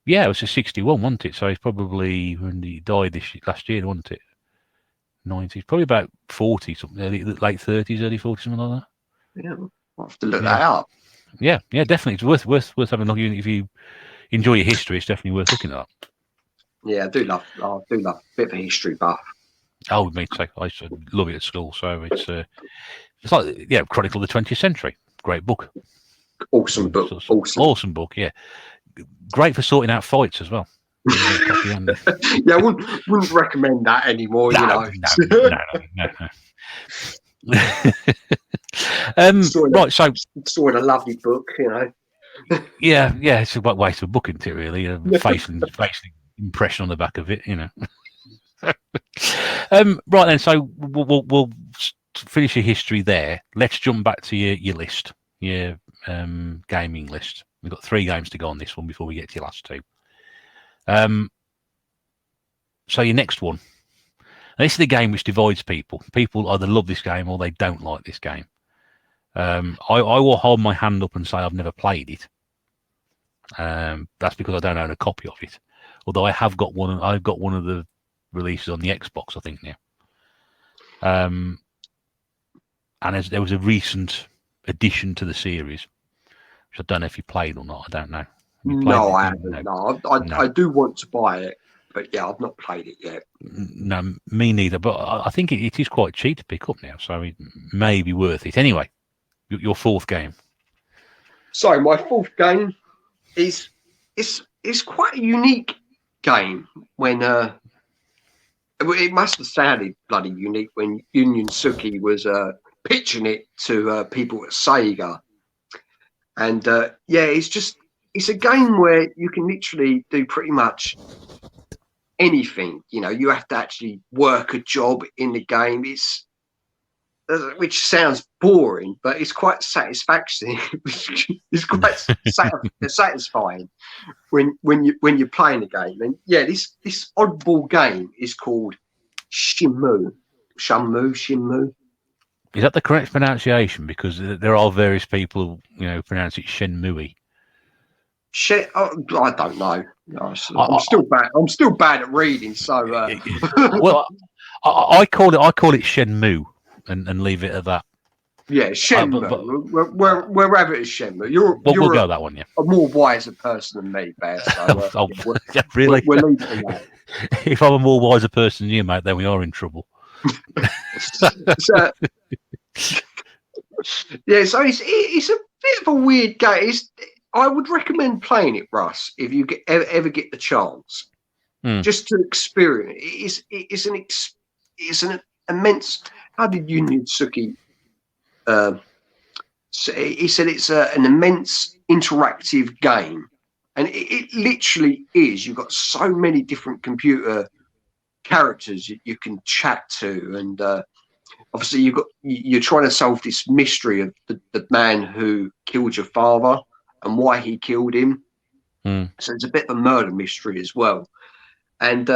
Yeah, it was a 61, wasn't it? So he's probably, when he died last year, wasn't it? 90s, probably about 40, something, late 30s, early 40s, something like that. Yeah, I'll have to look that up. Yeah, definitely. It's worth having a look. If you enjoy your history, it's definitely worth looking at. Yeah, I do love a bit of a history buff. Oh, me too. I used to love it at school. So it's like Chronicle of the 20th Century. Great book. Awesome book. Awesome book. Yeah, great for sorting out fights as well. Yeah, I wouldn't recommend that anymore. No. Right, so sort of a lovely book, Yeah, it's a waste of a book, isn't it? Really, facing impression on the back of it, you know. Right then, so we'll finish your history there. Let's jump back to your list, your gaming list. We've got 3 games to go on this one before we get to your last 2. So your next one. And this is the game which divides people. People either love this game or they don't like this game. I will hold my hand up and say I've never played it. That's because I don't own a copy of it. Although I have got one. I've got one of the releases on the Xbox, I think now. And there was a recent addition to the series, which I don't know if you played or not. I don't know. No, I haven't. No, I do want to buy it, but yeah, I've not played it yet. No, me neither. But I think it is quite cheap to pick up now, so it may be worth it. Anyway, your 4th game. So my 4th game is quite a unique game. When it must have sounded bloody unique when Union Suki was pitching it to people at Sega, and it's a game where you can literally do pretty much anything. You know, you have to actually work a job in the game. Which sounds boring, but it's quite satisfying. It's quite satisfying when you're playing a game. And yeah, this oddball game is called Shenmue. Is that the correct pronunciation? Because there are various people who pronounce it Shenmue. I don't know. I'm still bad. I'm still bad at reading. So well, I call it Shenmue. And leave it at that. Yeah, Shenmue. Wherever it is Shenmue. You'll go that one, yeah. A more wiser person than me, Bear. So, really? We're leaving that. If I'm a more wiser person than you, mate, then we are in trouble. So it's a bit of a weird game. I would recommend playing it, Russ, if you ever get the chance, just to experience. It's an immense. How did Union Suki? He said it's an immense interactive game, and it literally is. You've got so many different computer characters you can chat to, and obviously you're trying to solve this mystery of the man who killed your father and why he killed him. So it's a bit of a murder mystery as well, and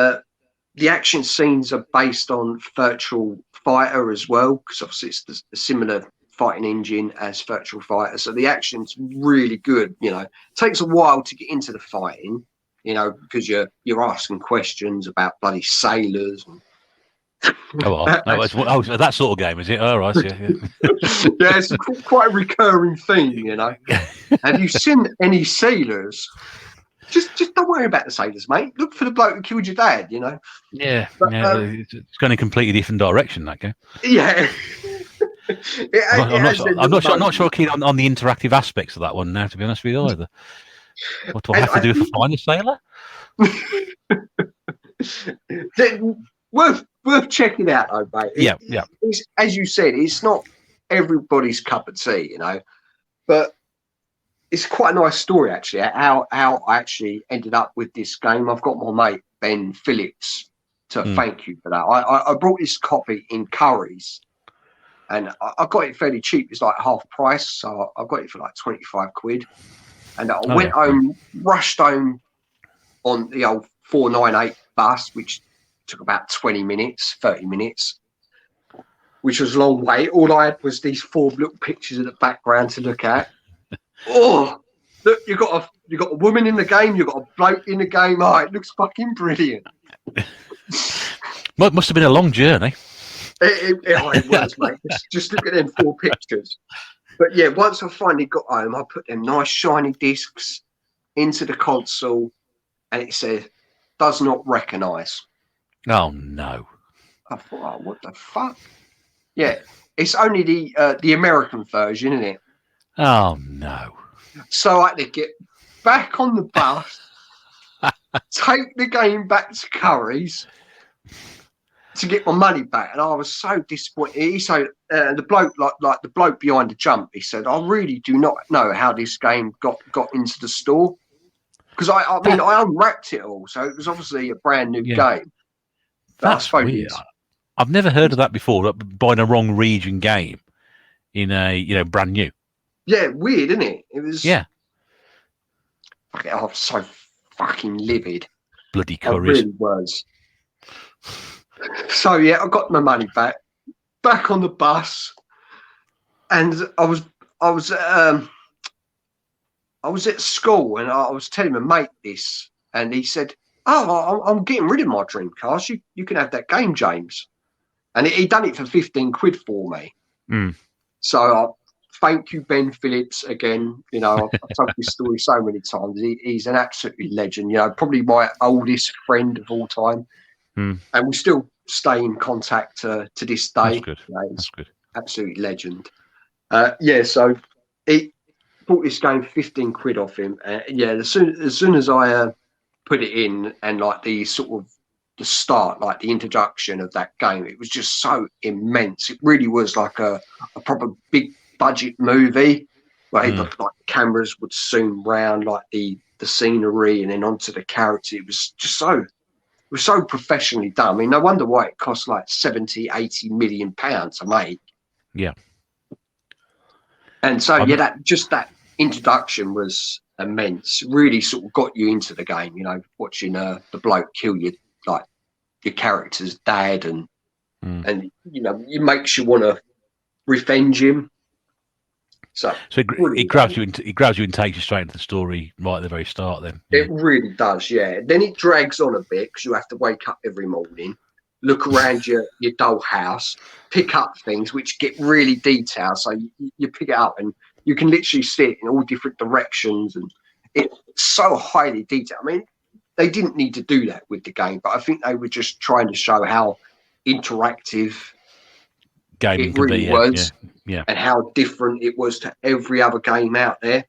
the action scenes are based on Virtual Fighter as well, because obviously it's the similar fighting engine as Virtual Fighter. So the action's really good. It takes a while to get into the fighting, because you're asking questions about bloody sailors. That sort of game, is it? All right, yeah. Yeah, it's quite a recurring theme. Have you seen any sailors? Just don't worry about the sailors, mate. Look for the bloke who killed your dad, Yeah, but, it's going in a completely different direction, that game. Yeah. I'm not sure keen on the interactive aspects of that one now, to be honest with you, either. What do I have to do to find a sailor? Worth checking out, though, mate. Yeah. It's, as you said, it's not everybody's cup of tea, but it's quite a nice story, actually, how I actually ended up with this game. I've got my mate, Ben Phillips, to thank you for that. I brought this copy in Curry's, and I got it fairly cheap. It's like half price, so I got it for like 25 quid. And I went home, rushed home on the old 498 bus, which took about 30 minutes, which was a long way. All I had was these 4 little pictures in the background to look at. Oh, look! You got a woman in the game. You got a bloke in the game. Oh, it looks fucking brilliant. Well, it must have been a long journey. It was, mate. Just look at them 4 pictures. But yeah, once I finally got home, I put them nice shiny discs into the console, and it said, "Does not recognise." Oh no! I thought, oh, what the fuck? Yeah, it's only the American version, isn't it? Oh no! So I had to get back on the bus, take the game back to Curry's to get my money back, and I was so disappointed. He said, the bloke, like the bloke behind the jump, he said, "I really do not know how this game got into the store, because I mean, I unwrapped it all, so it was obviously a brand new game. But That's weird. I've never heard of that before. Buying a wrong region game in a brand new. Yeah, weird, isn't it? It was. Yeah. Okay, I was so fucking livid. Bloody curries. I really was. So yeah, I got my money back on the bus, and I was at school, and I was telling my mate this, and he said, "Oh, I'm getting rid of my Dreamcast. You can have that game, James." And he done it for 15 quid for me. Mm. So thank you, Ben Phillips, again. You know, I've told this story so many times. He's an absolutely legend. You know, probably my oldest friend of all time. Mm. And we still stay in contact to this day. That's good. You know, That's good. Absolute legend. So he bought this game 15 quid off him. As soon as I put it in, and like the start, like the introduction of that game, it was just so immense. It really was like a proper big budget movie where the cameras would zoom round like the scenery and then onto the character. It was just so professionally done. I mean, no wonder why it cost like 70-80 million pounds to make. Yeah. And so that introduction was immense. Really sort of got you into the game, you know, watching the bloke kill your character's dad, and you know, it makes you want to revenge him. So it grabs you and takes you straight into the story right at the very start. Then it really does, yeah. Then it drags on a bit because you have to wake up every morning, look around your dull house, pick up things which get really detailed. So you pick it up and you can literally see it in all different directions, and it's so highly detailed. I mean, they didn't need to do that with the game, but I think they were just trying to show how interactive gaming it really was, yeah, and how different it was to every other game out there.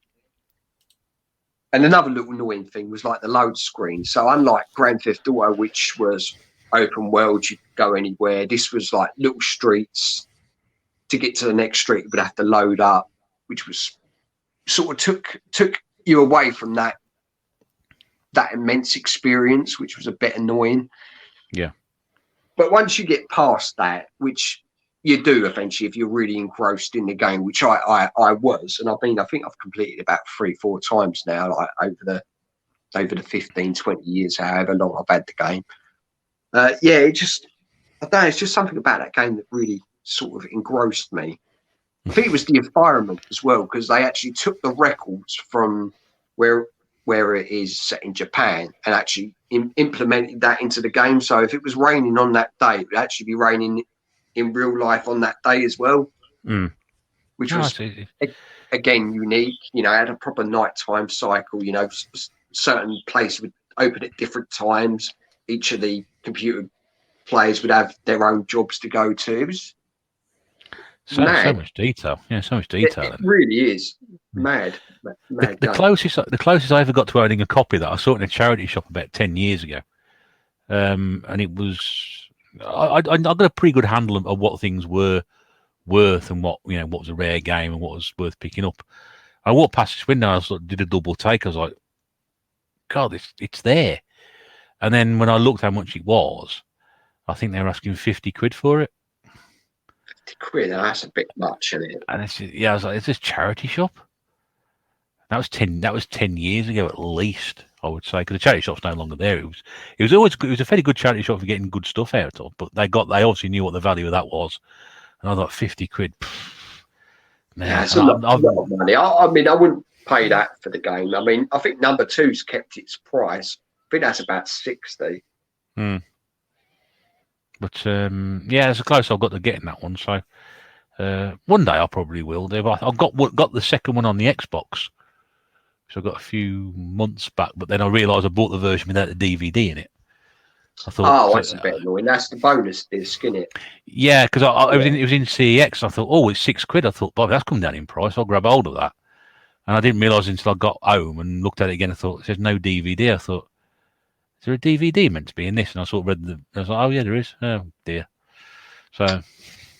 And another little annoying thing was like the load screen. So unlike Grand Theft Auto, which was open world, you could go anywhere, this was like little streets. To get to the next street, you would have to load up, which was sort of took you away from that immense experience, which was a bit annoying. Yeah. But once you get past that, which you do eventually if you're really engrossed in the game, which I was, and I think I've completed about 3-4 times now, like over the 15, 20 years, however long I've had the game. I don't know, it's just something about that game that really sort of engrossed me. I think it was the environment as well, because they actually took the records from where it is set in Japan and actually implemented that into the game. So if it was raining on that day, it would actually be raining in real life on that day as well, which was again unique. You know, had a proper nighttime cycle. You know, certain places would open at different times. Each of the computer players would have their own jobs to go to. It was so much detail. Yeah, so much detail. It really is mad. The closest I ever got to owning a copy that I saw it in a charity shop about 10 years ago, and it was I got a pretty good handle of what things were worth and what was a rare game and what was worth picking up. I walked past this window, I did a double take. I was like, God, it's there. And then when I looked how much it was, I think they were asking 50 quid for it. 50 quid, that's a bit much, isn't it? And I was like, it's this charity shop. That was 10 years ago at least, I would say, because the charity shop's no longer there. It was a fairly good charity shop for getting good stuff out of, but they obviously knew what the value of that was. And I thought 50 quid. Man, yeah, it's a lot of money. I mean, I wouldn't pay that for the game. I mean, I think number 2's kept its price. I think that's about 60. But it's a close I've got to getting that one. So one day I probably will. I've got the second one on the Xbox, so I got a few months back. But then I realised I bought the version without the DVD in it. I thought, that's a bit annoying. That's the bonus disc, isn't it? Yeah, because it was in CEX. I thought, it's 6 quid. I thought, Bob, that's come down in price. I'll grab hold of that. And I didn't realise until I got home and looked at it again. I thought, it says no DVD. I thought, is there a DVD meant to be in this? And I sort of read I was like, oh yeah, there is. Oh dear. So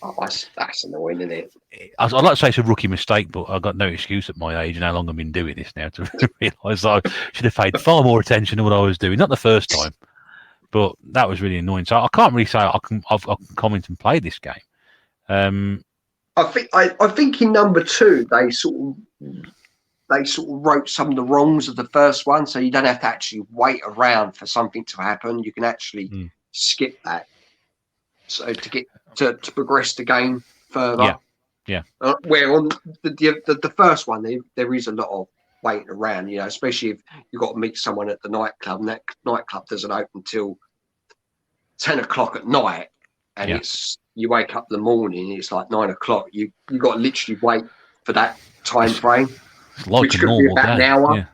Oh, that's annoying, isn't it? I'd like to say it's a rookie mistake, but I've got no excuse at my age and how long I've been doing this now to realise I should have paid far more attention to what I was doing. Not the first time, but that was really annoying. So I can't really say I can comment and play this game. I think in number 2 they sort of wrote some of the wrongs of the first one, so you don't have to actually wait around for something to happen. You can actually skip that, so to get to progress the game further. Yeah. Where on the first one there is a lot of waiting around, you know, especially if you've got to meet someone at the nightclub, and that nightclub doesn't open till 10 o'clock at night, and it's you wake up in the morning, it's like 9 o'clock. You got to literally wait for that time frame, like which a could be normal about day. an hour.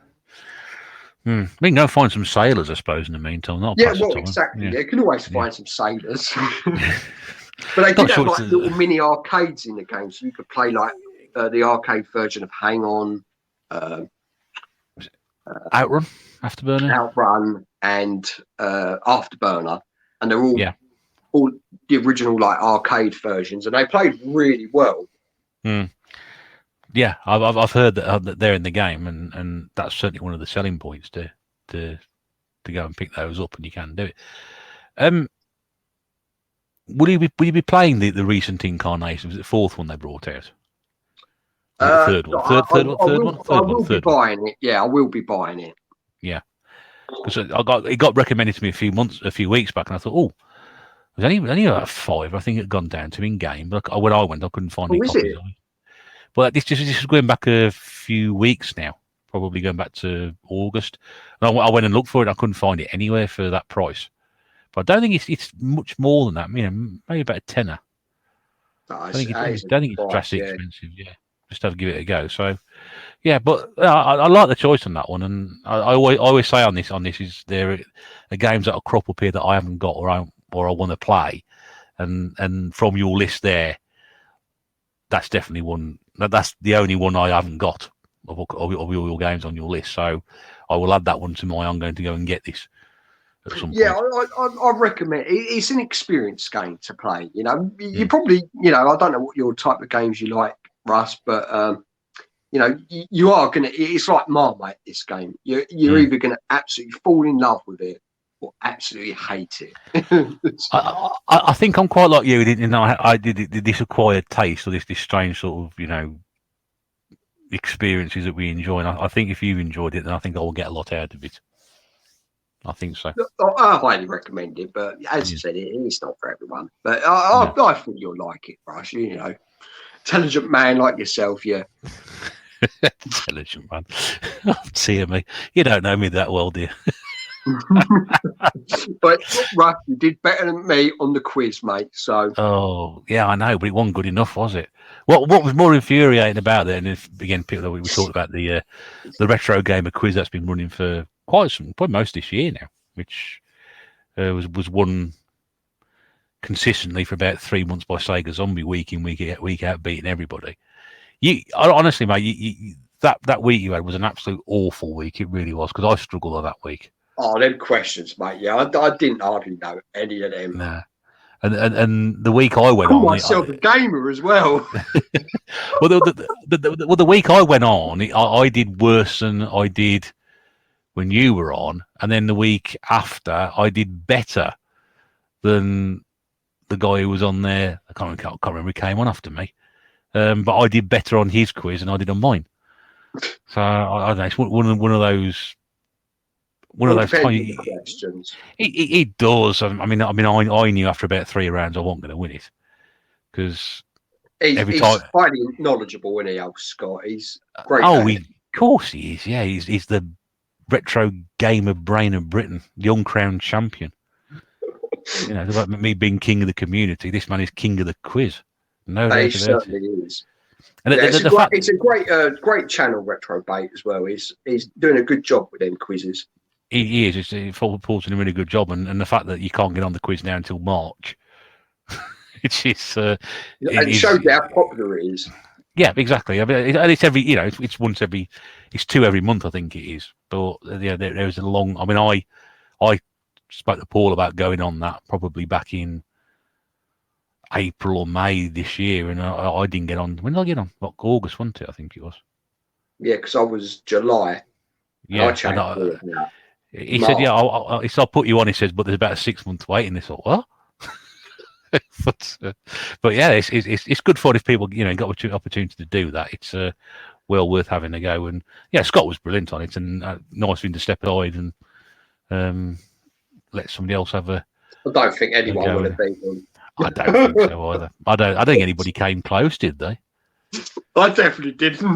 We can go find some sailors, I suppose, in the meantime. Exactly. Yeah, you can always find some sailors. But they did have like little mini arcades in the game, so you could play like the arcade version of Hang On, Outrun, Outrun, and Afterburner, and they're all the original like arcade versions, and they played really well. Yeah, I've heard that they're in the game, and that's certainly one of the selling points to go and pick those up, and you can do it. Will you be playing the recent incarnation? Was it the 4th one they brought out? The third one. I will be buying it. Yeah, I will be buying it. Yeah, because it got recommended to me a few weeks back, and I thought, oh, there's only about 5. I think it had gone down to in game, but when I went, I couldn't find any copies of it. But this is going back a few weeks now, probably going back to August. And I went and looked for it. I couldn't find it anywhere for that price. But I don't think it's much more than that. You know, maybe about a tenner. I don't think it's drastically expensive. Yeah, just have to give it a go. So, yeah, but I like the choice on that one. And I always say on this is there are games that will crop up here that I haven't got or I want to play, and from your list there, that's definitely one. That's the only one I haven't got of all your games on your list. So I will add that one to my. I'm going to go and get this. I recommend it. It's an experience game to play. You know, you probably, you know, I don't know what your type of games you like, Russ, but you know, you are gonna. It's like Marmite. This game, you're either gonna absolutely fall in love with it or absolutely hate it. I think I'm quite like you. I did this acquired taste or this strange sort of, you know, experiences that we enjoy. And I think if you've enjoyed it, then I think I will get a lot out of it. I think so. I highly recommend it, but as you said, it's not for everyone. But I think you'll like it, Rush. You know, intelligent man like yourself, yeah. Intelligent man. Dear me, you don't know me that well, dear. But Rush, you did better than me on the quiz, mate. So. Oh yeah, I know, but it wasn't good enough, was it? What was more infuriating about it? And again, people we talked about the retro gamer quiz that's been running for probably most this year now, which was won consistently for about 3 months by Sega Zombie, week in week out, beating everybody. Honestly, mate, that week you had was an absolute awful week. It really was, because I struggled on that week. Oh, them questions, mate. Yeah, I didn't hardly know any of them. Nah. And the week I went on, myself a gamer as well. Well, the week I went on, I did worse than I did when you were on, and then the week after, I did better than the guy who was on there. I can't remember who came on after me, but I did better on his quiz than I did on mine. So I don't know. It's one of those. One of those questions. It does. I mean, I knew after about 3 rounds I wasn't going to win it, because he's highly knowledgeable, isn't he, old Scott? He's great. Of course he is. Yeah, he's the retro gamer brain of Britain, the uncrowned champion. You know, about me being king of the community. This man is king of the quiz. No, he certainly is. And it's a great channel, Retro Bait, as well. He's doing a good job with them quizzes. He is. Paul's doing a really good job, and the fact that you can't get on the quiz now until March, it shows how popular it is. Yeah, exactly. I mean, it's every, you know, it's 2 every month, I think it is. But yeah, there was a long. I mean, I spoke to Paul about going on that probably back in April or May this year, and I didn't get on. When did I get on? Like August, wasn't it? I think it was. Yeah, because I was July. And I Yeah, changed for that. he said, "Yeah, I'll put you on." He says, "But there's about a 6 month waiting." This what? but yeah, it's good fun if people got an opportunity to do that. It's well worth having a go. And yeah, Scott was brilliant on it, and nice thing to step aside and let somebody else have a. I don't think anyone would have been on. I don't think so either. I don't think anybody came close, did they? I definitely didn't.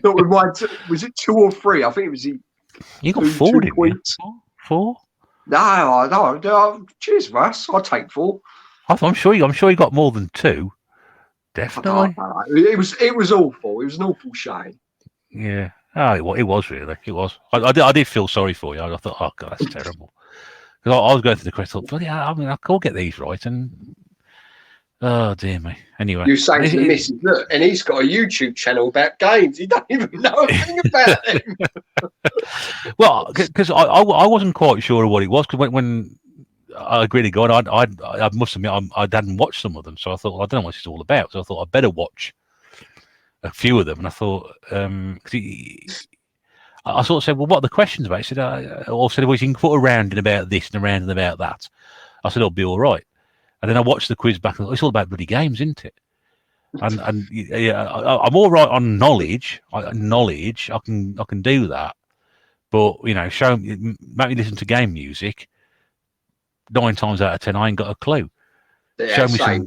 Not with mine. Was it 2 or 3? I think it was. You got 4, didn't you? 4? No. Cheers, Russ. I'll take 4. I'm sure you got more than 2. Definitely. It was awful. It was an awful shame. Yeah. Oh, it was really. It was. I did feel sorry for you. I thought, oh God, that's terrible. Because I was going through the quest. I thought, yeah, I mean, I can't get these right, and oh dear me. Anyway, you saying to the missus, look, and he's got a YouTube channel about games. He don't even know a thing about them. Well, because I wasn't quite sure of what it was. Because when I agreed to go, and I must admit I hadn't watched some of them, so I thought, well, I don't know what it's all about. So I thought I'd better watch a few of them, and I thought, I sort of said, well, what are the questions about? He said, well, you can put a round in about this and a round in about that. I said, it'll be all right. And then I watched the quiz back, and it's all about bloody games, isn't it? And yeah, I'm all right on knowledge. I can do that. But make me listen to game music. 9 times out of 10, I ain't got a clue. Yeah, show me some.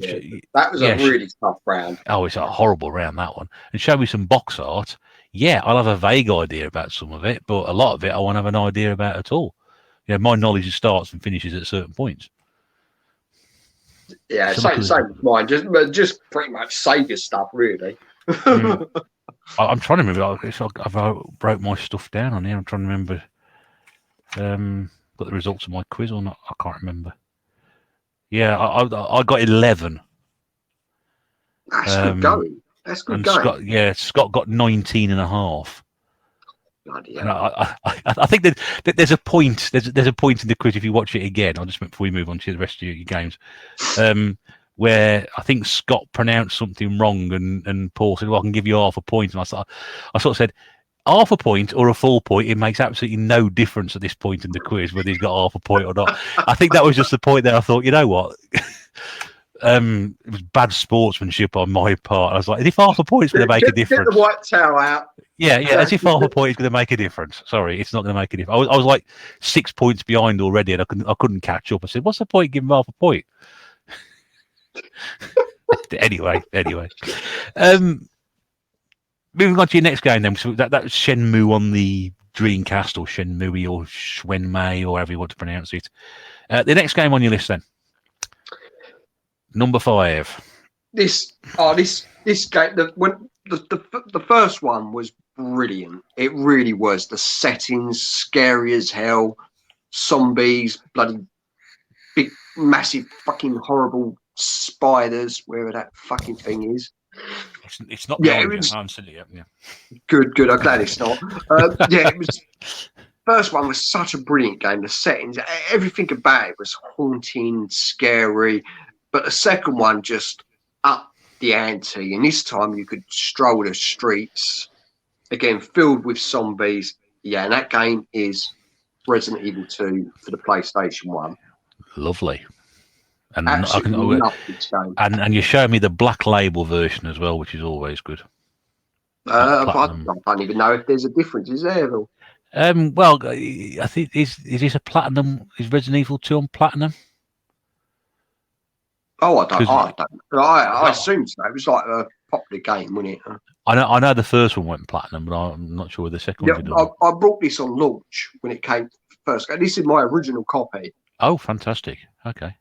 That was a really tough round. Oh, it's a horrible round, that one. And show me some box art. Yeah, I'll have a vague idea about some of it, but a lot of it I won't have an idea about at all. My knowledge starts and finishes at certain points. Yeah, same with mine. Just pretty much Sega stuff, really. I'm trying to remember. I wrote my stuff down on here. I'm trying to remember. Got the results of my quiz or not? I can't remember. Yeah, I got 11. That's good going. That's good going. Scott got 19 and a half. Bloody hell. I think that there's a point. There's a point in the quiz if you watch it again. I'll just before we move on to the rest of your games, where I think Scott pronounced something wrong, and Paul said, "Well, I can give you half a point." And I sort of said, half a point or a full point, it makes absolutely no difference at this point in the quiz whether he's got half a point or not. I think that was just the point there. I thought, you know what? It was bad sportsmanship on my part. I was like, as if half a point is going to make a difference. Get the white towel out. Yeah, as if half a point is going to make a difference. Sorry, it's not going to make a difference. I was like 6 points behind already, and I couldn't catch up. I said, what's the point giving half a point? Anyway. Moving on to your next game then. So that was Shenmue on the Dreamcast, or Shenmue, or Shenmue, or however you want to pronounce it. The next game on your list then. Number 5. This game, the first one was brilliant. It really was. The settings scary as hell. Zombies, bloody big, massive, fucking horrible spiders. Wherever that fucking thing is. It's not. Yeah, I'm silly. Yeah. Good. I'm glad it's not. It was. First one was such a brilliant game. The settings, everything about it was haunting, scary. But the second one just upped the ante, and this time you could stroll the streets, again filled with zombies. Yeah, and that game is Resident Evil 2 for the PlayStation 1. Lovely. And absolutely love this game. And you show me the Black Label version as well, which is always good. I don't even know if there's a difference. Is there, Bill? Well, I think is this a platinum? Is Resident Evil 2 on platinum? Oh, I don't. I assume so. It was like a popular game, wasn't it? I know the first one went platinum, but I'm not sure the second one did. I brought this on launch when it came first. This is my original copy. Oh, fantastic! Okay.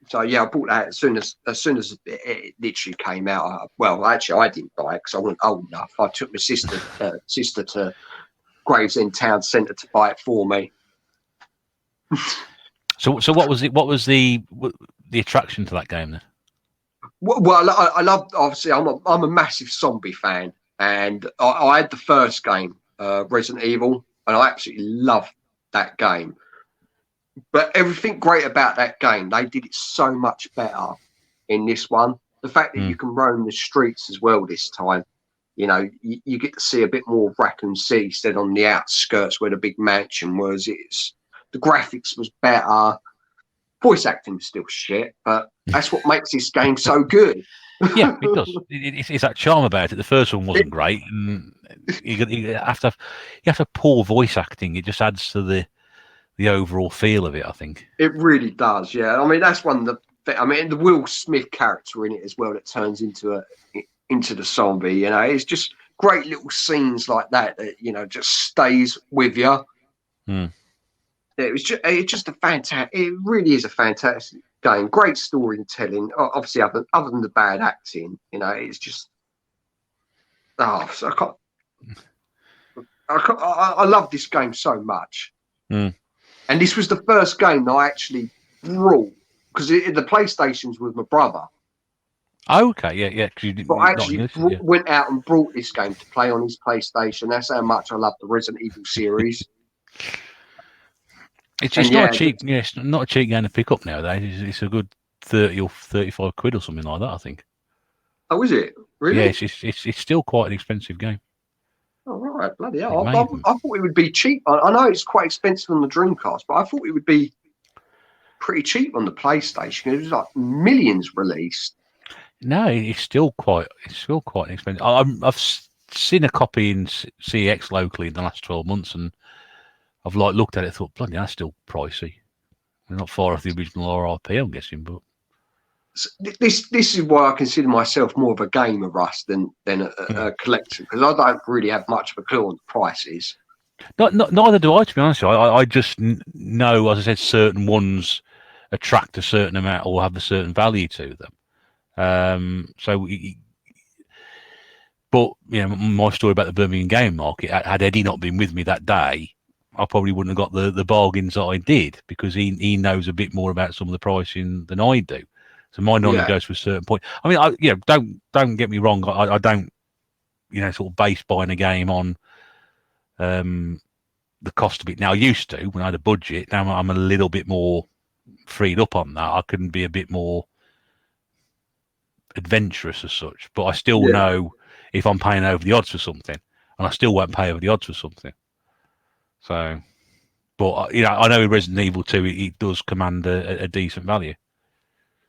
So yeah, I bought that as soon as it literally came out. Actually, I didn't buy it because I wasn't old enough. I took my sister to Gravesend Town Centre to buy it for me. So what was it? What was the attraction to that game then? Well, I love. Obviously, I'm a massive zombie fan, and I had the first game, Resident Evil, and I absolutely loved that game. But everything great about that game, they did it so much better in this one. The fact that you can roam the streets as well this time, you know, you get to see a bit more of Raccoon City instead on the outskirts where the big mansion was. The graphics was better. Voice acting was still shit, but that's what makes this game so good. Yeah, it does. It's that charm about it. The first one wasn't great, and you have to have poor voice acting. It just adds to the overall feel of it, I think. It really does, yeah. I mean, that's one of the Will Smith character in it as well that turns into the zombie. You know, it's just great little scenes like that you know just stays with you. It's just a fantastic. It really is a fantastic game. Great storytelling. Obviously, other than the bad acting, you know, it's just. So I love this game so much. And this was the first game that I actually brought because the PlayStation's with my brother. Oh, okay, yeah. But I actually went out and brought this game to play on his PlayStation. That's how much I love the Resident Evil series. It's not a cheap. Yeah, it's not a cheap game to pick up nowadays. It's a good 30 or 35 quid or something like that, I think. Oh, is it really? Yeah, it's still quite an expensive game. Oh, right, bloody hell. I thought it would be cheap. I know it's quite expensive on the Dreamcast, but I thought it would be pretty cheap on the PlayStation. It was like millions released. No, it's still quite expensive. I've seen a copy in CEX locally in the last 12 months, and I've looked at it and thought, bloody, that's still pricey. We're not far off the original RRP, I'm guessing, but. This is why I consider myself more of a gamer, Russ, than a collector, because I don't really have much of a clue on the prices. Neither do I, to be honest. I just know, as I said, certain ones attract a certain amount or have a certain value to them. But you know, my story about the Birmingham game market, had Eddie not been with me that day, I probably wouldn't have got the bargains that I did, because he knows a bit more about some of the pricing than I do. So my knowledge goes to a certain point. I mean, don't get me wrong. I don't, sort of base buying a game on the cost of it. Now, I used to when I had a budget. Now I'm a little bit more freed up on that. I can be a bit more adventurous as such. But I still know if I'm paying over the odds for something, and I still won't pay over the odds for something. So, but I know in Resident Evil 2 it does command a decent value.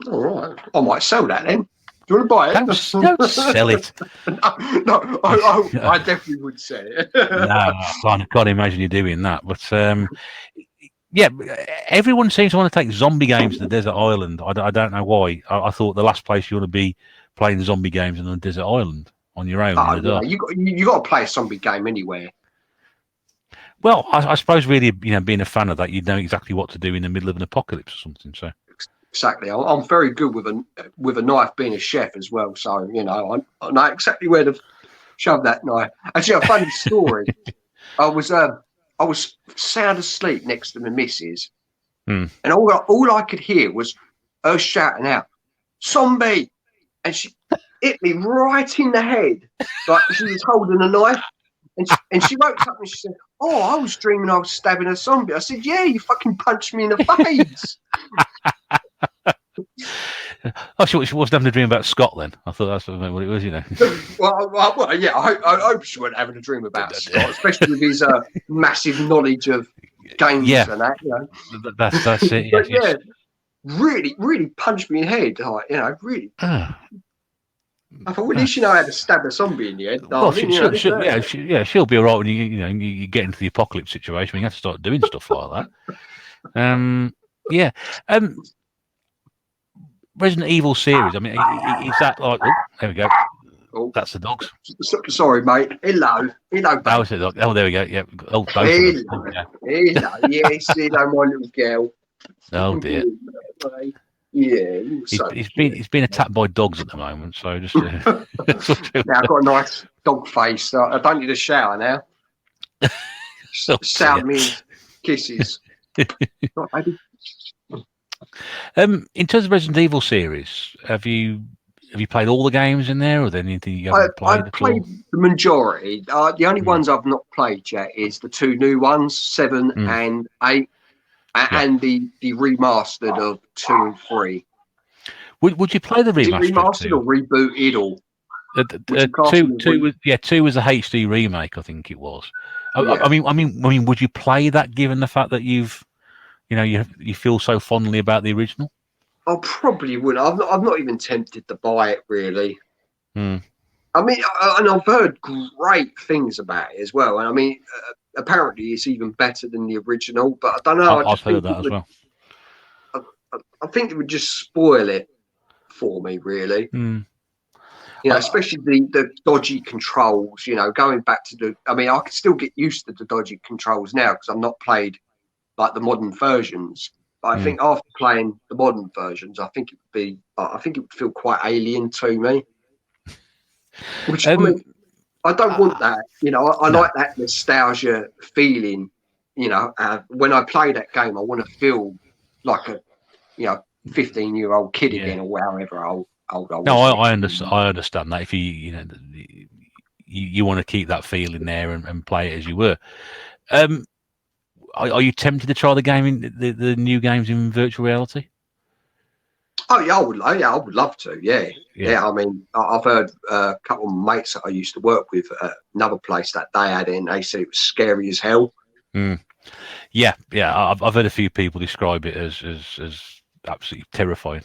All right, I might sell that then. Do you want to buy it? Don't sell it. No, I definitely would sell it. No, I can't imagine you doing that. But yeah, everyone seems to want to take zombie games to the desert island. I don't know why. I thought the last place you want to be playing zombie games on a desert island on your own. You got to play a zombie game anywhere. Well, I suppose really, being a fan of that, you'd know exactly what to do in the middle of an apocalypse or something. So. Exactly. I'm very good with a knife, being a chef as well. So I know exactly where to shove that knife. Actually, a funny story. I was sound asleep next to my missus, and all I could hear was her shouting out, "Zombie!" and she hit me right in the head, like she was holding a knife. And she woke up and she said, "Oh, I was dreaming I was stabbing a zombie." I said, "Yeah, you fucking punched me in the face." Oh, she wasn't having a dream about Scott then. I thought that's what it was, Well, yeah, I hope she wasn't having a dream about Scott, especially with his massive knowledge of games and that. That's it. But yeah, really, really punched me in the head. Like, really. I thought, well, at least you know how to stab a zombie in the head. Well, she'll be all right when you get into the apocalypse situation. You have to start doing stuff like that. Resident Evil series. I mean, is that like? Oh, there we go. Oh, that's the dogs. Sorry, mate. Hello. That was the dog. Oh, there we go. Yeah. Oh, both hello. Hello. Yes, hello, my little girl. Oh dear. Yeah. He's been attacked by dogs at the moment, so just. Now I've got a nice dog face. So I don't need a shower now. Sound me kisses. Right, baby. In terms of Resident Evil series, have you played all the games in there, or there anything you haven't played? I've played the majority. The only ones I've not played yet is the two new ones, 7 and 8. and the remastered of 2 and 3. Would you play the Is it remastered remastered or rebooted or? Two was a HD remake, I think it was. Yeah. I mean, would you play that given the fact that you feel so fondly about the original? I probably would. I'm not even tempted to buy it really. Hmm. I mean, and I've heard great things about it as well. And I mean, apparently it's even better than the original. But I don't know. I've heard that as well. I think it would just spoil it for me, really. Mm. Especially the dodgy controls. Going back to I mean, I can still get used to the dodgy controls now because I've not played like the modern versions. But I think after playing the modern versions, I think it would feel quite alien to me. Which I mean, I don't want that. I like that nostalgia feeling. When I play that game, I want to feel like a 15-year-old kid again, or however old I was. No, I understand that. If you want to keep that feeling there and play it as you were. Are you tempted to try the game in the new games in virtual reality? Oh yeah, I would love to. Yeah. I mean, I've heard a couple of mates that I used to work with at another place that they had in. They said it was scary as hell. Yeah. I've heard a few people describe it as absolutely terrifying,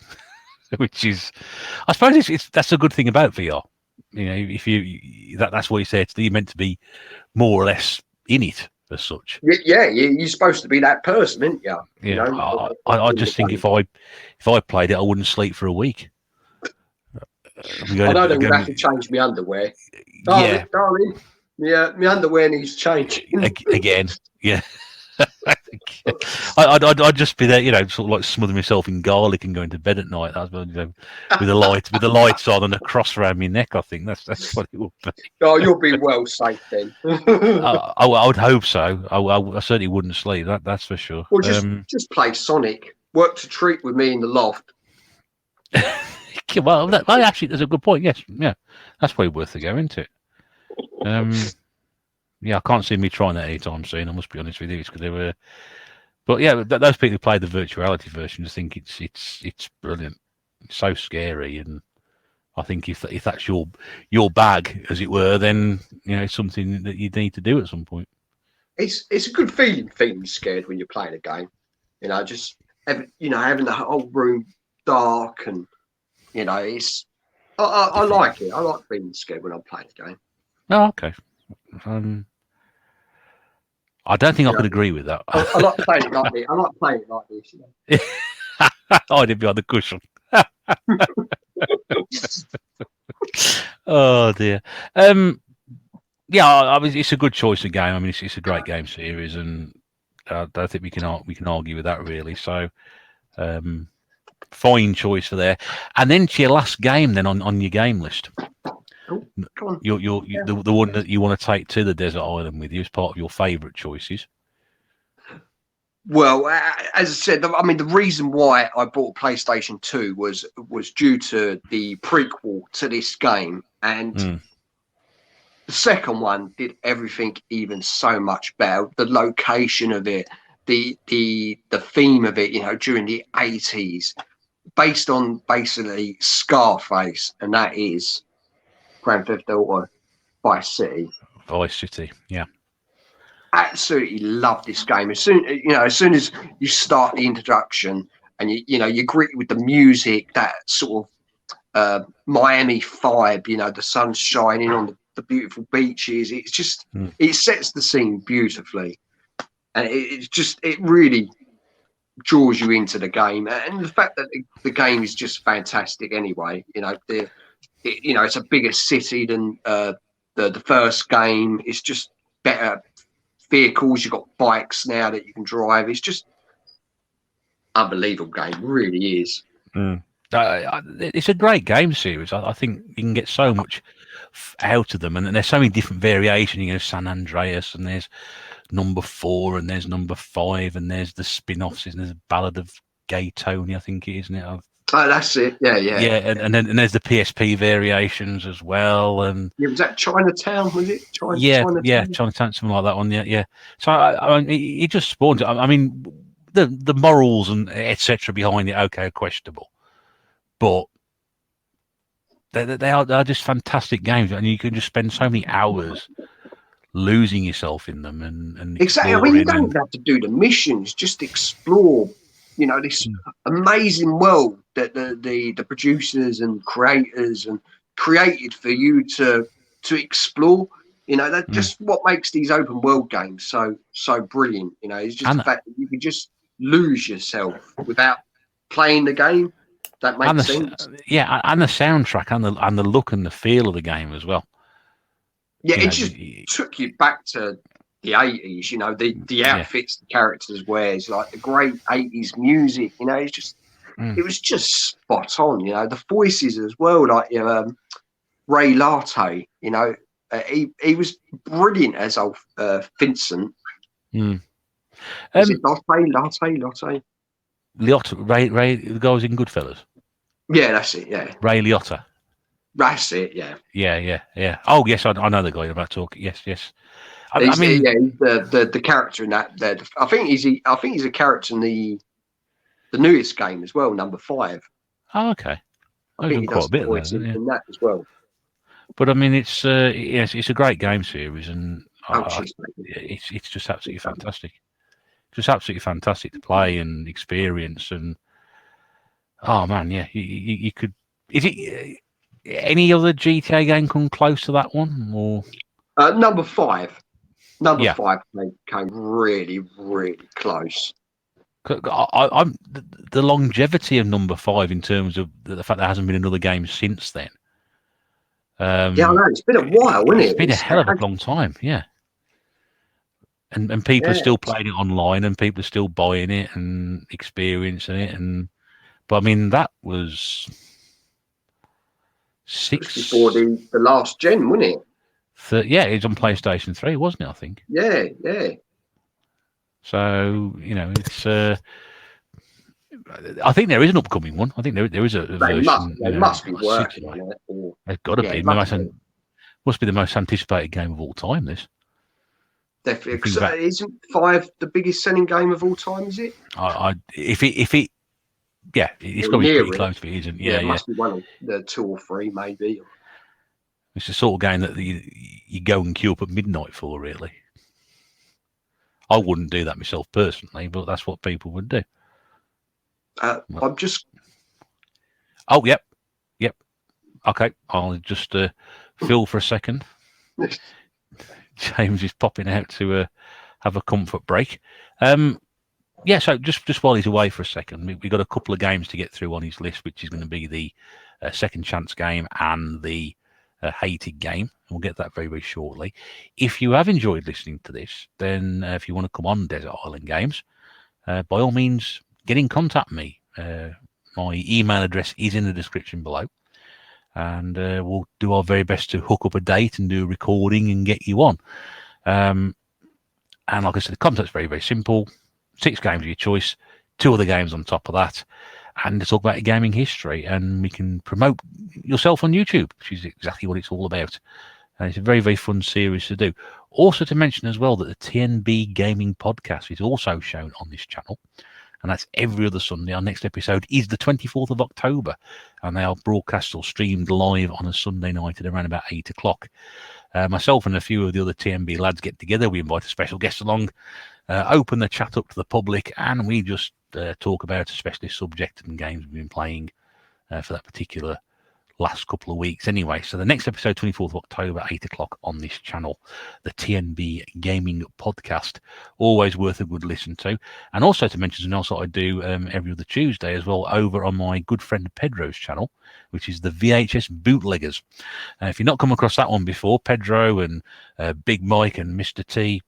which is, I suppose, that's a good thing about VR. If that's what you said, you're meant to be more or less in it as such. Yeah, you're supposed to be that person, aren't you? Yeah, I just think if I played it, I wouldn't sleep for a week. I know they would have to change my underwear. Darling, my underwear needs changing again. Yeah. I'd just be there, sort of like smothering myself in garlic and going to bed at night. That's with the lights on and a cross around my neck. I think that's what it would be. Oh, you'll be well safe then. I would hope so. I certainly wouldn't sleep. That's for sure. Well, just play Sonic. Work to treat with me in the loft. Well, actually, that's a good point. Yes, yeah, that's probably worth a go, isn't it? Yeah, I can't see me trying that anytime soon. I must be honest with you, because they were. But yeah, those people who play the virtuality version just think it's brilliant. It's so scary, and I think if that's your bag, as it were, then it's something that you need to do at some point. It's a good feeling scared when you're playing a game. Just having the whole room dark, and it's. I like it. I like feeling scared when I'm playing a game. Oh, okay. I don't think I could agree with that. I like playing it like this. I like playing it like this. Hiding behind the cushion. Oh dear. Yeah, it's a good choice of game. I mean, it's a great game series, and I don't think we can argue with that really. So, fine choice for there. And then to your last game, then on your game list. Oh, come on. The one that you want to take to the desert island with you as part of your favourite choices. Well, as I said, I mean, the reason why I bought a PlayStation 2 was due to the prequel to this game, and the second one did everything even so much better. The location of it, the theme of it, during the 80s, based on basically Scarface, and that is Grand Theft Auto Vice City. Vice City, yeah. Absolutely love this game. As soon as you start the introduction and you're greeted with the music, that sort of Miami vibe, the sun's shining on the beautiful beaches. It's just it sets the scene beautifully, and it really draws you into the game. And the fact that the game is just fantastic anyway. It's a bigger city than the first game. It's just better vehicles. You've got bikes now that you can drive. It's just unbelievable game. It really is. It's a great game series. I think you can get so much out of them, and there's so many different variations. San Andreas, and there's number 4, and there's number 5, and there's the spin-offs, and there's a Ballad of Daytona, I think it is, isn't it? Oh, that's it. Yeah. And then there's the PSP variations as well. And was that Chinatown? Was it? Chinatown, something like that one. Yeah. So I mean, it just spawned. I mean, the morals and etc. behind it, okay, are questionable, but they are just fantastic games, and you can just spend so many hours losing yourself in them and Exactly. I exploring. mean, you don't have to do the missions; just explore. This amazing world that the producers and creators and created for you to explore. That's just what makes these open world games so brilliant. It's just the fact that you can just lose yourself without playing the game. That makes sense. Yeah, and the soundtrack and the look and the feel of the game as well. Yeah, it just took you back to the 80s, the outfits the characters wears, like the great 80s music, it's just it was just spot on, the voices as well, like Ray Latte, he was brilliant as old Vincent. Is it Latte? Liotta, Ray, the guy was in Goodfellas. Yeah, that's it. Yeah, Ray Liotta. That's it. Yeah. Yeah. Oh yes, I know the guy you're about to talk. Yes. He's the character in that. I think he's a character in the newest game as well, number 5. Oh, okay. I think he does quite a bit in that as well. But I mean, it's a great game series, and it's just absolutely fantastic. Just absolutely fantastic to play and experience, and oh man, yeah, you could. Is it any other GTA game come close to that one, or number 5? Number 5 came really, really close. I'm the longevity of number 5 in terms of the fact there hasn't been another game since then. I know it's been a while, hasn't it? It's been a hell of a long time, yeah. And people are still playing it online, and people are still buying it and experiencing it. But I mean, that was 6 before the last gen, wasn't it? It was on PlayStation 3, wasn't it? I think. Yeah. So it's. I think there is an upcoming one. I think there is a version. They must be working on it. They've got to be. Must be the most anticipated game of all time. This. Definitely. Isn't 5 the biggest selling game of all time? Is it? If it. Yeah, it's got to be pretty close to it, isn't it? Yeah, it must be one of the 2 or 3, maybe. It's the sort of game that you go and queue up at midnight for, really. I wouldn't do that myself personally, but that's what people would do. I'm just. Oh, yep. Okay, I'll just fill for a second. James is popping out to have a comfort break. So just while he's away for a second, we've got a couple of games to get through on his list, which is going to be the Second Chance game and the Hated game. We'll get that very, very shortly. If you have enjoyed listening to this, then if you want to come on Desert Island Games, by all means, get in contact with me. My email address is in the description below, and we'll do our very best to hook up a date and do a recording and get you on. And like I said, the content's very, very simple. 6 games of your choice, 2 other games on top of that, and to talk about your gaming history, and we can promote yourself on YouTube, which is exactly what it's all about. And it's a very, very fun series to do. Also to mention as well that the TNB Gaming Podcast is also shown on this channel, and that's every other Sunday. Our next episode is the 24th of October, and they are broadcast or streamed live on a Sunday night at around about 8 o'clock. Myself and a few of the other TNB lads get together. We invite a special guest along, open the chat up to the public, and we just talk about a specialist subject and games we've been playing for that particular last couple of weeks anyway. So the next episode, 24th of October, 8 o'clock on this channel, the TNB Gaming Podcast. Always worth a good listen to. And also to mention something else that I do every other Tuesday as well over on my good friend Pedro's channel, which is the VHS Bootleggers. If you've not come across that one before, Pedro and Big Mike and Mr. T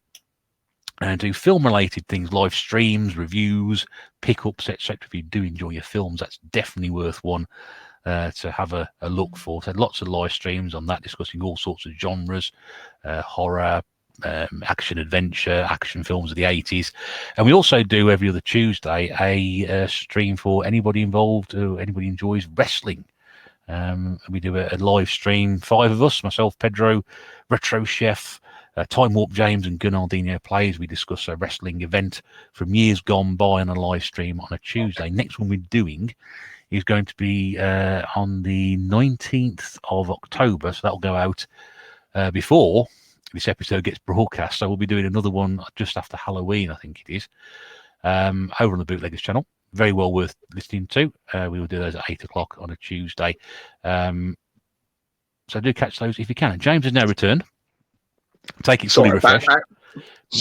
do film-related things, live streams, reviews, pickups, etc. If you do enjoy your films, that's definitely worth one to have a look for. So lots of live streams on that, discussing all sorts of genres, horror, action adventure, action films of the 80s. And we also do every other Tuesday a stream for anybody involved who anybody enjoys wrestling. We do a live stream, 5 of us, myself, Pedro, Retro Chef, Time Warp James and Gunardino Plays. We discuss a wrestling event from years gone by on a live stream on a Tuesday. Next one we're doing is going to be on the 19th of October, so that'll go out before this episode gets broadcast. So we'll be doing another one just after Halloween, I think it is, over on the Bootleggers channel. Very well worth listening to. We will do those at 8 o'clock on a Tuesday. So do catch those if you can. James has now returned. Take it fully refreshed.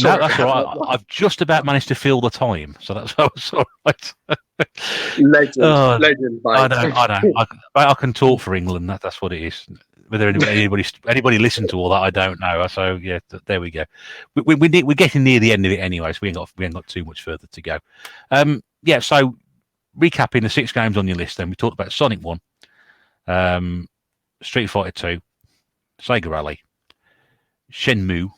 No, that's all right. I've just about managed to fill the time, so that's all right. Legend, mate. I know. I can talk for England. That's what it is. Whether anybody listened to all that, I don't know. So yeah, there we go. We're getting near the end of it anyway, so we ain't got too much further to go. Yeah. So recapping the 6 games on your list, then we talked about Sonic 1, Street Fighter 2, Sega Rally, Shenmue,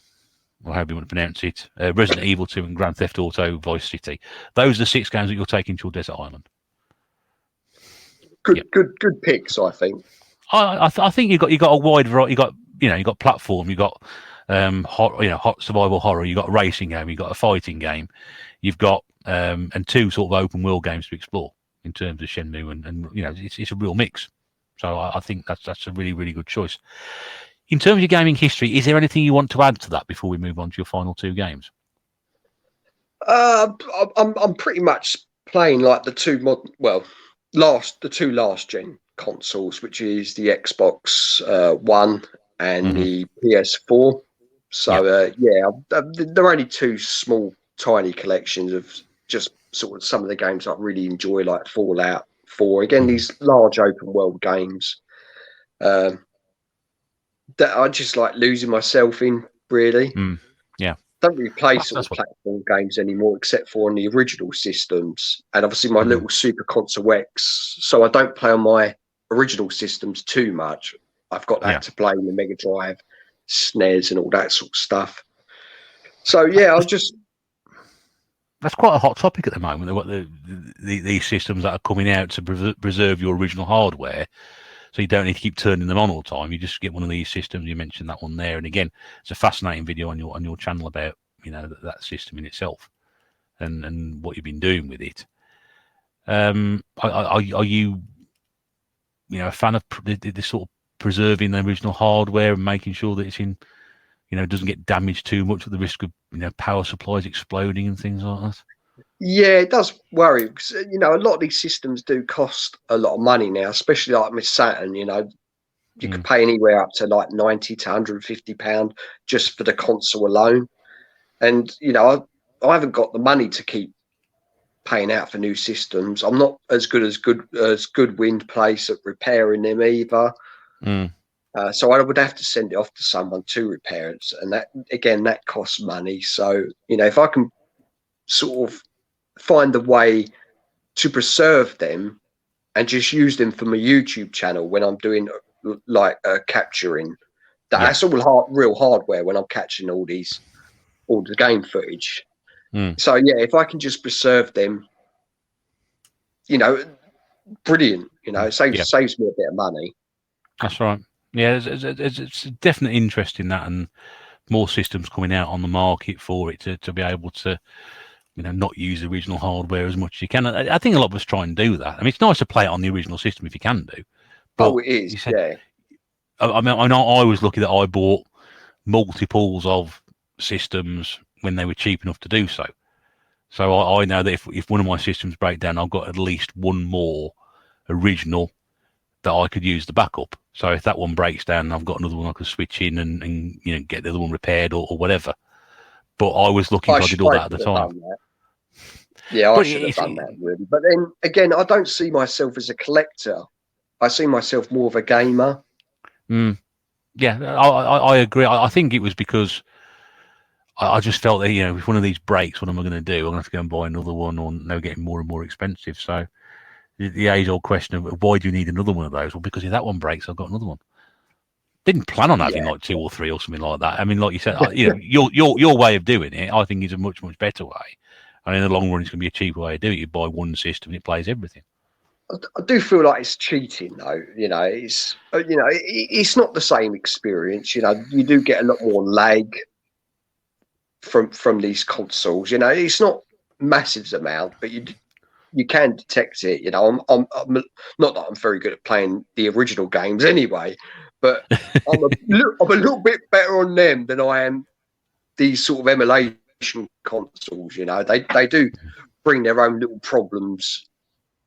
or however you want to pronounce it, Resident Evil 2, and Grand Theft Auto Vice City. Those are the 6 games that you're taking to your desert island. Good picks, I think. I think you got a wide variety. You got platform, you got hot survival horror, you got a racing game, you got a fighting game, you've got and 2 sort of open world games to explore in terms of Shenmue, and it's a real mix. So I think that's a really, really good choice. In terms of your gaming history, is there anything you want to add to that before we move on to your final 2 games? I'm pretty much playing like the 2 last gen consoles, which is the Xbox One and the PS4. So they're only 2 small, tiny collections of just sort of some of the games I really enjoy, like Fallout 4. Again, these large open world games that I just like losing myself in, really. Yeah. Don't really play sort of platform games anymore, except for on the original systems. And obviously my little Super Console X, so I don't play on my original systems too much. I've got that to play in the Mega Drive, SNES and all that sort of stuff. So yeah, that's quite a hot topic at the moment. What these systems that are coming out to preserve your original hardware, so you don't need to keep turning them on all the time. You just get one of these systems. You mentioned that one there, and again, it's a fascinating video on your channel about that system in itself and what you've been doing with it. Are you a fan of this sort of preserving the original hardware and making sure that it's in doesn't get damaged too much at the risk of power supplies exploding and things like that? Yeah, it does worry because a lot of these systems do cost a lot of money now, especially like with Saturn. You could pay anywhere up to like £90 to £150 just for the console alone, and I haven't got the money to keep paying out for new systems. I'm not as Goodwind place at repairing them either. So I would have to send it off to someone to repair it, and that costs money. So if I can sort of find a way to preserve them and just use them for my YouTube channel when I'm doing like capturing, that's all real hardware when I'm catching all the game footage. So yeah, if I can just preserve them, brilliant. It saves me a bit of money. That's right. Yeah, it's definitely interest in that, and more systems coming out on the market for it to be able to, not use the original hardware as much as you can. I think a lot of us try and do that. I mean, it's nice to play it on the original system if you can do. But it is. Yeah. I mean, I was lucky that I bought multiples of systems when they were cheap enough to do so. So I know that if one of my systems break down, I've got at least one more original that I could use the backup. So if that one breaks down, I've got another one I could switch in and get the other one repaired or whatever. But I was lucky I did all that at the time. Yeah, I should have done that, really. But then again, I don't see myself as a collector. I see myself more of a gamer. Yeah, I agree. I think it was because I just felt that, if one of these breaks, what am I going to do? I'm going to have to go and buy another one, or they're getting more and more expensive. So the age-old question of why do you need another one of those? Well, because if that one breaks, I've got another one. Didn't plan on having like 2 or 3 or something like that. I mean, like you said, your way of doing it, I think, is a much, much better way. And in the long run, it's going to be a cheaper way of doing it. You buy one system and it plays everything. I do feel like it's cheating, though. It's not the same experience. You do get a lot more lag. from these consoles. You know, it's not massive amount, but you can detect it. You know, I'm not that I'm very good at playing the original games anyway, but I'm a little bit better on them than I am these sort of emulation consoles. You know, they do bring their own little problems.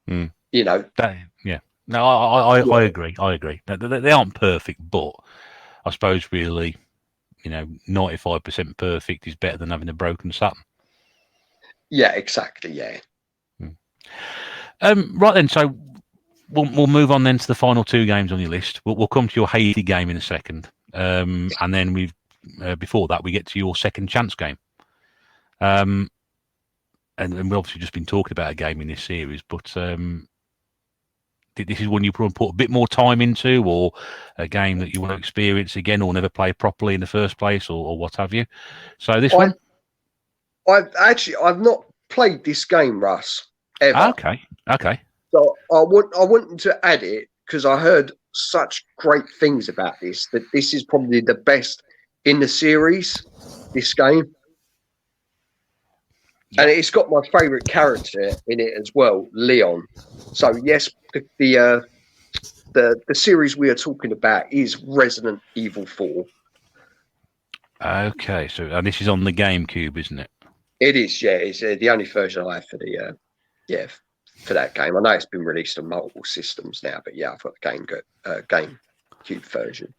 You know, yeah. No, I agree. I agree. They aren't perfect, but I suppose really, you know, 95% perfect is better than having a broken Saturn. Yeah, exactly. Yeah. Right then, so we'll move on then to the final two games on your list. We'll come to your Haiti game in a second, and then before that we get to your second chance game. And we've obviously just been talking about a game in this series, but this is one you put a bit more time into, or a game that you want to experience again, or never play properly in the first place, or what have you. So this one, I've not played this game, Russ, ever. Okay. So I wanted to add it because I heard such great things about this. That this is probably the best in the series. This game. And it's got my favourite character in it as well, Leon. So yes, the series we are talking about is Resident Evil 4. Okay, so and this is on the GameCube, isn't it? It is, yeah. It's the only version I have for the for that game. I know it's been released on multiple systems now, but yeah, I've got the GameCube version.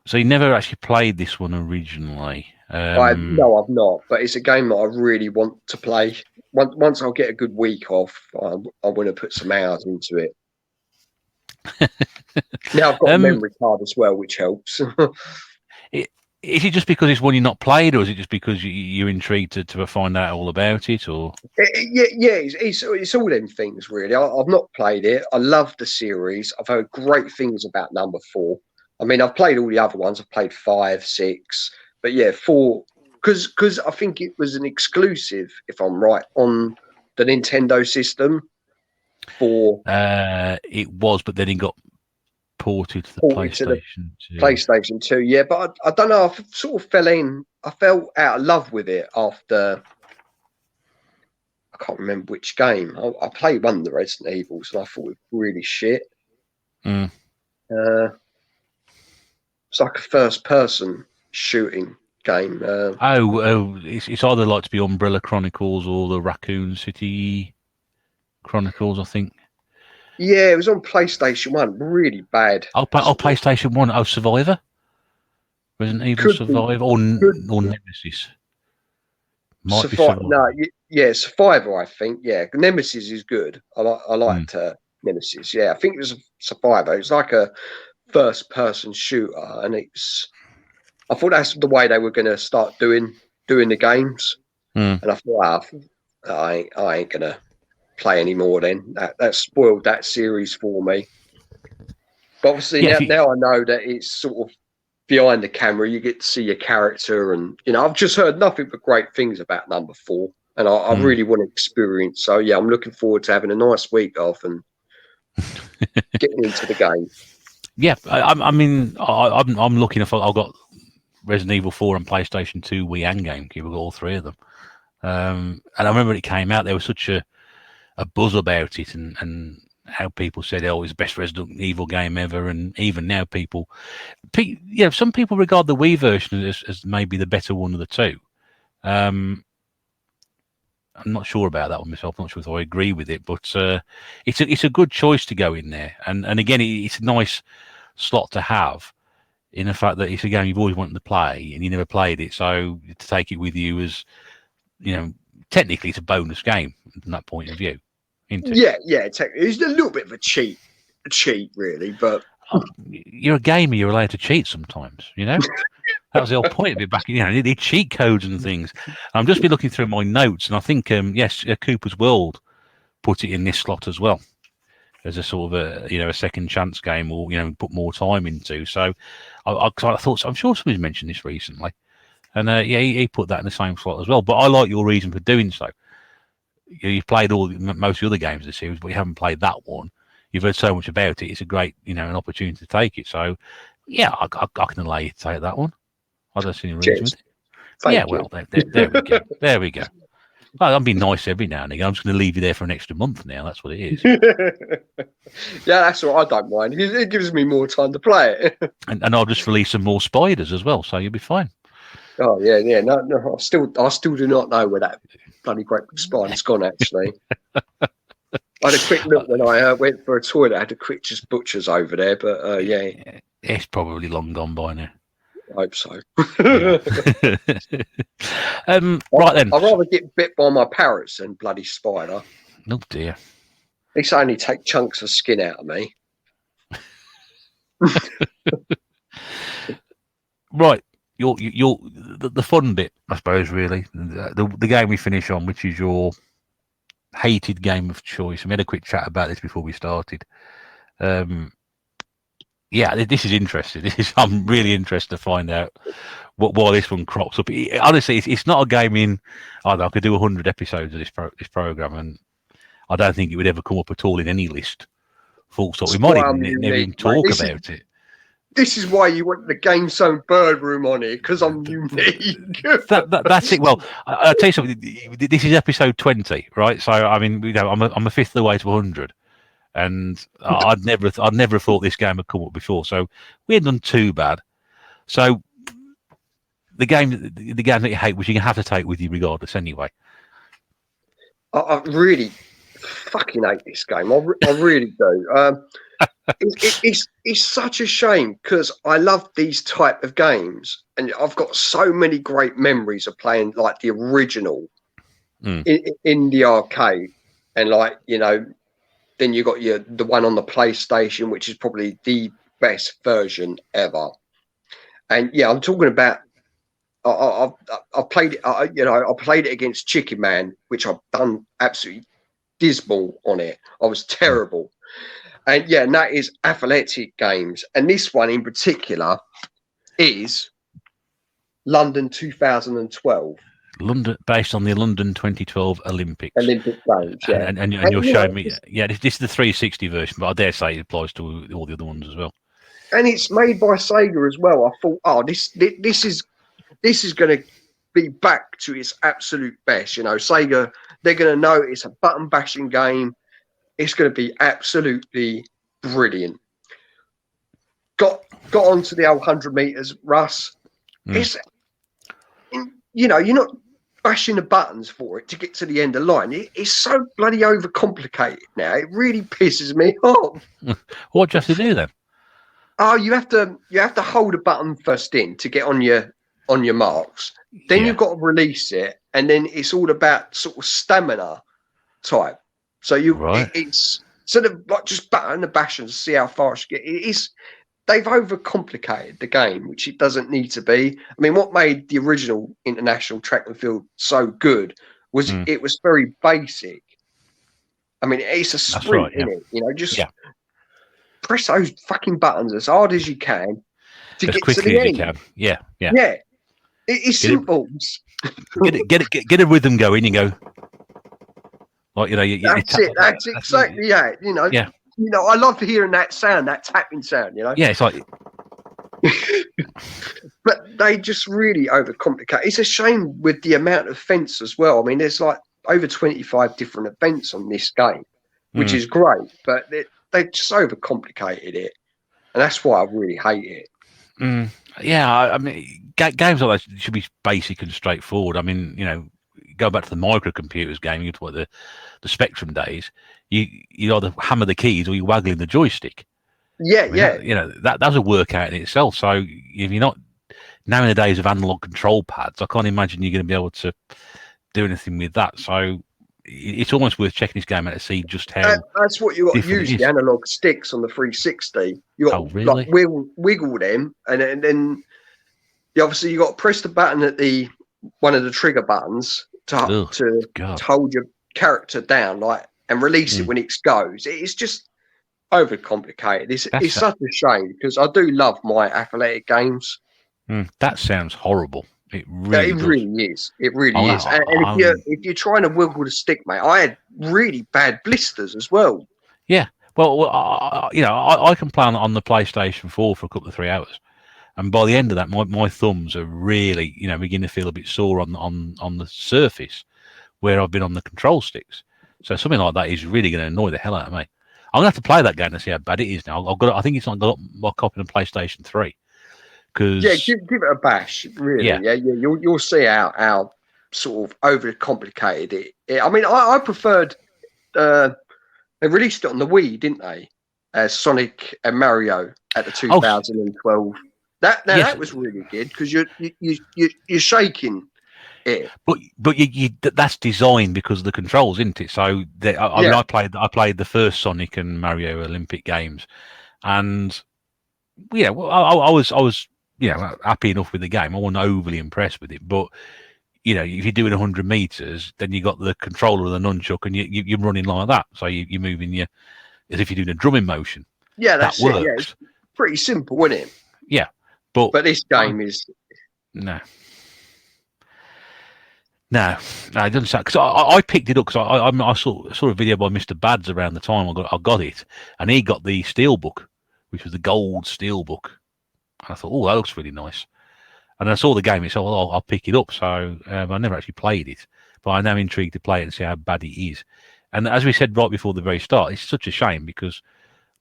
So you never actually played this one originally? No, I've not. But it's a game that I really want to play. Once I'll get a good week off, I want to put some hours into it. Now I've got a memory card as well, which helps. Is it just because it's one you've not played, or is it just because you're intrigued to find out all about it? Or it's all them things really. I've not played it. I love the series. I've heard great things about number 4. I mean, I've played all the other ones. I've played 5, 6, but yeah, 4 because I think it was an exclusive, if I'm right, on the Nintendo system. It was, but then it got ported to the PlayStation 2. Yeah, but I don't know. I sort of I fell out of love with it after. I can't remember which game. I played one of the Resident Evils and I thought it was really shit. It's like a first-person shooting game. It's either like to be Umbrella Chronicles or the Raccoon City Chronicles, I think. Yeah, it was on PlayStation 1. Really bad. PlayStation 1. Oh, Survivor? Resident Evil Survivor or Nemesis? Survivor, I think. Yeah, Nemesis is good. I liked Nemesis. Yeah, I think it was Survivor. It's like a first-person shooter, and I thought that's the way they were going to start doing the games. And I thought, I ain't going to play anymore then. That spoiled that series for me. But obviously now I know that it's sort of behind the camera. You get to see your character, and I've just heard nothing but great things about number 4, and I really want to experience. So yeah, I'm looking forward to having a nice week off and getting into the game. Yeah, I'm looking. I've got Resident Evil 4 on PlayStation 2, Wii, and GameCube. I've got all 3 of them. And I remember when it came out, there was such a buzz about it, and how people said, "Oh, it's the best Resident Evil game ever." And even now, some people regard the Wii version as maybe the better one of the two. I'm not sure about that one myself. I'm not sure if I agree with it, but it's a good choice to go in there. And again, it's a nice slot to have, in the fact that it's a game you've always wanted to play and you never played it. So to take it with you as, technically it's a bonus game from that point of view. Yeah, technically it's a little bit of a cheat really, but you're a gamer. You're allowed to cheat sometimes. That was the whole point of it back. The cheat codes and things. I'm just been looking through my notes, and I think Cooper's World put it in this slot as well, as a sort of a second chance game, or put more time into. So I thought, I'm sure somebody's mentioned this recently, and he put that in the same slot as well. But I like your reason for doing so. You've played most of the other games of the series, but you haven't played that one. You've heard so much about it. It's a great an opportunity to take it. So yeah, I can allow you to take that one. I don't see any reason with it. Thank you. Well, there we go. There we go. Well, I'm being nice every now and again. I'm just going to leave you there for an extra month now. That's what it is. Yeah, that's all right. I don't mind. It gives me more time to play it. And I'll just release some more spiders as well, so you'll be fine. Oh yeah. No. I still do not know where that bloody great big spider's gone. Actually, I had a quick look when I went for a toilet. I had a quick just butchers over there, but yeah, It's probably long gone by now. I hope so. Yeah. Right then. I'd rather get bit by my parrots than bloody spider. Oh dear. At least I only take chunks of skin out of me. Right. The fun bit, I suppose, really. The game we finish on, which is your hated game of choice. And we had a quick chat about this before we started. Yeah, this is interesting. I'm really interested to find out why this one crops up. Honestly, it's not a game in. I could do 100 episodes of this program, and I don't think it would ever come up at all in any list. Full stop. We might never even talk about it. This is why you want the Gamezone Birdroom on here, because I'm unique. That's it. Well, I'll tell you something. This is episode 20, right? So I mean, I'm a fifth of the way to 100. And I'd never have thought this game had come up before. So we hadn't done too bad. So the game that you hate, which you're gonna have to take with you regardless, anyway. I really fucking hate this game. I really do. It's such a shame because I love these type of games, and I've got so many great memories of playing like the original in the arcade, and like then you got the one on the PlayStation, which is probably the best version ever. And yeah, I'm talking about. I played it. I played it against Chicken Man, which I've done absolutely dismal on it. I was terrible. And yeah, and that is athletic games. And this one in particular is London 2012. London, based on the London 2012 Olympic Games, yeah. And you're showing me, yeah, this is the 360 version, but I dare say it applies to all the other ones as well. And it's made by Sega as well. I thought, this is going to be back to its absolute best. Sega, they're going to know it's a button bashing game. It's going to be absolutely brilliant. Got onto the old 100 meters, Russ. It's, you're not bashing the buttons for it to get to the end of the line. It's so bloody overcomplicated now. It really pisses me off. What do you have to do then? Oh, you have to hold a button first in to get on your marks. Then you've got to release it, and then it's all about sort of stamina type. So it's sort of like just battering the bash and see how far you get. They've overcomplicated the game, which it doesn't need to be. I mean, what made the original International Track and Field so good was it was very basic. I mean, it's a sprint, isn't it? Just press those fucking buttons as hard as you can to get to the end. Yeah. It's simple. Get a rhythm going. You go. Like That's exactly it. I love hearing that sound, that tapping sound. Yeah, it's like. But they just really overcomplicate. It's a shame with the amount of events as well. I mean, there's like over 25 different events on this game, which is great. But they just overcomplicated it, and that's why I really hate it. Yeah, I mean, games like that should be basic and straightforward. I mean, go back to the microcomputers game, you talk about the Spectrum days. You either hammer the keys or you're waggling the joystick. That's a workout in itself. So if you're not now in the days of analog control pads, I can't imagine you're going to be able to do anything with that. So it's almost worth checking this game out to see just how. That's what you got to use the analog sticks on the 360. You got to like wiggle them, and then obviously you got to press the button at one of the trigger buttons to hold your character down, and release it when it goes. It's just overcomplicated. It's such a shame because I do love my athletic games. That sounds horrible. It really is. It really is. And if you're trying to wiggle the stick, mate, I had really bad blisters as well. Yeah. Well, I can play on the PlayStation 4 for a couple of 3 hours, And by the end of that, my thumbs are really, beginning to feel a bit sore on the surface where I've been on the control sticks. So something like that is really going to annoy the hell out of me. I'm going to have to play that game to see how bad it is now. I think it's got my copy on PlayStation 3. Yeah, give it a bash, really. Yeah. You'll see how sort of overcomplicated it. I mean, I preferred. They released it on the Wii, didn't they? Sonic and Mario at the 2012. That was really good because you're shaking it. But that's designed because of the controls, isn't it? So I played the first Sonic and Mario Olympic games, and I was happy enough with the game. I wasn't overly impressed with it, but if you're doing 100 meters, then you got the controller and the nunchuck, and you're running like that. So you're moving as if you're doing a drumming motion. Yeah, that works. Yeah, it's pretty simple, isn't it? Yeah, but this game is no, it doesn't sound. Because I picked it up because I saw a video by Mr. Bads around the time I got it, and he got the Steelbook, which was the gold Steelbook. And I thought, oh, that looks really nice. And I saw the game, so I'll pick it up. So I never actually played it, but I'm now intrigued to play it and see how bad it is. And as we said right before the very start, it's such a shame because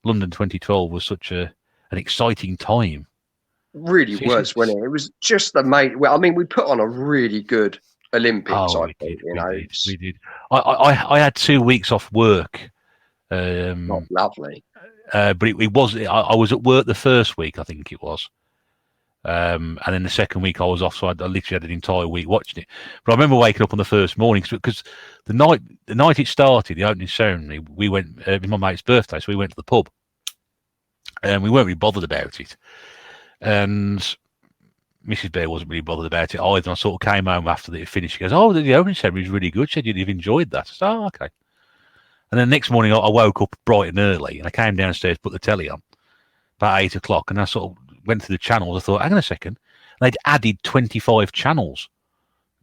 London 2012 was such an exciting time. Really was, wasn't it? It was just amazing. Well, I mean, we put on a really good Olympics. Oh, we did. I had 2 weeks off work. Lovely. But it was. I was at work the first week, I think it was. And then the second week I was off, so I literally had an entire week watching it. But I remember waking up on the first morning because the night it started, the opening ceremony, we went. It was my mate's birthday, so we went to the pub, and we weren't really bothered about it. And Mrs. Bear wasn't really bothered about it either. And I sort of came home after it finished. She goes, "Oh, the opening ceremony was really good." She said, "You've enjoyed that." I said, "Oh, okay." And then the next morning I woke up bright and early, and I came downstairs, put the telly on about 8 o'clock, and I sort of went through the channels. I thought, hang on a second, they'd added 25 channels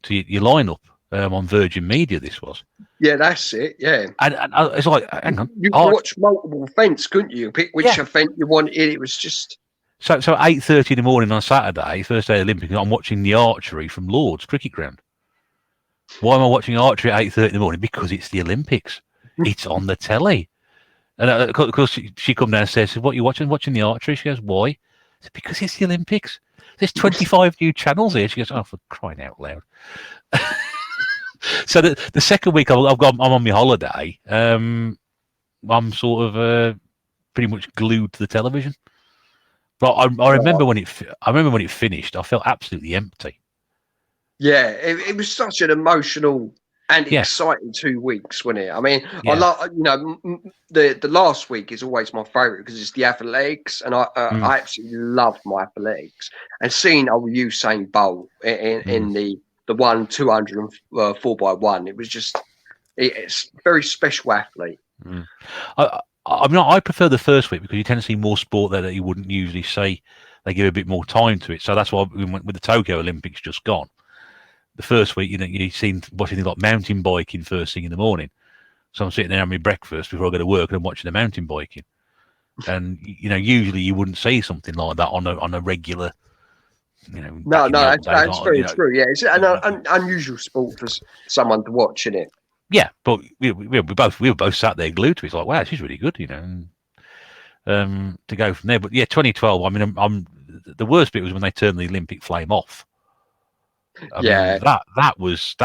to your lineup on Virgin Media. This was, yeah, that's it, yeah. And it's like, hang on, you could watch multiple events, couldn't you? Pick which event you wanted. It was just so 8:30 in the morning on Saturday, first day of the Olympics. I'm watching the archery from Lord's Cricket Ground. Why am I watching archery at 8:30 in the morning? Because it's the Olympics. It's on the telly. And of course, she come downstairs and said, "What are you watching?" "Watching the archery." She goes, "Why?" I said, "Because it's the Olympics. There's 25 new channels here." She goes, "Oh, for crying out loud." So the second week I'm on my holiday. I'm sort of pretty much glued to the television. But I remember when it finished, I felt absolutely empty. Yeah, it was such an emotional and exciting 2 weeks, wasn't it? I mean, I like, the last week is always my favourite because it's the athletics, and I absolutely loved my athletics. And seeing Usain Bolt in the 200 and 4x1, it was just it's very special athlete. I prefer the first week because you tend to see more sport there that you wouldn't usually see. They give a bit more time to it, so that's why we went with the Tokyo Olympics just gone. The first week, you seen watching things like mountain biking first thing in the morning. So I'm sitting there having my breakfast before I go to work and I'm watching the mountain biking. And usually you wouldn't see something like that on a regular. No, that's very true. Yeah, it's an unusual sport for someone to watch, isn't it? Yeah, but we were both sat there glued to it. It's like, wow, she's really good, and, to go from there. But yeah, 2012. I mean, the worst bit was when they turned the Olympic flame off. I mean, that was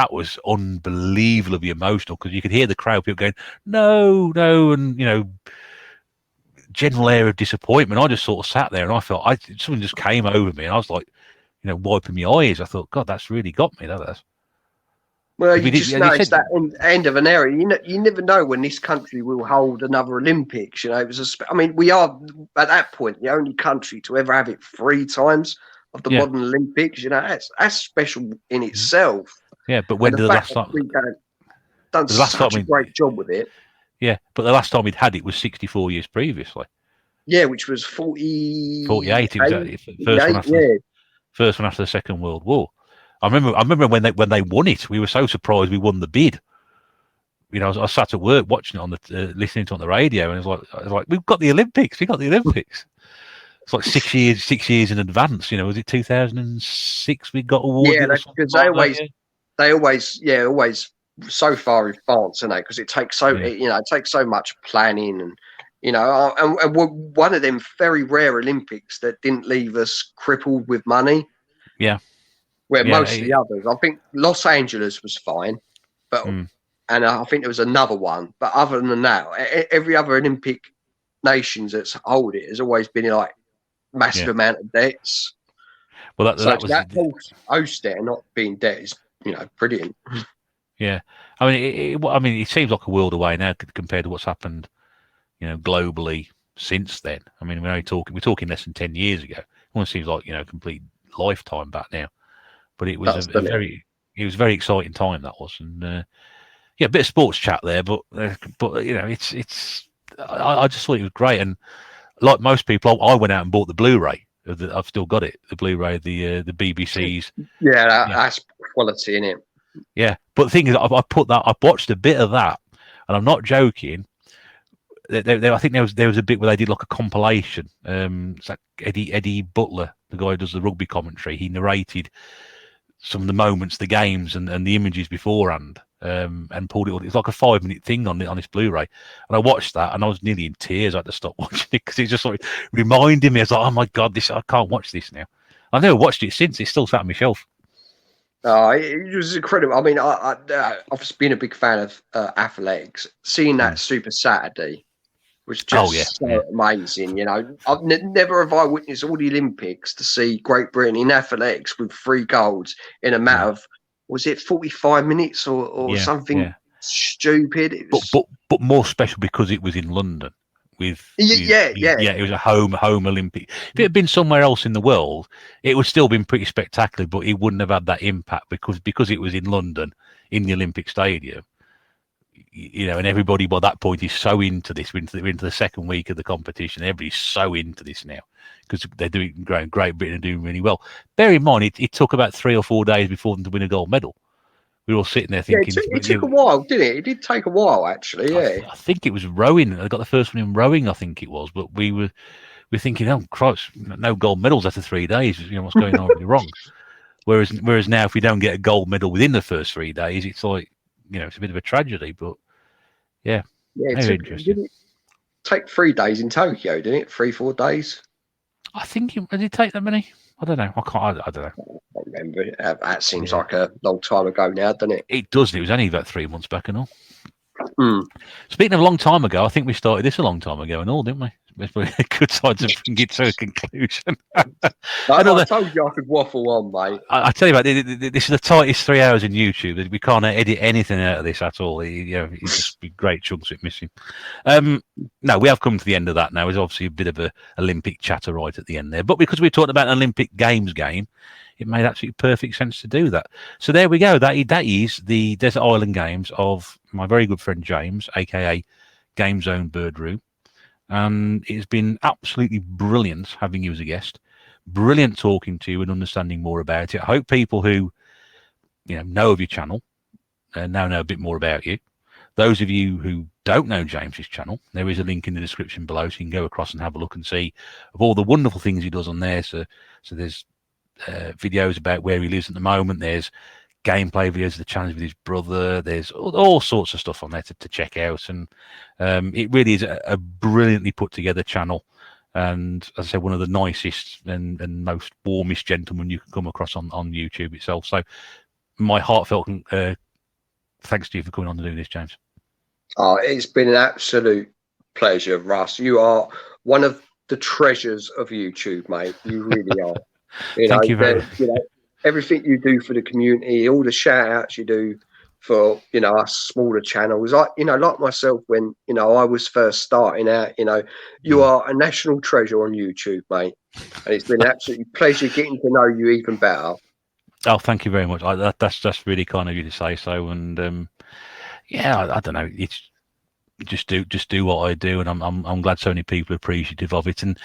unbelievably emotional because you could hear the crowd, people going, no, and general air of disappointment. I just sort of sat there and I felt something just came over me, and I was like, wiping my eyes. I thought, God, that's really got me. That. Well, you just know it's that end of an era. You never know when this country will hold another Olympics. It was we are at that point the only country to ever have it 3 times. Of the modern Olympics, that's special in itself. Yeah, but when did the last time? Done such a great job with it. Yeah, but the last time we'd had it was 64 years previously. Yeah, which was 48. It was first one after the Second World War. I remember when they won it, we were so surprised we won the bid. I sat at work watching it on the listening to it on the radio, and I was like, we've got the Olympics. We got the Olympics. It's like 6 years in advance. Was it 2006 we got awarded? Yeah, Or something because like that, they always so far in advance, and because it takes it takes so much planning, and and we're one of them very rare Olympics that didn't leave us crippled with money. Yeah. Where most of the others, I think Los Angeles was fine, but and I think there was another one, but other than that, every other Olympic nations that's hold it has always been like massive amount of debts. Well, that was host it and not being debt is brilliant. Yeah, I mean, it seems like a world away now compared to what's happened, globally since then. I mean, we're talking less than 10 years ago. It almost seems like a complete lifetime back now. But it was a very exciting time, that was, and a bit of sports chat there, but it's I just thought it was great, and like most people, I went out and bought the Blu-ray. I've still got it, the Blu-ray, the BBC's. Yeah, that's quality in it. Yeah, but the thing is, I watched a bit of that, and I'm not joking. I think there was a bit where they did like a compilation. It's like Eddie Butler, the guy who does the rugby commentary. He narrated some of the moments, the games, and the images beforehand, and pulled it. It's like a 5-minute thing on this Blu-ray, and I watched that, and I was nearly in tears. I had to stop watching it because it just like reminded me. I was like, oh my god, I can't watch this now. I've never watched it since. It's still sat on my shelf. It was incredible. I mean, I've been a big fan of athletics. Seeing that Super Saturday was just amazing. I've never have I witnessed all the Olympics to see Great Britain in athletics with 3 golds in a matter of, was it 45 minutes or something stupid? It was... but more special because it was in London. It was a home Olympic. If it had been somewhere else in the world, it would still been pretty spectacular, but it wouldn't have had that impact because it was in London in the Olympic Stadium. And everybody by that point is so into this. We're into the second week of the competition. Everybody's so into this now because they're doing Great Britain are doing really well. Bear in mind, it took about 3 or 4 days before them to win a gold medal. We were all sitting there thinking... it took a while, didn't it? It did take a while, actually, yeah. I think it was rowing. I got the first one in rowing, I think it was. But we're thinking, oh, Christ, no gold medals after 3 days. What's going on really wrong? Whereas now, if we don't get a gold medal within the first 3 days, it's like, it's a bit of a tragedy. But, yeah, very interesting. Didn't it take 3 days in Tokyo, didn't it? 3-4 days? I think did it take that many? I don't know. I don't know. I don't remember. That seems like a long time ago now, doesn't it? It does. It was only about 3 months back and all. Speaking of a long time ago, I think we started this a long time ago and all, didn't we? It's a good time to get to a conclusion. I told you I could waffle on, mate. I tell you about this is the tightest 3 hours in YouTube. We can't edit anything out of this at all. It's just be great chunks of it missing. No, we have come to the end of that now. There's obviously a bit of a Olympic chatter right at the end there, but because we talked about an Olympic Games game, it made absolutely perfect sense to do that. So there we go. That is the Desert Island Games of my very good friend James, a.k.a. Gamezone Birdroom. And it's been absolutely brilliant having you as a guest. Brilliant talking to you and understanding more about it. I hope people who know of your channel now know a bit more about you. Those of you who don't know James's channel, there is a link in the description below, so you can go across and have a look and see of all the wonderful things he does on there. So there's videos about where he lives at the moment. There's gameplay videos of the challenge with his brother. There's all sorts of stuff on there to check out, and it really is a brilliantly put together channel, and as I said, one of the nicest and most warmest gentlemen you can come across on YouTube itself. So my heartfelt thanks to you for coming on to do this, James. It's been an absolute pleasure, Russ. You are one of the treasures of YouTube, mate. You really are. Thank you very much. Everything you do for the community, all the shout outs you do for, us smaller channels, like myself, when, I was first starting out, you are a national treasure on YouTube, mate. And it's been an absolute pleasure getting to know you even better. Oh, thank you very much. That's really kind of you to say so. And I don't know. It's just do what I do, and I'm glad so many people are appreciative of it. And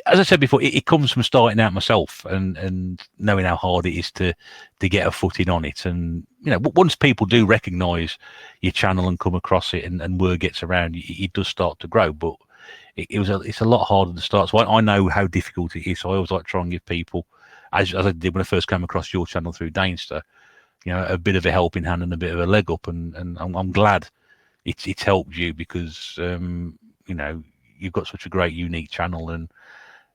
as I said before, it comes from starting out myself and knowing how hard it is to get a footing on it. And once people do recognise your channel and come across it, and word gets around, it does start to grow. But it's a lot harder to start. So I know how difficult it is. So I always like to try and give people, as I did when I first came across your channel through Dainster, a bit of a helping hand and a bit of a leg up. And I'm glad it's helped you, because you've got such a great, unique channel, and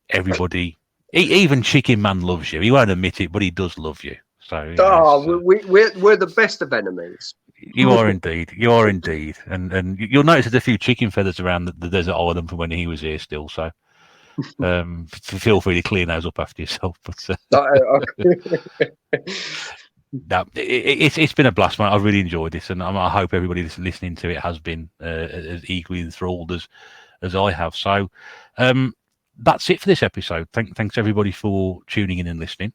everybody, even Chicken Man loves you. He won't admit it, but he does love you. So we're the best of enemies. You are indeed. You are indeed. And you'll notice there's a few chicken feathers around the desert island from when he was here still. So feel free to clean those up after yourself. But no, it's been a blast, mate. I've really enjoyed this, and I hope everybody that's listening to it has been as equally enthralled as I have. So that's it for this episode. Thanks everybody for tuning in and listening.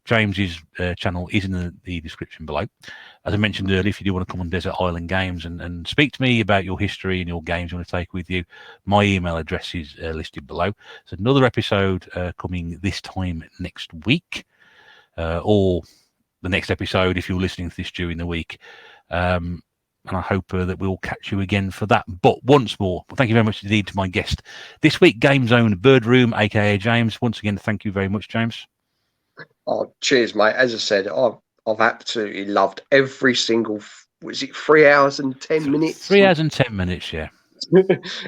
James's channel is in the description below. As I mentioned earlier, if you do want to come on Desert Island Games and speak to me about your history and your games you want to take with you, my email address is listed below. So another episode coming this time next week, or the next episode if you're listening to this during the week. And I hope that we'll catch you again for that. But once more, thank you very much indeed to my guest this week, Gamezone Birdroom, a.k.a. James. Once again, thank you very much, James. Oh, cheers, mate. As I said, I've absolutely loved every single. Was it 3 hours and 10 minutes? 3 hours and 10 minutes, yeah.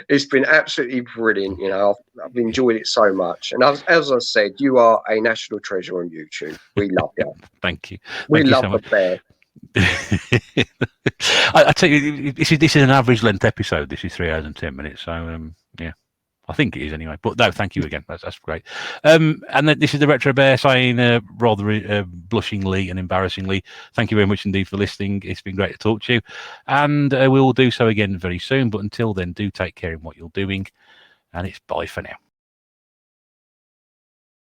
It's been absolutely brilliant. I've enjoyed it so much. And as I said, you are a national treasure on YouTube. We love you. Thank you. We Thank love you so the bear. I tell you, this is an average length episode. This is 3 hours and 10 minutes. So yeah, I think it is anyway. But no, thank you again. That's great. And then this is the Retro Bear saying rather blushingly and embarrassingly, thank you very much indeed for listening. It's been great to talk to you, and we will do so again very soon. But until then, do take care in what you're doing, and it's bye for now.